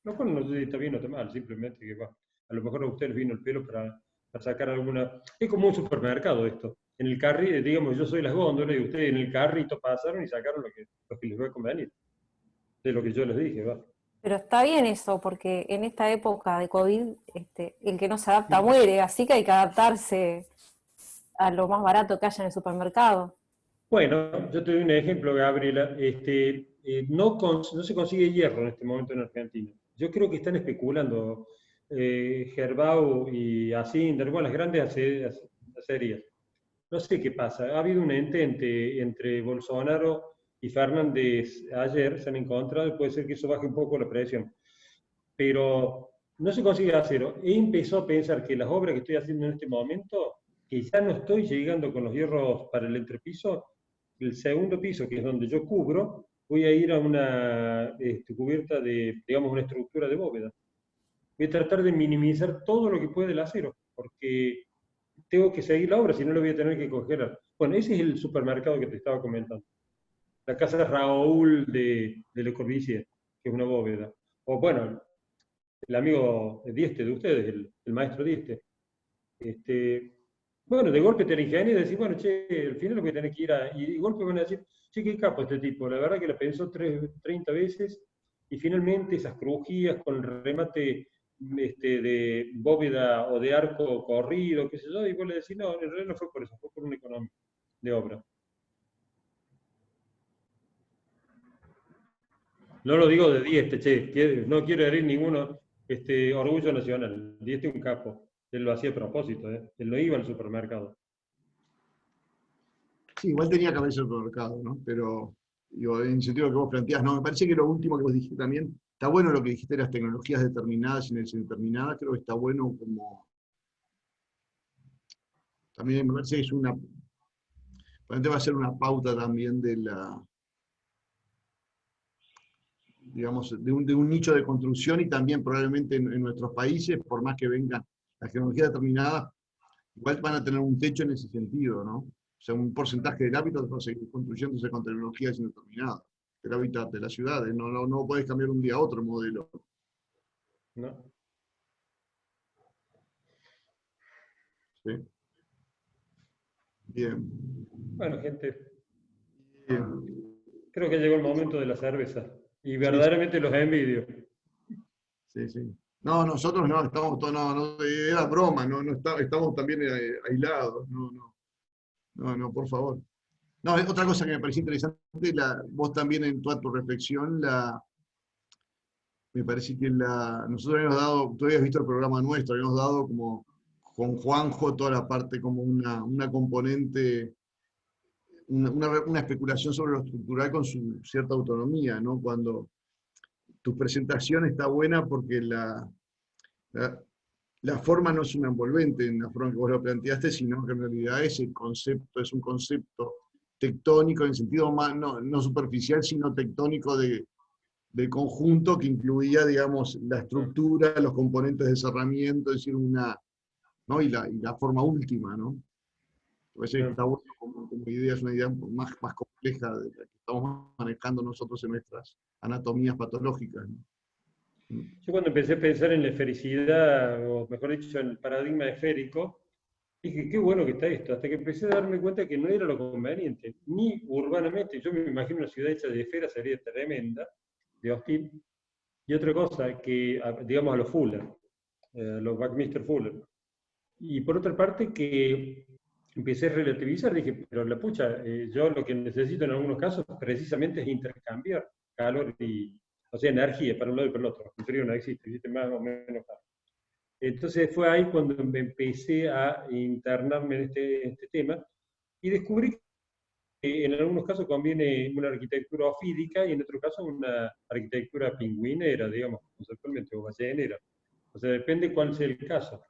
Lo cual no sé si está bien o está mal, simplemente que va. A lo mejor a ustedes les vino el pelo para sacar alguna. Es como un supermercado esto. En el carrito, digamos, yo soy las góndolas y ustedes en el carrito pasaron y sacaron lo que les va a convenir. De lo que yo les dije, va. pero está bien eso, porque en esta época de COVID, el que no se adapta muere, así que hay que adaptarse a lo más barato que haya en el supermercado. Bueno, yo te doy un ejemplo, Gabriela. No se consigue hierro en este momento en Argentina. Yo creo que están especulando Gerbau y Asindar, bueno, las grandes acerías. No sé qué pasa. Ha habido un entente entre Bolsonaro y Fernández ayer, se han encontrado, y puede ser que eso baje un poco la presión. Pero no se consigue acero. He empezado a pensar que las obras que estoy haciendo en este momento, que ya no estoy llegando con los hierros para el entrepiso, el segundo piso, que es donde yo cubro, voy a ir a una cubierta de, digamos, una estructura de bóveda. Voy a tratar de minimizar todo lo que puede el acero, porque tengo que seguir la obra, si no lo voy a tener que congelar. Bueno, ese es el supermercado que te estaba comentando. La casa Raúl de Le Corbusier, que es una bóveda. O bueno, el amigo Dieste de ustedes, el maestro Dieste. Bueno, de golpe te la ingenias y decís, bueno, che, al final lo que tenés que ir y de golpe van a decir, che, qué capo este tipo. La verdad que la pensó 30 veces y finalmente esas crujías con el remate de bóveda o de arco corrido, qué sé yo, y vos le decís, no, en realidad no fue por eso, fue por una economía de obra. No lo digo de Dieste, che, no quiero herir ninguno orgullo nacional. Dieste es un capo. Él lo hacía a propósito, ¿eh? Él no iba al supermercado. Sí, igual tenía que haber supermercado, ¿no? Pero, digo, en el sentido que vos planteás, no, me parece que lo último que vos dijiste también, está bueno lo que dijiste de las tecnologías determinadas y indeterminadas, creo que está bueno como, también me parece que es probablemente va a ser una pauta también de la, digamos, de un nicho de construcción y también probablemente en nuestros países, por más que vengan las tecnologías determinadas, igual van a tener un techo en ese sentido, ¿no? O sea, un porcentaje del hábitat va a seguir construyéndose con tecnologías indeterminadas, el hábitat de las ciudades, no puedes cambiar un día a otro modelo. ¿No? ¿Sí? Bien. Bueno, gente, Bien. creo que llegó el momento de la cerveza. Y Sí, verdaderamente los envidio. sí, sí. No, nosotros no, estamos todos, era broma, estamos también aislados, no, por favor. No, otra cosa que me pareció interesante, vos también en tu reflexión, me parece que nosotros habíamos dado, tú habías visto el programa nuestro, habíamos dado como con Juanjo toda la parte como una componente, una especulación sobre lo estructural con su cierta autonomía, ¿no? Cuando tu presentación está buena porque la forma no es una envolvente en la forma que vos lo planteaste, sino que en realidad ese concepto es un concepto tectónico en sentido más, no superficial, sino tectónico de conjunto que incluía, digamos, la estructura, los componentes de cerramiento, es decir, ¿no? y la forma última, ¿no? Parece que está bueno como idea, es una idea más compleja de la que estamos manejando nosotros en nuestras anatomías patológicas, ¿no? Yo cuando empecé a pensar en la esfericidad, o mejor dicho, en el paradigma esférico, dije, qué bueno que está esto, hasta que empecé a darme cuenta que no era lo conveniente, ni urbanamente. Yo me imagino una ciudad hecha de esferas, sería tremenda, de hostil. Y otra cosa, que digamos a los Fuller, a los Buckminster Fuller. Y por otra parte, que empecé a relativizar, dije, pero la pucha, yo lo que necesito en algunos casos precisamente es intercambiar calor o sea, energía para un lado y para el otro. El frío no existe, existe más o menos calor. Entonces fue ahí cuando me empecé a internarme en este tema y descubrí en algunos casos conviene una arquitectura ofídica y en otro caso una arquitectura pingüinera, digamos, conceptualmente, o ballenera. O sea, depende cuál sea el caso.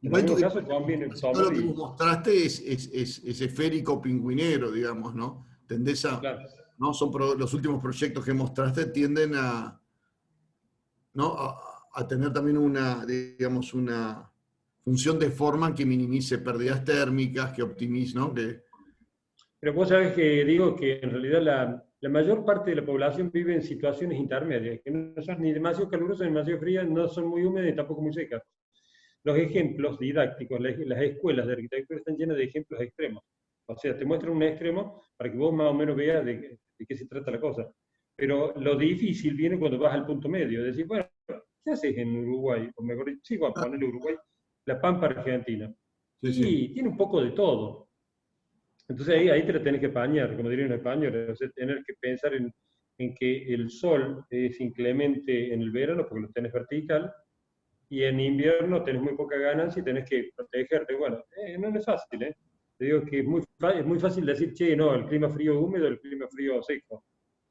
En Igual algunos casos conviene todo tomar lo que y... vos mostraste es esférico pingüinero, digamos, ¿no? Tendés a, Claro. ¿no? Los últimos proyectos que mostraste tienden a, ¿no? a tener también una, digamos, una función de forma que minimice pérdidas térmicas, que optimice, ¿no? Pero vos sabés que digo que en realidad la mayor parte de la población vive en situaciones intermedias, que no son ni demasiado calurosas ni demasiado frías, no son muy húmedas ni tampoco muy secas. Los ejemplos didácticos, las escuelas de arquitectura están llenas de ejemplos extremos. O sea, te muestran un extremo para que vos más o menos veas de qué se trata la cosa. Pero lo difícil viene cuando vas al punto medio. Decir, bueno, ¿qué haces en Uruguay? O mejor dicho, sí, vamos a ponerle Uruguay, la Pampa Argentina. Sí, Y sí. tiene un poco de todo. Entonces ahí te la tenés que pañar, como dirían en español, o sea, tener que pensar en que el sol es inclemente en el verano porque lo tenés vertical, y en invierno tenés muy poca ganancia y tenés que protegerte. Bueno, no es fácil, ¿eh? Te digo que es muy fácil decir, che, no, el clima frío húmedo, el clima frío seco.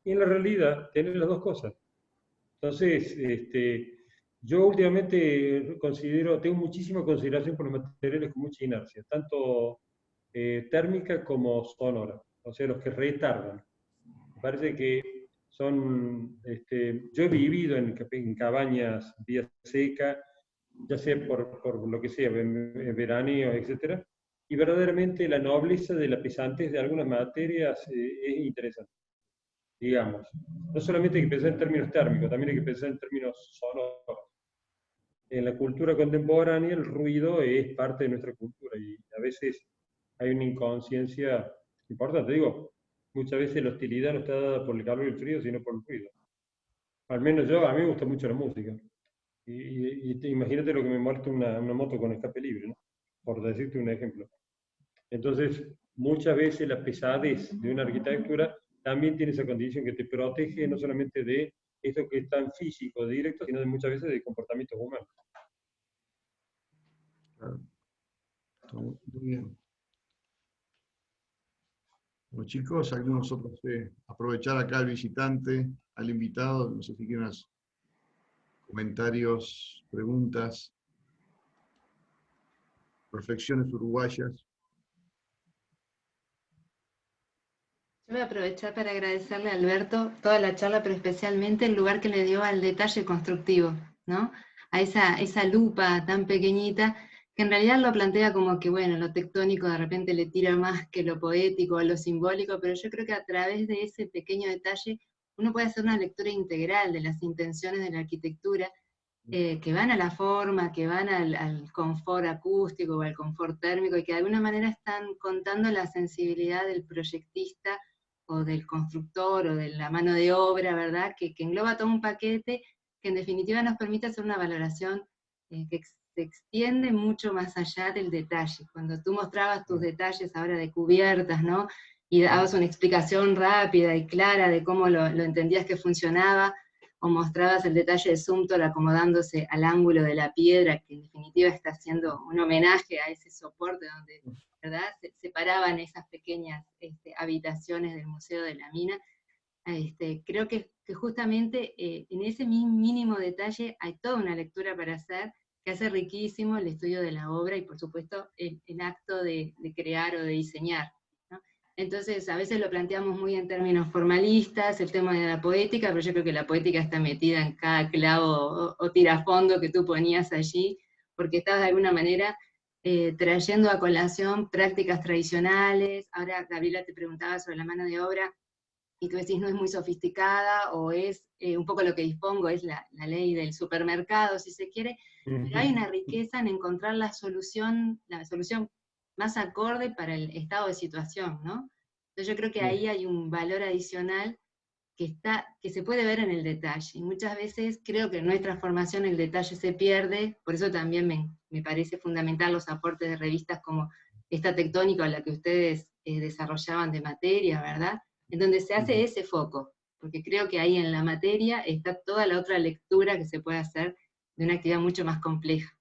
Y en la realidad tenés las dos cosas. Entonces, yo últimamente tengo muchísima consideración por los materiales con mucha inercia, tanto térmica como sonora, o sea, los que retardan. Me parece que son, yo he vivido en cabañas vía seca, ya sea por lo que sea, en veraneo, etc. Y verdaderamente la nobleza de la pesantez de algunas materias es interesante, digamos. No solamente hay que pensar en términos térmicos, también hay que pensar en términos sonoros. En la cultura contemporánea el ruido es parte de nuestra cultura y a veces hay una inconsciencia importante. Digo, muchas veces la hostilidad no está dada por el calor y el frío, sino por el ruido. Al menos a mí me gusta mucho la música. Imagínate lo que me molesta una moto con escape libre, ¿no? Por decirte un ejemplo. Entonces, muchas veces la pesadez de una arquitectura también tiene esa condición que te protege no solamente de esto que es tan físico, directo, sino de muchas veces de comportamientos humanos. Claro. Muy bien. Bueno, chicos, algunos otros, aprovechar acá al visitante, al invitado, no sé si quieren comentarios, preguntas, reflexiones uruguayas. Yo voy a aprovechar para agradecerle a Alberto toda la charla, pero especialmente el lugar que le dio al detalle constructivo, ¿no? A esa lupa tan pequeñita, que en realidad lo plantea como que, bueno, lo tectónico de repente le tira más que lo poético o lo simbólico, pero yo creo que a través de ese pequeño detalle uno puede hacer una lectura integral de las intenciones de la arquitectura, que van a la forma, que van al confort acústico o al confort térmico, y que de alguna manera están contando la sensibilidad del proyectista o del constructor o de la mano de obra, ¿verdad? Que engloba todo un paquete que en definitiva nos permite hacer una valoración que se extiende mucho más allá del detalle. Cuando tú mostrabas tus detalles ahora de cubiertas, ¿no? Y dabas una explicación rápida y clara de cómo lo entendías que funcionaba, o mostrabas el detalle de Zumthor acomodándose al ángulo de la piedra, que en definitiva está haciendo un homenaje a ese soporte donde, ¿verdad?, se separaban esas pequeñas habitaciones del Museo de la Mina. Creo que justamente en ese mínimo detalle hay toda una lectura para hacer, que hace riquísimo el estudio de la obra y por supuesto el acto de crear o de diseñar. Entonces, a veces lo planteamos muy en términos formalistas, el tema de la poética, pero yo creo que la poética está metida en cada clavo o tirafondo que tú ponías allí, porque estás de alguna manera trayendo a colación prácticas tradicionales. Ahora Gabriela te preguntaba sobre la mano de obra, y tú decís no es muy sofisticada, o es un poco lo que dispongo, es la ley del supermercado, si se quiere, pero hay una riqueza en encontrar la solución más acorde para el estado de situación, ¿no? Entonces yo creo que ahí hay un valor adicional que se puede ver en el detalle, y muchas veces creo que en nuestra formación el detalle se pierde, por eso también me parece fundamental los aportes de revistas como esta Tectónica, la que ustedes desarrollaban de materia, ¿verdad? En donde se hace ese foco, porque creo que ahí en la materia está toda la otra lectura que se puede hacer de una actividad mucho más compleja.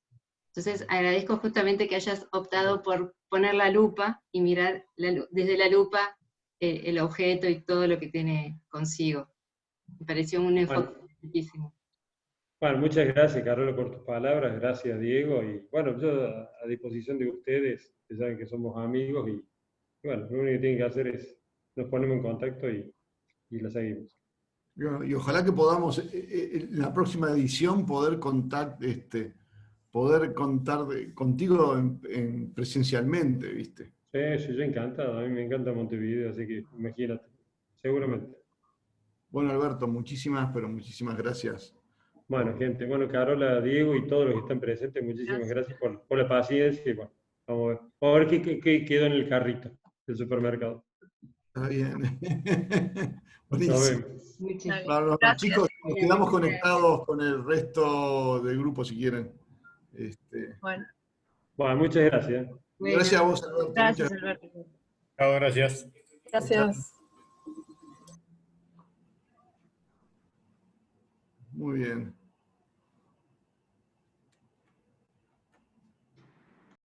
Entonces agradezco justamente que hayas optado por poner la lupa y mirar desde la lupa el objeto y todo lo que tiene consigo. Me pareció un enfoque riquísimo. Bueno, muchas gracias, Carola, por tus palabras, gracias, Diego, y bueno, yo a disposición de ustedes, que saben que somos amigos, y bueno, lo único que tienen que hacer es nos ponemos en contacto y la seguimos. Y ojalá que podamos, en la próxima edición, poder contar contigo presencialmente, ¿viste? Sí, yo encantado, a mí me encanta Montevideo, así que imagínate, seguramente. Bueno, Alberto, pero muchísimas gracias. Bueno, gente, bueno, Carola, Diego y todos los que están presentes, muchísimas gracias por la paciencia y bueno, vamos a ver qué quedó en el carrito del supermercado. Está bien. Nos Buenísimo. vemos. Bueno, chicos, nos quedamos conectados con el resto del grupo si quieren. Bueno, muchas gracias. Gracias a vos, Alberto. Gracias, Alberto. Chao, gracias. Gracias. Muy bien.